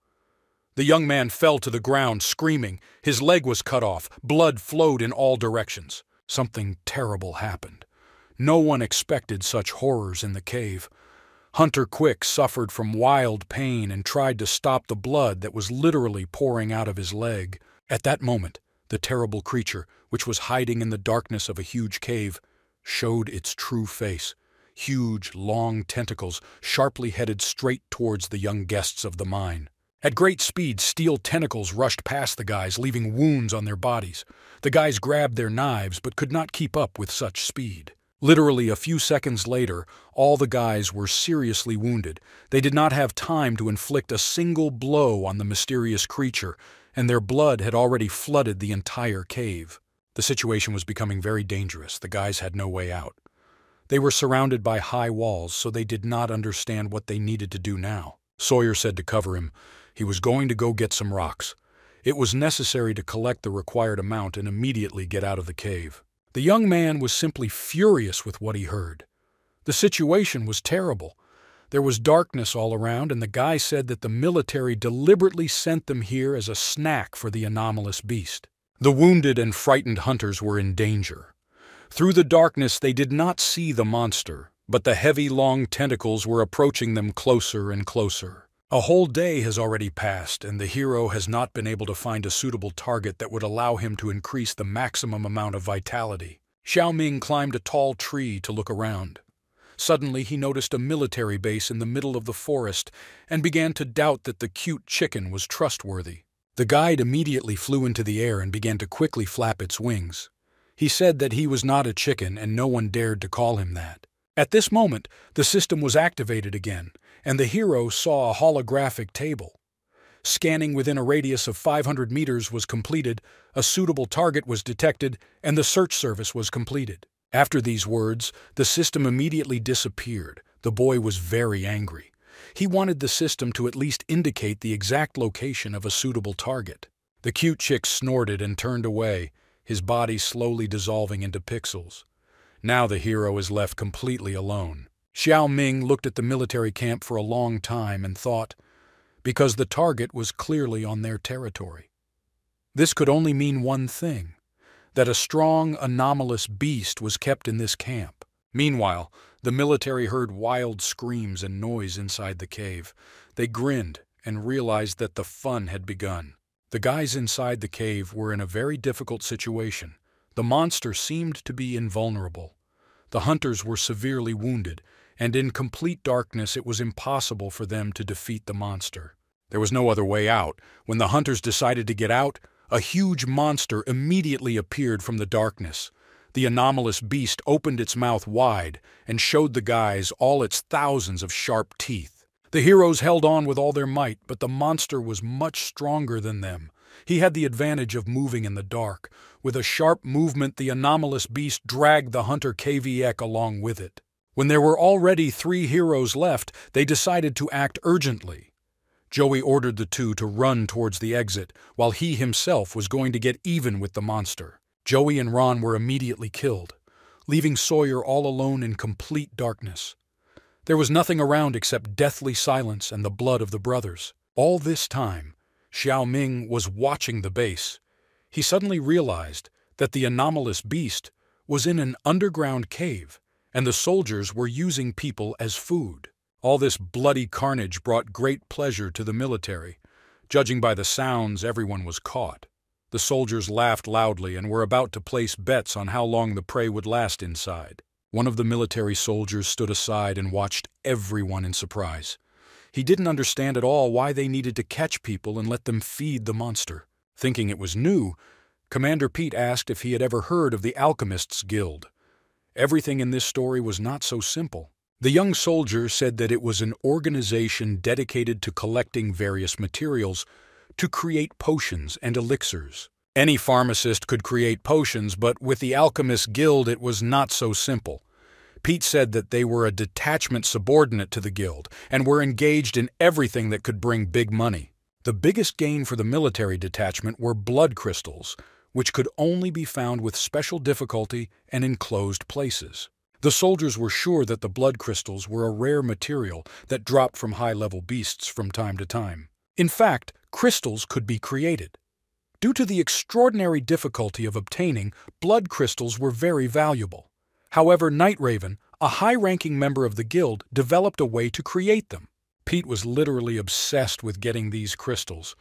The young man fell to the ground, screaming. His leg was cut off. Blood flowed in all directions. Something terrible happened. No one expected such horrors in the cave. Hunter Quick suffered from wild pain and tried to stop the blood that was literally pouring out of his leg. At that moment, the terrible creature, which was hiding in the darkness of a huge cave, showed its true face. Huge, long tentacles, sharply headed straight towards the young guests of the mine. At great speed, steel tentacles rushed past the guys, leaving wounds on their bodies. The guys grabbed their knives but could not keep up with such speed. Literally a few seconds later, all the guys were seriously wounded. They did not have time to inflict a single blow on the mysterious creature, and their blood had already flooded the entire cave. The situation was becoming very dangerous. The guys had no way out. They were surrounded by high walls, so they did not understand what they needed to do now. Sawyer said to cover him, he was going to go get some rocks. It was necessary to collect the required amount and immediately get out of the cave. The young man was simply furious with what he heard. The situation was terrible. There was darkness all around, and the guy said that the military deliberately sent them here as a snack for the anomalous beast. The wounded and frightened hunters were in danger. Through the darkness they did not see the monster, but the heavy, long tentacles were approaching them closer and closer. A whole day has already passed, and the hero has not been able to find a suitable target that would allow him to increase the maximum amount of vitality. Xiao Ming climbed a tall tree to look around. Suddenly he noticed a military base in the middle of the forest and began to doubt that the cute chicken was trustworthy. The guide immediately flew into the air and began to quickly flap its wings. He said that he was not a chicken and no one dared to call him that. At this moment, the system was activated again, and the hero saw a holographic table. Scanning within a radius of 500 meters was completed, a suitable target was detected, and the search service was completed. After these words, the system immediately disappeared. The boy was very angry. He wanted the system to at least indicate the exact location of a suitable target. The cute chick snorted and turned away, his body slowly dissolving into pixels. Now the hero is left completely alone. Xiao Ming looked at the military camp for a long time and thought, because the target was clearly on their territory. This could only mean one thing, that a strong, anomalous beast was kept in this camp. Meanwhile, the military heard wild screams and noise inside the cave. They grinned and realized that the fun had begun. The guys inside the cave were in a very difficult situation. The monster seemed to be invulnerable. The hunters were severely wounded, and in complete darkness it was impossible for them to defeat the monster. There was no other way out. When the hunters decided to get out, a huge monster immediately appeared from the darkness. The anomalous beast opened its mouth wide and showed the guys all its thousands of sharp teeth. The heroes held on with all their might, but the monster was much stronger than them. He had the advantage of moving in the dark. With a sharp movement, the anomalous beast dragged the hunter KVX along with it. When there were already 3 heroes left, they decided to act urgently. Joey ordered the 2 to run towards the exit, while he himself was going to get even with the monster. Joey and Ron were immediately killed, leaving Sawyer all alone in complete darkness. There was nothing around except deathly silence and the blood of the brothers. All this time, Xiao Ming was watching the base. He suddenly realized that the anomalous beast was in an underground cave, and the soldiers were using people as food. All this bloody carnage brought great pleasure to the military. Judging by the sounds, everyone was caught. The soldiers laughed loudly and were about to place bets on how long the prey would last inside. One of the military soldiers stood aside and watched everyone in surprise. He didn't understand at all why they needed to catch people and let them feed the monster. Thinking it was new, Commander Pete asked if he had ever heard of the Alchemists Guild. Everything in this story was not so simple. The young soldier said that it was an organization dedicated to collecting various materials to create potions and elixirs. Any pharmacist could create potions, but with the Alchemists Guild it was not so simple. Pete said that they were a detachment subordinate to the guild and were engaged in everything that could bring big money. The biggest gain for the military detachment were blood crystals, which could only be found with special difficulty and in closed places. The soldiers were sure that the blood crystals were a rare material that dropped from high-level beasts from time to time. In fact, crystals could be created. Due to the extraordinary difficulty of obtaining, blood crystals were very valuable. However, Night Raven, a high-ranking member of the guild, developed a way to create them. Pete was literally obsessed with getting these crystals.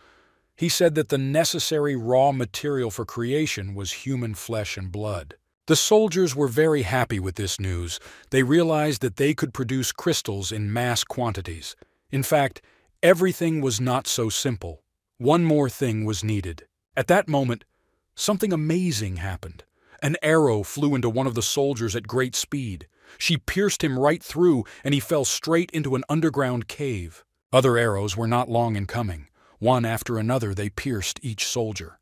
He said that the necessary raw material for creation was human flesh and blood. The soldiers were very happy with this news. They realized that they could produce crystals in mass quantities. In fact, everything was not so simple. One more thing was needed. At that moment, something amazing happened. An arrow flew into one of the soldiers at great speed. She pierced him right through, and he fell straight into an underground cave. Other arrows were not long in coming. One after another, they pierced each soldier.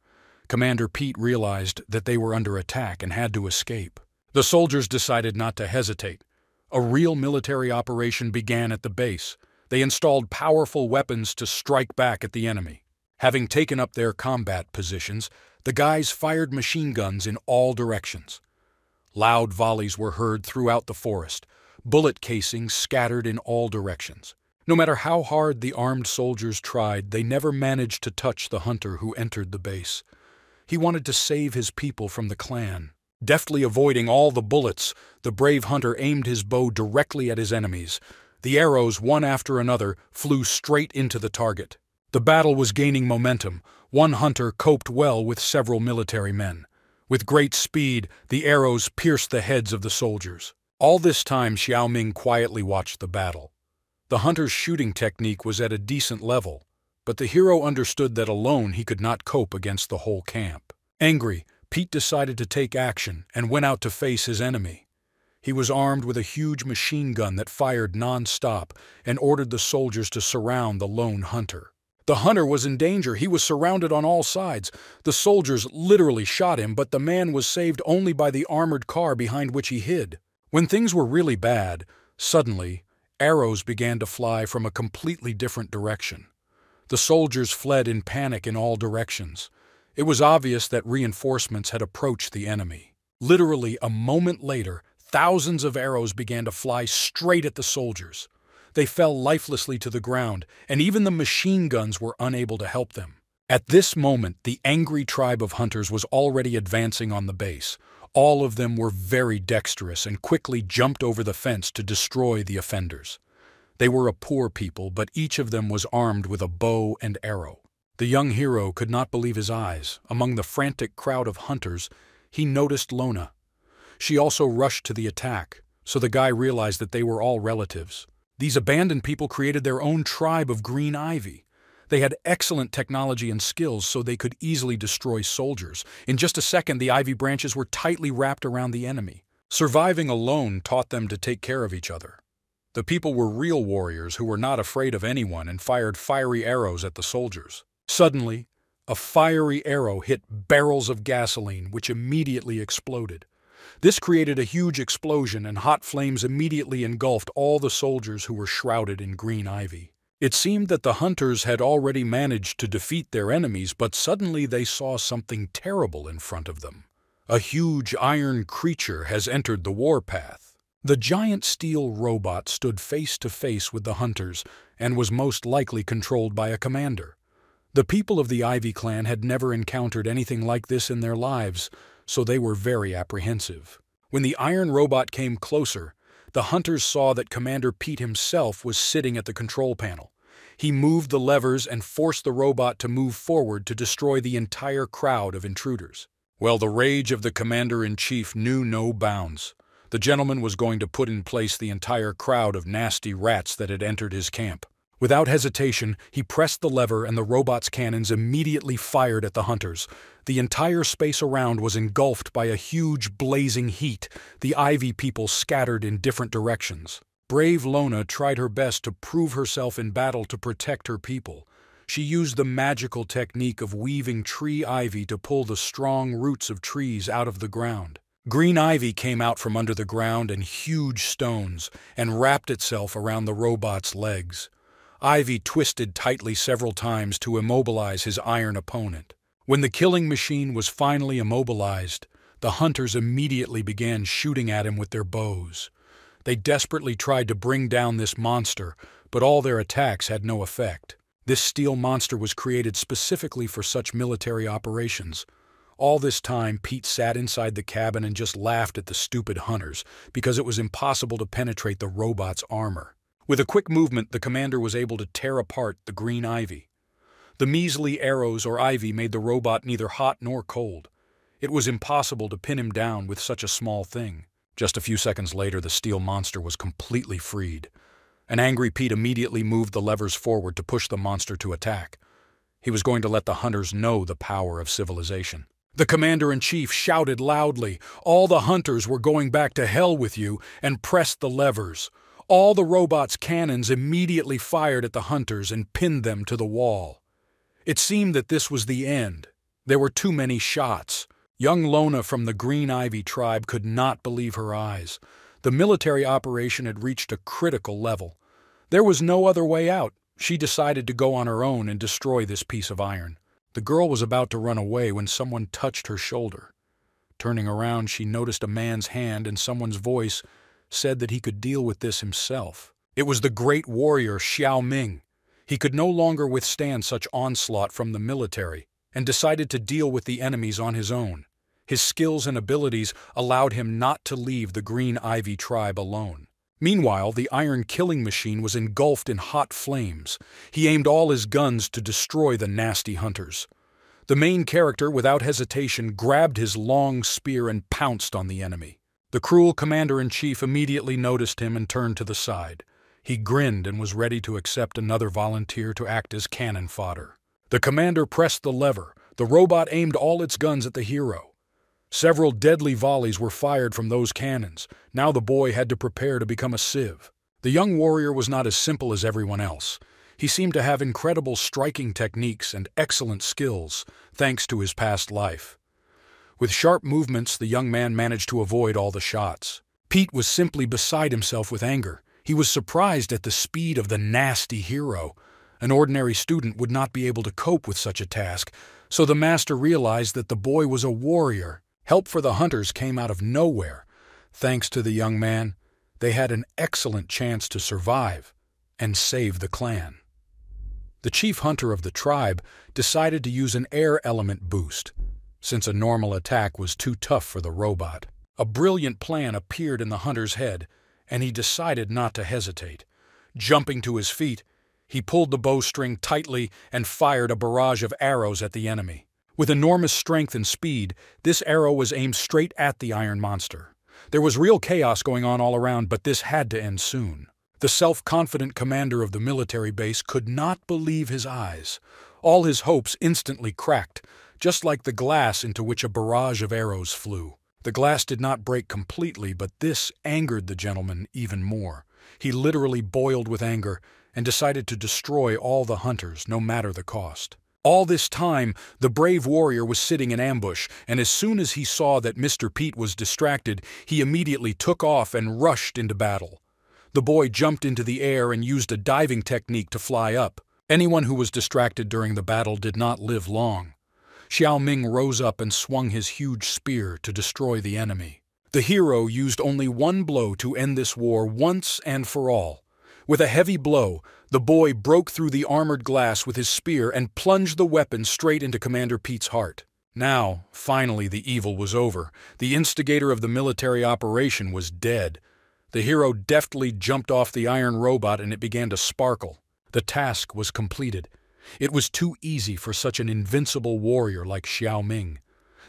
Commander Pete realized that they were under attack and had to escape. The soldiers decided not to hesitate. A real military operation began at the base. They installed powerful weapons to strike back at the enemy. Having taken up their combat positions, the guys fired machine guns in all directions. Loud volleys were heard throughout the forest. Bullet casings scattered in all directions. No matter how hard the armed soldiers tried, they never managed to touch the hunter who entered the base. He wanted to save his people from the clan. Deftly avoiding all the bullets, the brave hunter aimed his bow directly at his enemies. The arrows, one after another, flew straight into the target. The battle was gaining momentum. One hunter coped well with several military men. With great speed, the arrows pierced the heads of the soldiers. All this time, Xiao Ming quietly watched the battle. The hunter's shooting technique was at a decent level, but the hero understood that alone he could not cope against the whole camp. Angry, Pete decided to take action and went out to face his enemy. He was armed with a huge machine gun that fired non-stop and ordered the soldiers to surround the lone hunter. The hunter was in danger. He was surrounded on all sides. The soldiers literally shot him, but the man was saved only by the armored car behind which he hid. When things were really bad, suddenly, arrows began to fly from a completely different direction. The soldiers fled in panic in all directions. It was obvious that reinforcements had approached the enemy. Literally a moment later, thousands of arrows began to fly straight at the soldiers. They fell lifelessly to the ground, and even the machine guns were unable to help them. At this moment, the angry tribe of hunters was already advancing on the base. All of them were very dexterous and quickly jumped over the fence to destroy the offenders. They were a poor people, but each of them was armed with a bow and arrow. The young hero could not believe his eyes. Among the frantic crowd of hunters, he noticed Lona. She also rushed to the attack, so the guy realized that they were all relatives. These abandoned people created their own tribe of green ivy. They had excellent technology and skills, so they could easily destroy soldiers. In just a second, the ivy branches were tightly wrapped around the enemy. Surviving alone taught them to take care of each other. The people were real warriors who were not afraid of anyone and fired fiery arrows at the soldiers. Suddenly, a fiery arrow hit barrels of gasoline, which immediately exploded. This created a huge explosion, and hot flames immediately engulfed all the soldiers who were shrouded in green ivy. It seemed that the hunters had already managed to defeat their enemies, but suddenly they saw something terrible in front of them. A huge iron creature has entered the warpath. The giant steel robot stood face to face with the hunters and was most likely controlled by a commander. The people of the Ivy clan had never encountered anything like this in their lives, so they were very apprehensive. When the iron robot came closer, the hunters saw that Commander Pete himself was sitting at the control panel. He moved the levers and forced the robot to move forward to destroy the entire crowd of intruders. Well, the rage of the commander-in-chief knew no bounds. The gentleman was going to put in place the entire crowd of nasty rats that had entered his camp. Without hesitation, he pressed the lever and the robot's cannons immediately fired at the hunters. The entire space around was engulfed by a huge blazing heat. The Ivy people scattered in different directions. Brave Lona tried her best to prove herself in battle to protect her people. She used the magical technique of weaving tree ivy to pull the strong roots of trees out of the ground. Green ivy came out from under the ground in huge stones and wrapped itself around the robot's legs. Ivy twisted tightly several times to immobilize his iron opponent. When the killing machine was finally immobilized, the hunters immediately began shooting at him with their bows. They desperately tried to bring down this monster, but all their attacks had no effect. This steel monster was created specifically for such military operations. All this time, Pete sat inside the cabin and just laughed at the stupid hunters, because it was impossible to penetrate the robot's armor. With a quick movement, the commander was able to tear apart the green ivy. The measly arrows or ivy made the robot neither hot nor cold. It was impossible to pin him down with such a small thing. Just a few seconds later, the steel monster was completely freed. An angry Pete immediately moved the levers forward to push the monster to attack. He was going to let the hunters know the power of civilization. The commander-in-chief shouted loudly, "All the hunters were going back to hell with you," and pressed the levers. All the robot's cannons immediately fired at the hunters and pinned them to the wall. It seemed that this was the end. There were too many shots. Young Lona from the Green Ivy tribe could not believe her eyes. The military operation had reached a critical level. There was no other way out. She decided to go on her own and destroy this piece of iron. The girl was about to run away when someone touched her shoulder. Turning around, she noticed a man's hand and someone's voice said that he could deal with this himself. It was the great warrior Xiao Ming. He could no longer withstand such onslaught from the military and decided to deal with the enemies on his own. His skills and abilities allowed him not to leave the Green Ivy tribe alone. Meanwhile, the iron killing machine was engulfed in hot flames. He aimed all his guns to destroy the nasty hunters. The main character, without hesitation, grabbed his long spear and pounced on the enemy. The cruel commander-in-chief immediately noticed him and turned to the side. He grinned and was ready to accept another volunteer to act as cannon fodder. The commander pressed the lever. The robot aimed all its guns at the hero. Several deadly volleys were fired from those cannons. Now the boy had to prepare to become a civ. The young warrior was not as simple as everyone else. He seemed to have incredible striking techniques and excellent skills, thanks to his past life. With sharp movements, the young man managed to avoid all the shots. Pete was simply beside himself with anger. He was surprised at the speed of the nasty hero. An ordinary student would not be able to cope with such a task, so the master realized that the boy was a warrior. Help for the hunters came out of nowhere. Thanks to the young man, they had an excellent chance to survive and save the clan. The chief hunter of the tribe decided to use an air element boost, since a normal attack was too tough for the robot. A brilliant plan appeared in the hunter's head, and he decided not to hesitate. Jumping to his feet, he pulled the bowstring tightly and fired a barrage of arrows at the enemy. With enormous strength and speed, this arrow was aimed straight at the iron monster. There was real chaos going on all around, but this had to end soon. The self-confident commander of the military base could not believe his eyes. All his hopes instantly cracked, just like the glass into which a barrage of arrows flew. The glass did not break completely, but this angered the gentleman even more. He literally boiled with anger and decided to destroy all the hunters, no matter the cost. All this time, the brave warrior was sitting in ambush, and as soon as he saw that Mr. Pete was distracted, he immediately took off and rushed into battle. The boy jumped into the air and used a diving technique to fly up. Anyone who was distracted during the battle did not live long. Xiao Ming rose up and swung his huge spear to destroy the enemy. The hero used only one blow to end this war once and for all. With a heavy blow, the boy broke through the armored glass with his spear and plunged the weapon straight into Commander Pete's heart. Now, finally, the evil was over. The instigator of the military operation was dead. The hero deftly jumped off the iron robot and it began to sparkle. The task was completed. It was too easy for such an invincible warrior like Xiao Ming.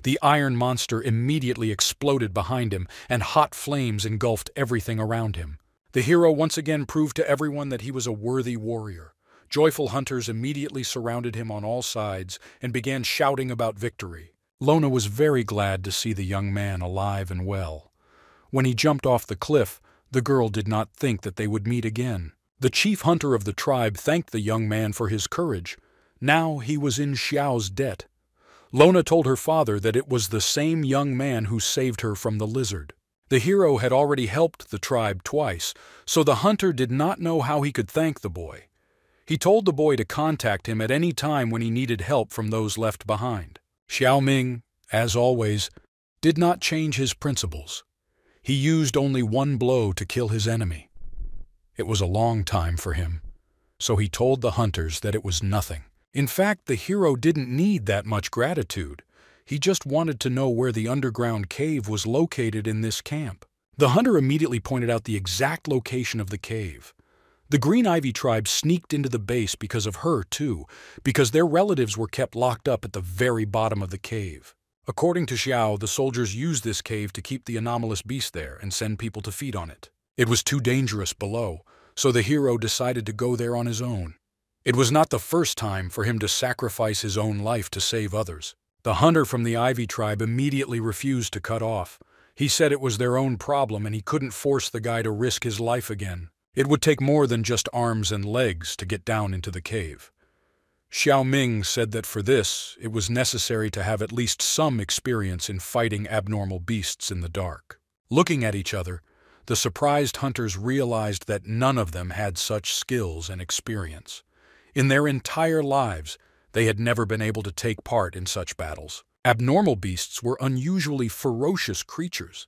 The iron monster immediately exploded behind him, and hot flames engulfed everything around him. The hero once again proved to everyone that he was a worthy warrior. Joyful hunters immediately surrounded him on all sides and began shouting about victory. Lona was very glad to see the young man alive and well. When he jumped off the cliff, the girl did not think that they would meet again. The chief hunter of the tribe thanked the young man for his courage. Now he was in Xiao's debt. Lona told her father that it was the same young man who saved her from the lizard. The hero had already helped the tribe twice, so the hunter did not know how he could thank the boy. He told the boy to contact him at any time when he needed help from those left behind. Xiao Ming, as always, did not change his principles. He used only one blow to kill his enemy. It was a long time for him, so he told the hunters that it was nothing. In fact, the hero didn't need that much gratitude. He just wanted to know where the underground cave was located in this camp. The hunter immediately pointed out the exact location of the cave. The Green Ivy tribe sneaked into the base because of her, too, because their relatives were kept locked up at the very bottom of the cave. According to Xiao, the soldiers used this cave to keep the anomalous beast there and send people to feed on it. It was too dangerous below, so the hero decided to go there on his own. It was not the first time for him to sacrifice his own life to save others. The hunter from the Ivy tribe immediately refused to cut off. He said it was their own problem and he couldn't force the guy to risk his life again. It would take more than just arms and legs to get down into the cave. Xiao Ming said that for this, it was necessary to have at least some experience in fighting abnormal beasts in the dark. Looking at each other, the surprised hunters realized that none of them had such skills and experience. In their entire lives, they had never been able to take part in such battles. Abnormal beasts were unusually ferocious creatures.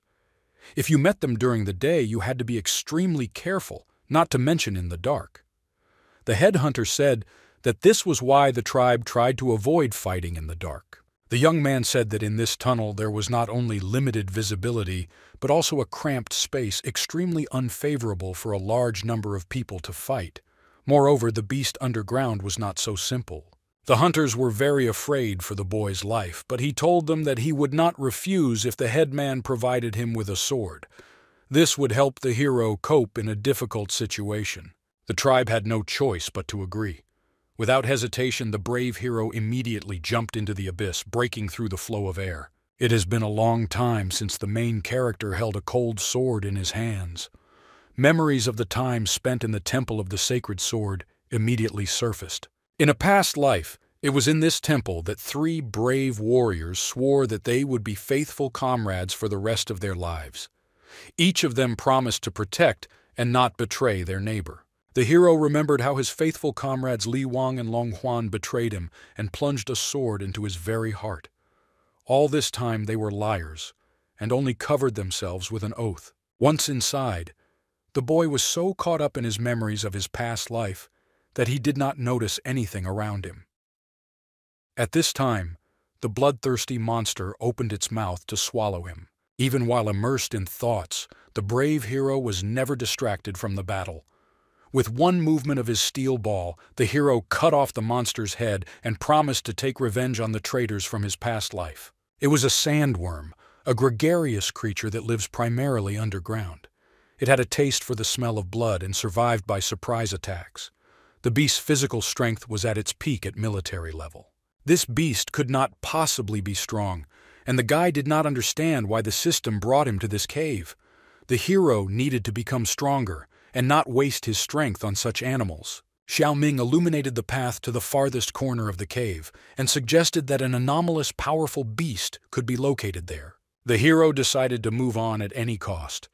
If you met them during the day, you had to be extremely careful, not to mention in the dark. The head hunter said that this was why the tribe tried to avoid fighting in the dark. The young man said that in this tunnel there was not only limited visibility, but also a cramped space extremely unfavorable for a large number of people to fight. Moreover, the beast underground was not so simple. The hunters were very afraid for the boy's life, but he told them that he would not refuse if the headman provided him with a sword. This would help the hero cope in a difficult situation. The tribe had no choice but to agree. Without hesitation, the brave hero immediately jumped into the abyss, breaking through the flow of air. It has been a long time since the main character held a cold sword in his hands. Memories of the time spent in the Temple of the Sacred Sword immediately surfaced. In a past life, it was in this temple that 3 brave warriors swore that they would be faithful comrades for the rest of their lives. Each of them promised to protect and not betray their neighbor. The hero remembered how his faithful comrades Li Wang and Long Huan betrayed him and plunged a sword into his very heart. All this time they were liars and only covered themselves with an oath. Once inside, the boy was so caught up in his memories of his past life that he did not notice anything around him. At this time, the bloodthirsty monster opened its mouth to swallow him. Even while immersed in thoughts, the brave hero was never distracted from the battle. With one movement of his steel ball, the hero cut off the monster's head and promised to take revenge on the traitors from his past life. It was a sandworm, a gregarious creature that lives primarily underground. It had a taste for the smell of blood and survived by surprise attacks. The beast's physical strength was at its peak at military level. This beast could not possibly be strong, and the guy did not understand why the system brought him to this cave. The hero needed to become stronger and not waste his strength on such animals. Xiao Ming illuminated the path to the farthest corner of the cave and suggested that an anomalous, powerful beast could be located there. The hero decided to move on at any cost.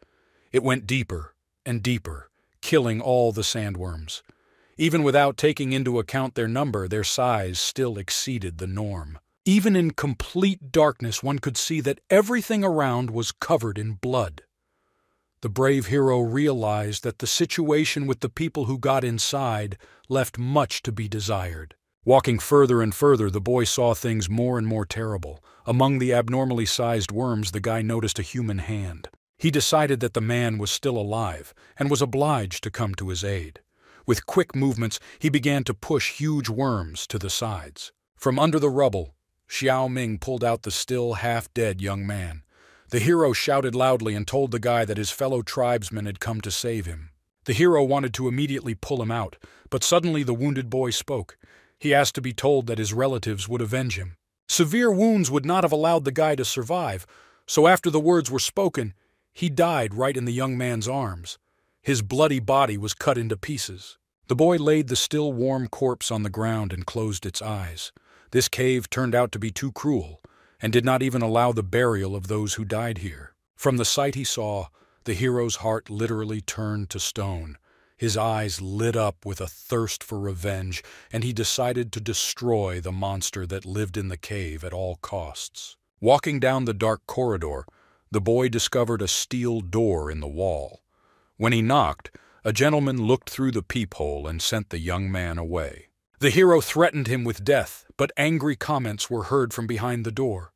It went deeper and deeper, killing all the sandworms. Even without taking into account their number, their size still exceeded the norm. Even in complete darkness, one could see that everything around was covered in blood. The brave hero realized that the situation with the people who got inside left much to be desired. Walking further and further, the boy saw things more and more terrible. Among the abnormally sized worms, the guy noticed a human hand. He decided that the man was still alive and was obliged to come to his aid. With quick movements, he began to push huge worms to the sides. From under the rubble, Xiao Ming pulled out the still half-dead young man. The hero shouted loudly and told the guy that his fellow tribesmen had come to save him. The hero wanted to immediately pull him out, but suddenly the wounded boy spoke. He asked to be told that his relatives would avenge him. Severe wounds would not have allowed the guy to survive, so after the words were spoken, he died right in the young man's arms. His bloody body was cut into pieces. The boy laid the still warm corpse on the ground and closed its eyes. This cave turned out to be too cruel, and did not even allow the burial of those who died here. From the sight he saw, the hero's heart literally turned to stone. His eyes lit up with a thirst for revenge, and he decided to destroy the monster that lived in the cave at all costs. Walking down the dark corridor, the boy discovered a steel door in the wall. When he knocked, a gentleman looked through the peephole and sent the young man away. The hero threatened him with death, but angry comments were heard from behind the door.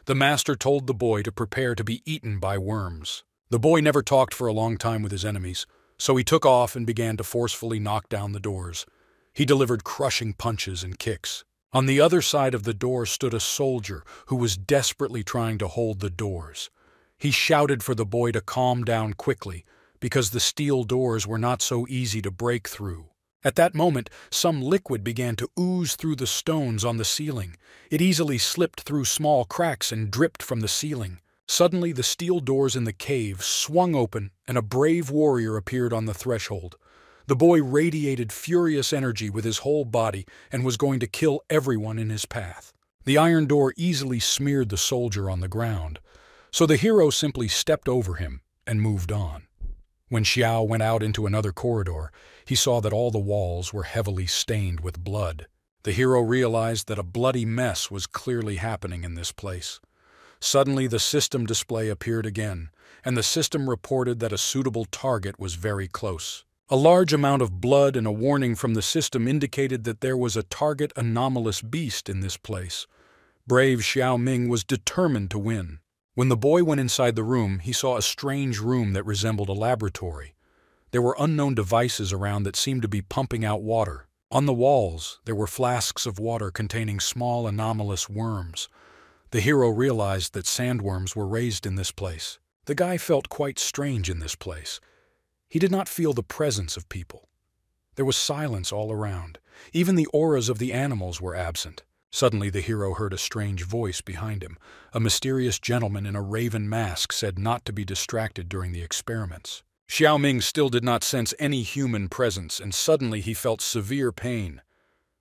The master told the boy to prepare to be eaten by worms. The boy never talked for a long time with his enemies, so he took off and began to forcefully knock down the doors. He delivered crushing punches and kicks. On the other side of the door stood a soldier who was desperately trying to hold the doors. He shouted for the boy to calm down quickly, because the steel doors were not so easy to break through. At that moment, some liquid began to ooze through the stones on the ceiling. It easily slipped through small cracks and dripped from the ceiling. Suddenly, the steel doors in the cave swung open, and a brave warrior appeared on the threshold. The boy radiated furious energy with his whole body and was going to kill everyone in his path. The iron door easily smeared the soldier on the ground, so the hero simply stepped over him and moved on. When Xiao went out into another corridor, he saw that all the walls were heavily stained with blood. The hero realized that a bloody mess was clearly happening in this place. Suddenly, the system display appeared again, and the system reported that a suitable target was very close. A large amount of blood and a warning from the system indicated that there was a target anomalous beast in this place. Brave Xiao Ming was determined to win. When the boy went inside the room, he saw a strange room that resembled a laboratory. There were unknown devices around that seemed to be pumping out water. On the walls, there were flasks of water containing small anomalous worms. The hero realized that sandworms were raised in this place. The guy felt quite strange in this place. He did not feel the presence of people. There was silence all around. Even the auras of the animals were absent. Suddenly the hero heard a strange voice behind him. A mysterious gentleman in a raven mask said not to be distracted during the experiments. Xiao Ming still did not sense any human presence, and suddenly he felt severe pain.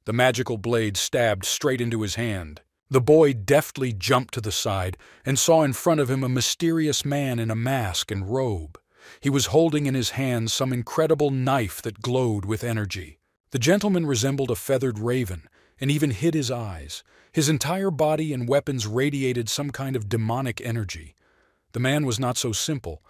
The magical blade stabbed straight into his hand. The boy deftly jumped to the side and saw in front of him a mysterious man in a mask and robe. He was holding in his hands some incredible knife that glowed with energy. The gentleman resembled a feathered raven, and even hid his eyes. His entire body and weapons radiated some kind of demonic energy. The man was not so simple,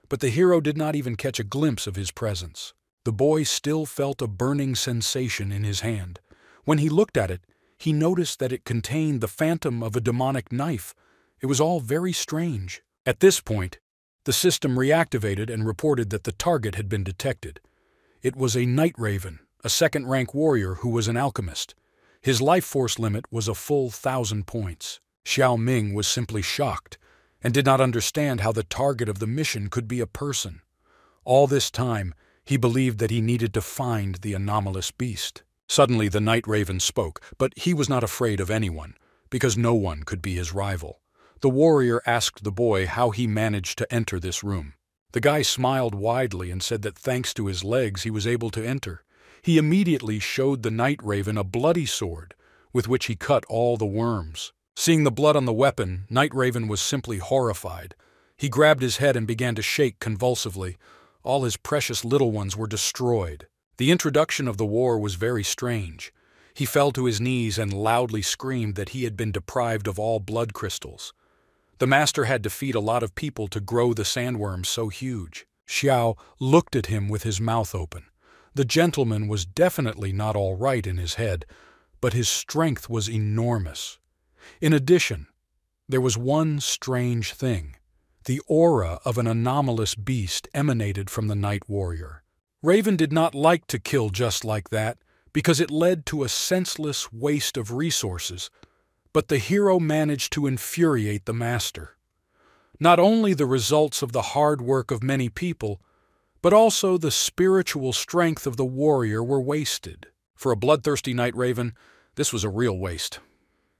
but the hero did not even catch a glimpse of his presence. The boy still felt a burning sensation in his hand. When he looked at it, he noticed that it contained the phantom of a demonic knife. It was all very strange. At this point, the system reactivated and reported that the target had been detected. It was a night raven, a second-rank warrior who was an alchemist. His life force limit was a full 1,000 points. Xiao Ming was simply shocked and did not understand how the target of the mission could be a person. All this time, he believed that he needed to find the anomalous beast. Suddenly, the night raven spoke, but he was not afraid of anyone, because no one could be his rival. The warrior asked the boy how he managed to enter this room. The guy smiled widely and said that thanks to his legs he was able to enter. He immediately showed the night raven a bloody sword, with which he cut all the worms. Seeing the blood on the weapon, Night Raven was simply horrified. He grabbed his head and began to shake convulsively. All his precious little ones were destroyed. The introduction of the war was very strange. He fell to his knees and loudly screamed that he had been deprived of all blood crystals. The master had to feed a lot of people to grow the sandworms so huge. Xiao looked at him with his mouth open. The gentleman was definitely not all right in his head, but his strength was enormous. In addition, there was one strange thing. The aura of an anomalous beast emanated from the night warrior. Raven did not like to kill just like that, because it led to a senseless waste of resources, but the hero managed to infuriate the master. Not only the results of the hard work of many people, but also the spiritual strength of the warrior were wasted. For a bloodthirsty Night Raven, this was a real waste.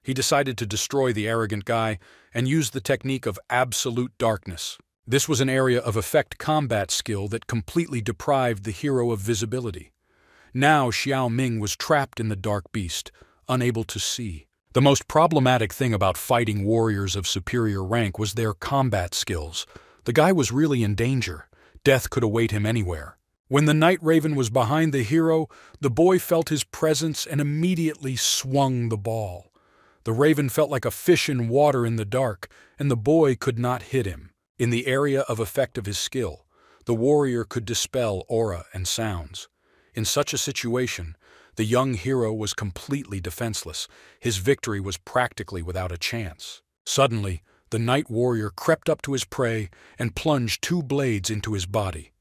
He decided to destroy the arrogant guy and use the technique of absolute darkness. This was an area of effect combat skill that completely deprived the hero of visibility. Now Xiao Ming was trapped in the dark beast, unable to see. The most problematic thing about fighting warriors of superior rank was their combat skills. The guy was really in danger. Death could await him anywhere. When the Night Raven was behind the hero, the boy felt his presence and immediately swung the ball. The Raven felt like a fish in water in the dark, and the boy could not hit him. In the area of effect of his skill, the warrior could dispel aura and sounds. In such a situation, the young hero was completely defenseless. His victory was practically without a chance. Suddenly, the night warrior crept up to his prey and plunged 2 blades into his body.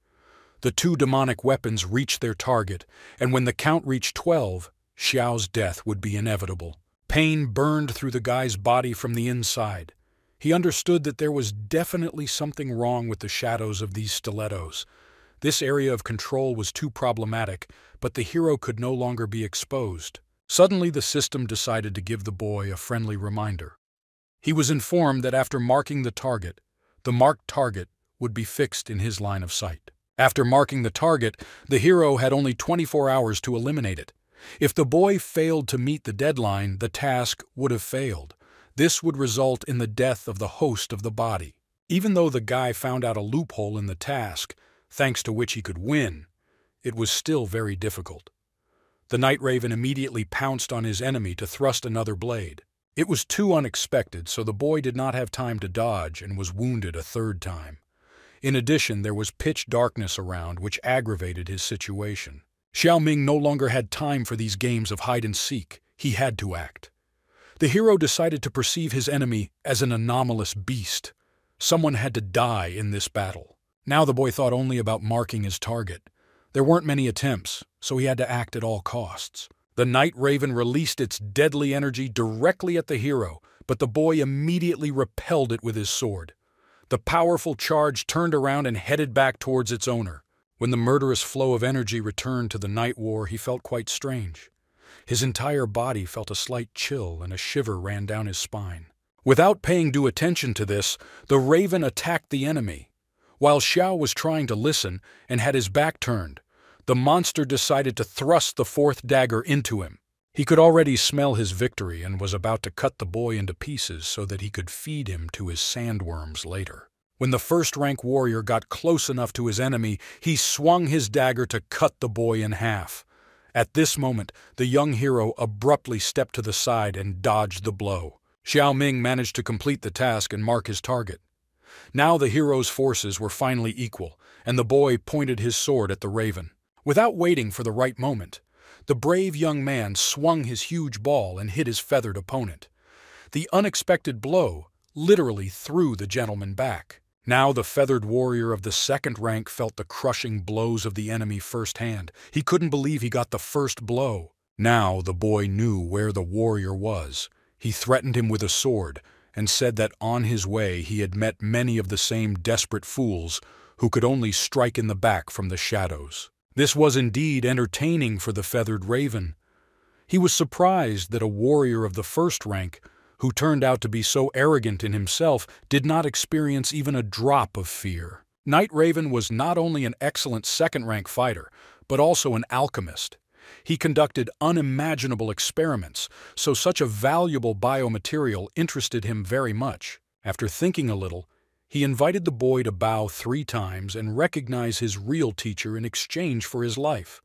The 2 demonic weapons reached their target, and when the count reached 12, Xiao's death would be inevitable. Pain burned through the guy's body from the inside. He understood that there was definitely something wrong with the shadows of these stilettos. This area of control was too problematic, but the hero could no longer be exposed. Suddenly, the system decided to give the boy a friendly reminder. He was informed that after marking the marked target would be fixed in his line of sight. After marking the target, the hero had only 24 hours to eliminate it. If the boy failed to meet the deadline, the task would have failed. This would result in the death of the host of the body. Even though the guy found out a loophole in the task, thanks to which he could win, it was still very difficult. The Night Raven immediately pounced on his enemy to thrust another blade. It was too unexpected, so the boy did not have time to dodge and was wounded a 3rd time. In addition, there was pitch darkness around, which aggravated his situation. Xiao Ming no longer had time for these games of hide-and-seek. He had to act. The hero decided to perceive his enemy as an anomalous beast. Someone had to die in this battle. Now the boy thought only about marking his target. There weren't many attempts, so he had to act at all costs. The Night Raven released its deadly energy directly at the hero, but the boy immediately repelled it with his sword. The powerful charge turned around and headed back towards its owner. When the murderous flow of energy returned to the Night War, he felt quite strange. His entire body felt a slight chill and a shiver ran down his spine. Without paying due attention to this, the Raven attacked the enemy. While Xiao was trying to listen and had his back turned, the monster decided to thrust the 4th dagger into him. He could already smell his victory and was about to cut the boy into pieces so that he could feed him to his sandworms later. When the 1st-rank warrior got close enough to his enemy, he swung his dagger to cut the boy in half. At this moment, the young hero abruptly stepped to the side and dodged the blow. Xiao Ming managed to complete the task and mark his target. Now the hero's forces were finally equal, and the boy pointed his sword at the Raven. Without waiting for the right moment, the brave young man swung his huge ball and hit his feathered opponent. The unexpected blow literally threw the gentleman back. Now the feathered warrior of the 2nd rank felt the crushing blows of the enemy firsthand. He couldn't believe he got the first blow. Now the boy knew where the warrior was. He threatened him with a sword and said that on his way he had met many of the same desperate fools who could only strike in the back from the shadows. This was indeed entertaining for the feathered Raven. He was surprised that a warrior of the 1st rank, who turned out to be so arrogant in himself, did not experience even a drop of fear. Night Raven was not only an excellent 2nd-rank fighter, but also an alchemist. He conducted unimaginable experiments, so such a valuable biomaterial interested him very much. After thinking a little, he invited the boy to bow 3 times and recognize his real teacher in exchange for his life.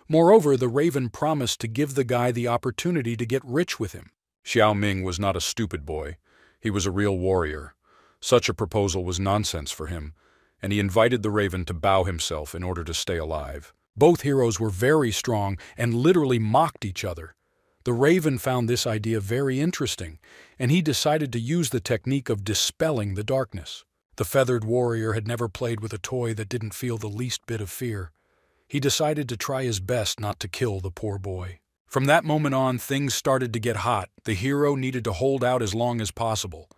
Moreover, the Raven promised to give the guy the opportunity to get rich with him. Xiao Ming was not a stupid boy. He was a real warrior. Such a proposal was nonsense for him, and he invited the Raven to bow himself in order to stay alive. Both heroes were very strong and literally mocked each other. The Raven found this idea very interesting, and he decided to use the technique of dispelling the darkness. The feathered warrior had never played with a toy that didn't feel the least bit of fear. he decided to try his best not to kill the poor boy. From that moment on, things started to get hot. The hero needed to hold out as long as possible.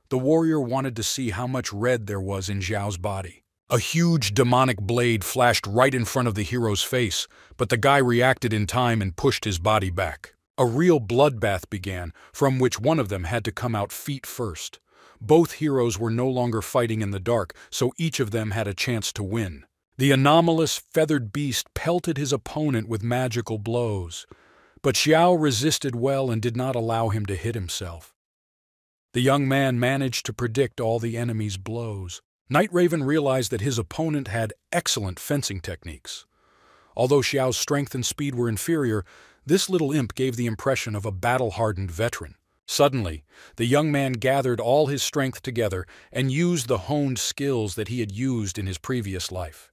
The warrior wanted to see how much red there was in Xiao's body. A huge demonic blade flashed right in front of the hero's face, but the guy reacted in time and pushed his body back. A real bloodbath began, from which one of them had to come out feet first. Both heroes were no longer fighting in the dark, so each of them had a chance to win. The anomalous feathered beast pelted his opponent with magical blows, but Xiao resisted well and did not allow him to hit himself. The young man managed to predict all the enemy's blows. Night Raven realized that his opponent had excellent fencing techniques. Although Xiao's strength and speed were inferior, this little imp gave the impression of a battle-hardened veteran. Suddenly, the young man gathered all his strength together and used the honed skills that he had used in his previous life.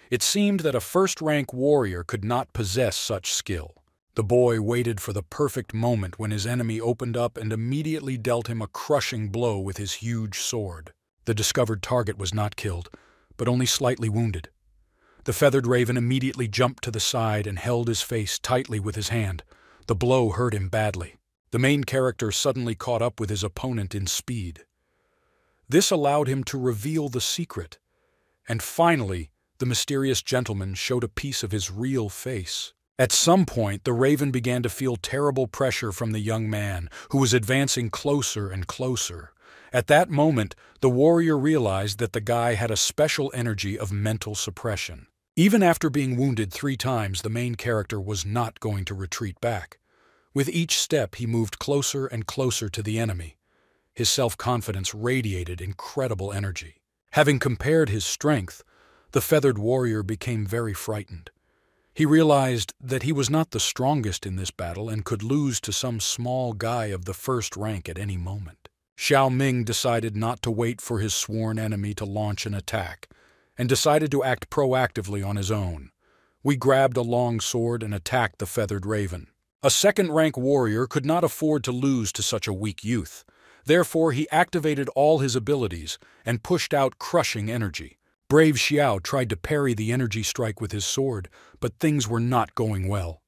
It seemed that a first-rank warrior could not possess such skill. The boy waited for the perfect moment when his enemy opened up and immediately dealt him a crushing blow with his huge sword. The discovered target was not killed, but only slightly wounded. The feathered raven immediately jumped to the side and held his face tightly with his hand. The blow hurt him badly. The main character suddenly caught up with his opponent in speed. This allowed him to reveal the secret, and finally, the mysterious gentleman showed a piece of his real face. At some point, the raven began to feel terrible pressure from the young man, who was advancing closer and closer. At that moment, the warrior realized that the guy had a special energy of mental suppression. Even after being wounded 3 times, the main character was not going to retreat back. With each step, he moved closer and closer to the enemy. His self-confidence radiated incredible energy. Having compared his strength, the feathered warrior became very frightened. He realized that he was not the strongest in this battle and could lose to some small guy of the first rank at any moment. Xiao Ming decided not to wait for his sworn enemy to launch an attack, and decided to act proactively on his own. We grabbed a long sword and attacked the feathered raven. A second-rank warrior could not afford to lose to such a weak youth. Therefore, he activated all his abilities and pushed out crushing energy. Brave Xiao tried to parry the energy strike with his sword, but things were not going well.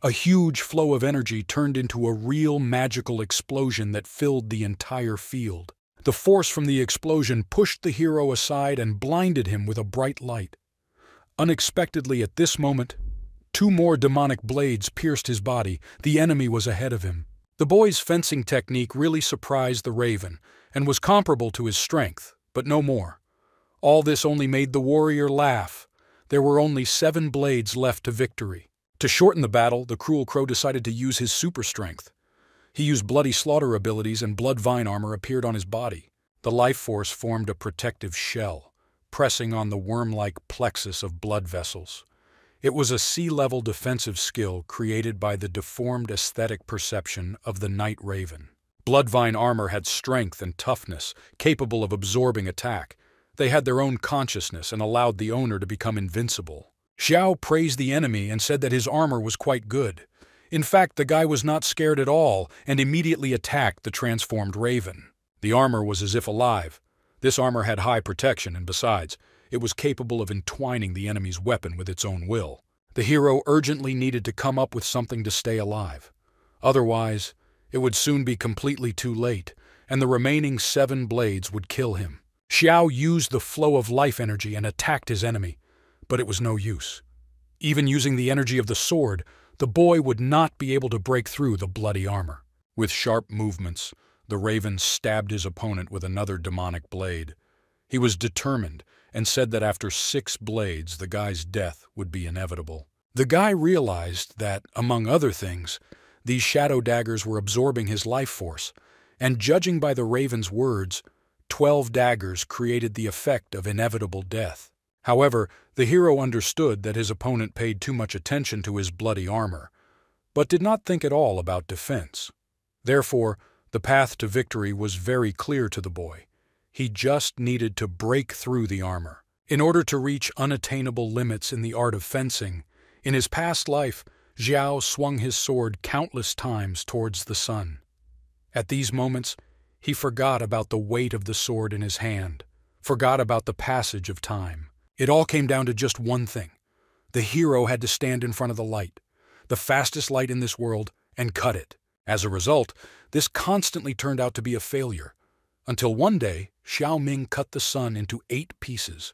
A huge flow of energy turned into a real magical explosion that filled the entire field. The force from the explosion pushed the hero aside and blinded him with a bright light. Unexpectedly at this moment, 2 more demonic blades pierced his body. The enemy was ahead of him. The boy's fencing technique really surprised the raven and was comparable to his strength, but no more. All this only made the warrior laugh. There were only 7 blades left to victory. To shorten the battle, the cruel crow decided to use his super strength. He used bloody slaughter abilities and blood vine armor appeared on his body. The life force formed a protective shell, pressing on the worm-like plexus of blood vessels. It was a sea-level defensive skill created by the deformed aesthetic perception of the night raven. Bloodvine armor had strength and toughness, capable of absorbing attack. They had their own consciousness and allowed the owner to become invincible. Xiao praised the enemy and said that his armor was quite good. In fact, the guy was not scared at all and immediately attacked the transformed raven. The armor was as if alive. This armor had high protection and besides, it was capable of entwining the enemy's weapon with its own will. The hero urgently needed to come up with something to stay alive. Otherwise, it would soon be completely too late, and the remaining 7 blades would kill him. Xiao used the flow of life energy and attacked his enemy, but it was no use. Even using the energy of the sword, the boy would not be able to break through the bloody armor. With sharp movements, the raven stabbed his opponent with another demonic blade. He was determined and said that after 6 blades, the guy's death would be inevitable. The guy realized that, among other things, these shadow daggers were absorbing his life force, and judging by the raven's words, 12 daggers created the effect of inevitable death. However, the hero understood that his opponent paid too much attention to his bloody armor, but did not think at all about defense. Therefore, the path to victory was very clear to the boy. He just needed to break through the armor. In order to reach unattainable limits in the art of fencing, in his past life, Xiao swung his sword countless times towards the sun. At these moments, he forgot about the weight of the sword in his hand, forgot about the passage of time. It all came down to just one thing: The hero had to stand in front of the light, the fastest light in this world, and cut it. As a result, this constantly turned out to be a failure, until one day Xiao Ming cut the sun into 8 pieces.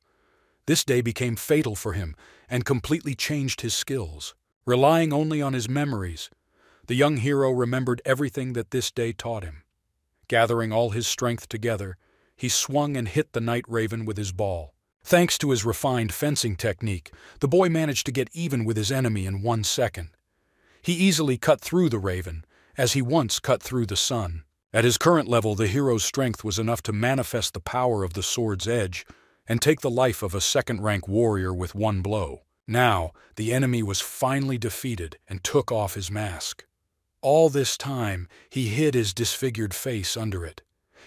This day became fatal for him and completely changed his skills. Relying only on his memories, the young hero remembered everything that this day taught him. Gathering all his strength together, he swung and hit the night raven with his ball. Thanks to his refined fencing technique, the boy managed to get even with his enemy in 1 second. He easily cut through the raven, as he once cut through the sun. At his current level, the hero's strength was enough to manifest the power of the sword's edge and take the life of a second-rank warrior with 1 blow. Now, the enemy was finally defeated and took off his mask. All this time, he hid his disfigured face under it.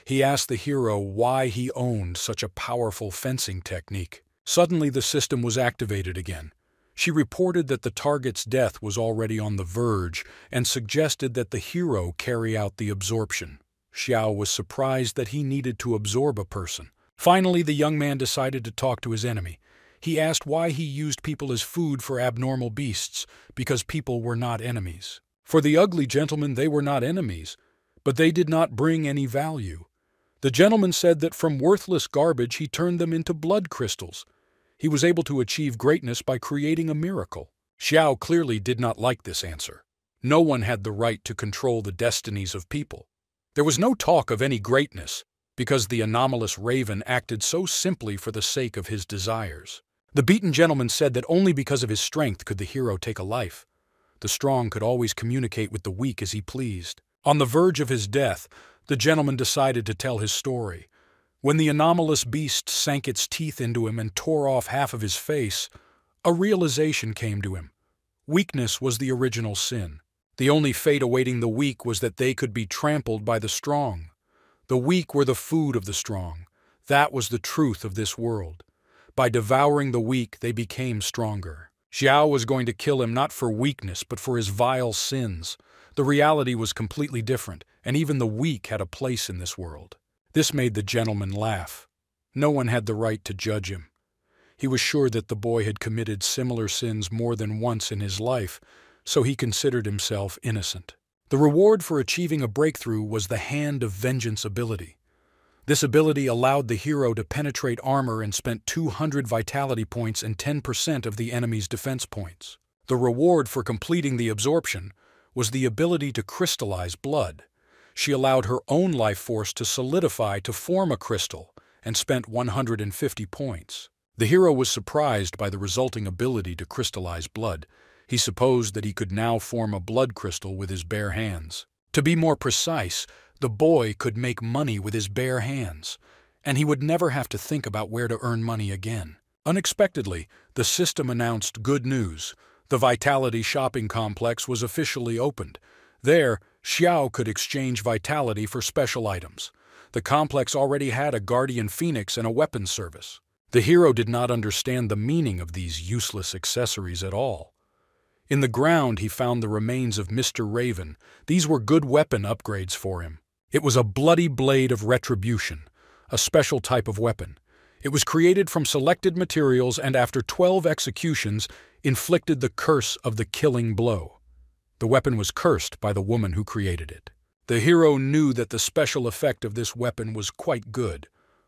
He asked the hero why he owned such a powerful fencing technique. Suddenly, the system was activated again. She reported that the target's death was already on the verge and suggested that the hero carry out the absorption. Xiao was surprised that he needed to absorb a person. Finally, the young man decided to talk to his enemy. He asked why he used people as food for abnormal beasts, because people were not enemies. For the ugly gentleman, they were not enemies, but they did not bring any value. The gentleman said that from worthless garbage he turned them into blood crystals. He was able to achieve greatness by creating a miracle. Xiao clearly did not like this answer. No one had the right to control the destinies of people. There was no talk of any greatness, because the anomalous raven acted so simply for the sake of his desires. The beaten gentleman said that only because of his strength could the hero take a life. The strong could always communicate with the weak as he pleased. On the verge of his death, the gentleman decided to tell his story. When the anomalous beast sank its teeth into him and tore off half of his face, a realization came to him. Weakness was the original sin. The only fate awaiting the weak was that they could be trampled by the strong. The weak were the food of the strong. That was the truth of this world. By devouring the weak, they became stronger. Xiao was going to kill him not for weakness, but for his vile sins. The reality was completely different, and even the weak had a place in this world. This made the gentleman laugh. No one had the right to judge him. He was sure that the boy had committed similar sins more than once in his life, so he considered himself innocent. The reward for achieving a breakthrough was the Hand of Vengeance ability. This ability allowed the hero to penetrate armor and spent 200 vitality points and 10% of the enemy's defense points. The reward for completing the absorption was the ability to crystallize blood. She allowed her own life force to solidify to form a crystal and spent 150 points. The hero was surprised by the resulting ability to crystallize blood. He supposed that he could now form a blood crystal with his bare hands. To be more precise, the boy could make money with his bare hands, and he would never have to think about where to earn money again. Unexpectedly, the system announced good news. The Vitality Shopping Complex was officially opened. There, Xiao could exchange vitality for special items. The complex already had a Guardian Phoenix and a weapons service. The hero did not understand the meaning of these useless accessories at all. In the ground, he found the remains of Mr. Raven. These were good weapon upgrades for him. It was a bloody blade of retribution, a special type of weapon. It was created from selected materials and after 12 executions, inflicted the curse of the killing blow. The weapon was cursed by the woman who created it. The hero knew that the special effect of this weapon was quite good,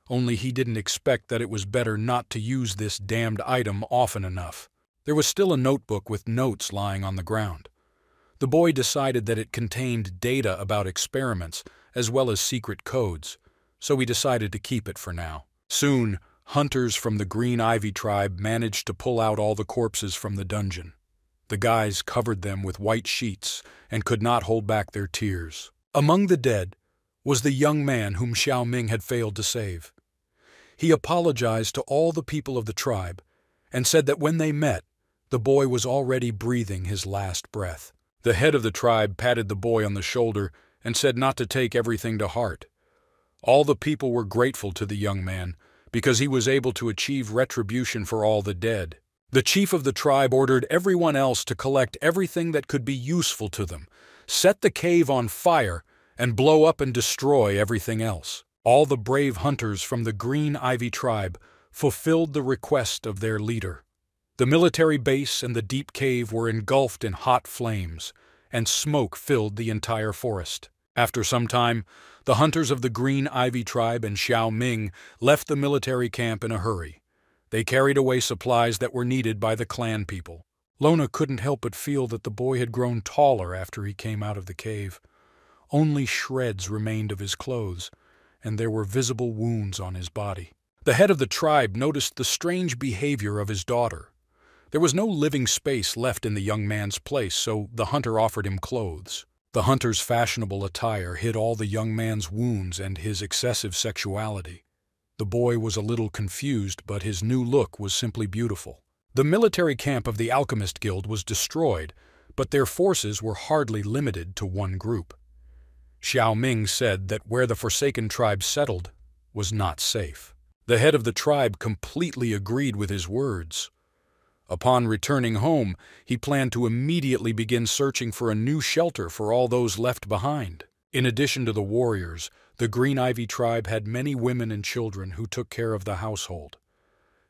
only he didn't expect that it was better not to use this damned item often enough. There was still a notebook with notes lying on the ground. The boy decided that it contained data about experiments as well as secret codes, so he decided to keep it for now. Soon, hunters from the Green Ivy tribe managed to pull out all the corpses from the dungeon. The guys covered them with white sheets and could not hold back their tears. Among the dead was the young man whom Xiao Ming had failed to save. He apologized to all the people of the tribe and said that when they met, the boy was already breathing his last breath. The head of the tribe patted the boy on the shoulder and said not to take everything to heart. All the people were grateful to the young man because he was able to achieve retribution for all the dead. The chief of the tribe ordered everyone else to collect everything that could be useful to them, set the cave on fire, and blow up and destroy everything else. All the brave hunters from the Green Ivy tribe fulfilled the request of their leader. The military base and the deep cave were engulfed in hot flames, and smoke filled the entire forest. After some time, the hunters of the Green Ivy tribe and Xiao Ming left the military camp in a hurry. They carried away supplies that were needed by the clan people. Lona couldn't help but feel that the boy had grown taller after he came out of the cave. Only shreds remained of his clothes, and there were visible wounds on his body. The head of the tribe noticed the strange behavior of his daughter. There was no living space left in the young man's place, so the hunter offered him clothes. The hunter's fashionable attire hid all the young man's wounds and his excessive sexuality. The boy was a little confused, but his new look was simply beautiful. The military camp of the Alchemist Guild was destroyed, but their forces were hardly limited to one group. Xiao Ming said that where the Forsaken tribe settled was not safe. The head of the tribe completely agreed with his words. Upon returning home, he planned to immediately begin searching for a new shelter for all those left behind. In addition to the warriors, the Green Ivy tribe had many women and children who took care of the household.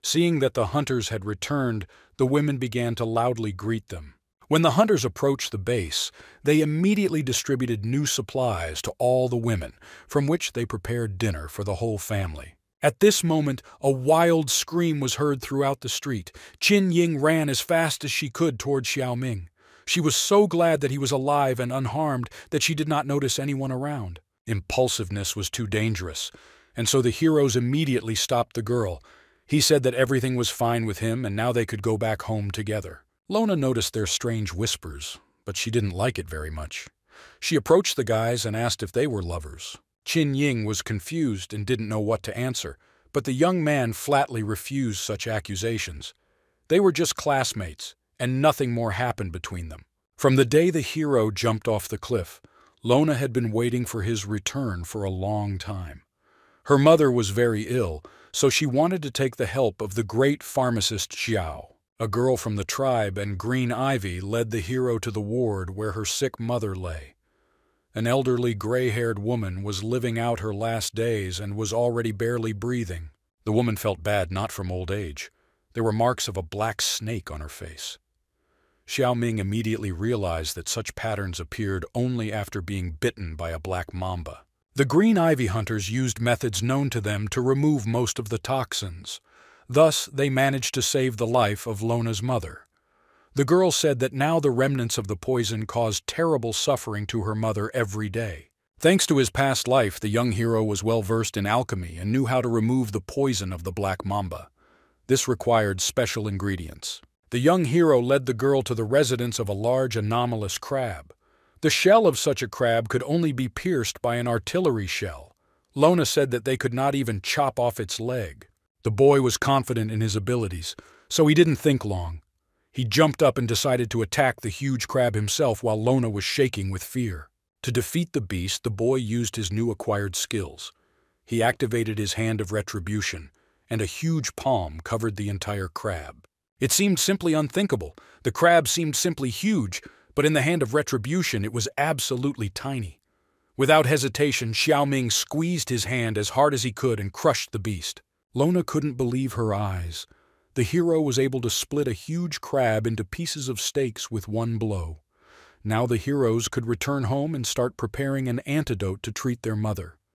Seeing that the hunters had returned, the women began to loudly greet them. When the hunters approached the base, they immediately distributed new supplies to all the women, from which they prepared dinner for the whole family. At this moment, a wild scream was heard throughout the street. Qin Ying ran as fast as she could toward Xiao Ming. She was so glad that he was alive and unharmed that she did not notice anyone around. Impulsiveness was too dangerous, and so the heroes immediately stopped the girl. He said that everything was fine with him and now they could go back home together. Lona noticed their strange whispers, but she didn't like it very much. She approached the guys and asked if they were lovers. Qin Ying was confused and didn't know what to answer, but the young man flatly refused such accusations. They were just classmates, and nothing more happened between them. From the day the hero jumped off the cliff, Lona had been waiting for his return for a long time. Her mother was very ill, so she wanted to take the help of the great pharmacist Xiao. A girl from the tribe and Green Ivy led the hero to the ward where her sick mother lay. An elderly gray-haired woman was living out her last days and was already barely breathing. The woman felt bad not from old age. There were marks of a black snake on her face. Xiao Ming immediately realized that such patterns appeared only after being bitten by a black mamba. The Green Ivy hunters used methods known to them to remove most of the toxins. Thus, they managed to save the life of Lona's mother. The girl said that now the remnants of the poison caused terrible suffering to her mother every day. Thanks to his past life, the young hero was well versed in alchemy and knew how to remove the poison of the black mamba. This required special ingredients. The young hero led the girl to the residence of a large anomalous crab. The shell of such a crab could only be pierced by an artillery shell. Lona said that they could not even chop off its leg. The boy was confident in his abilities, so he didn't think long. He jumped up and decided to attack the huge crab himself while Lona was shaking with fear. To defeat the beast, the boy used his new acquired skills. He activated his hand of retribution, and a huge palm covered the entire crab. It seemed simply unthinkable. The crab seemed simply huge, but in the hand of retribution it was absolutely tiny. Without hesitation, Xiao Ming squeezed his hand as hard as he could and crushed the beast. Lona couldn't believe her eyes. The hero was able to split a huge crab into pieces of steaks with one blow. Now the heroes could return home and start preparing an antidote to treat their mother.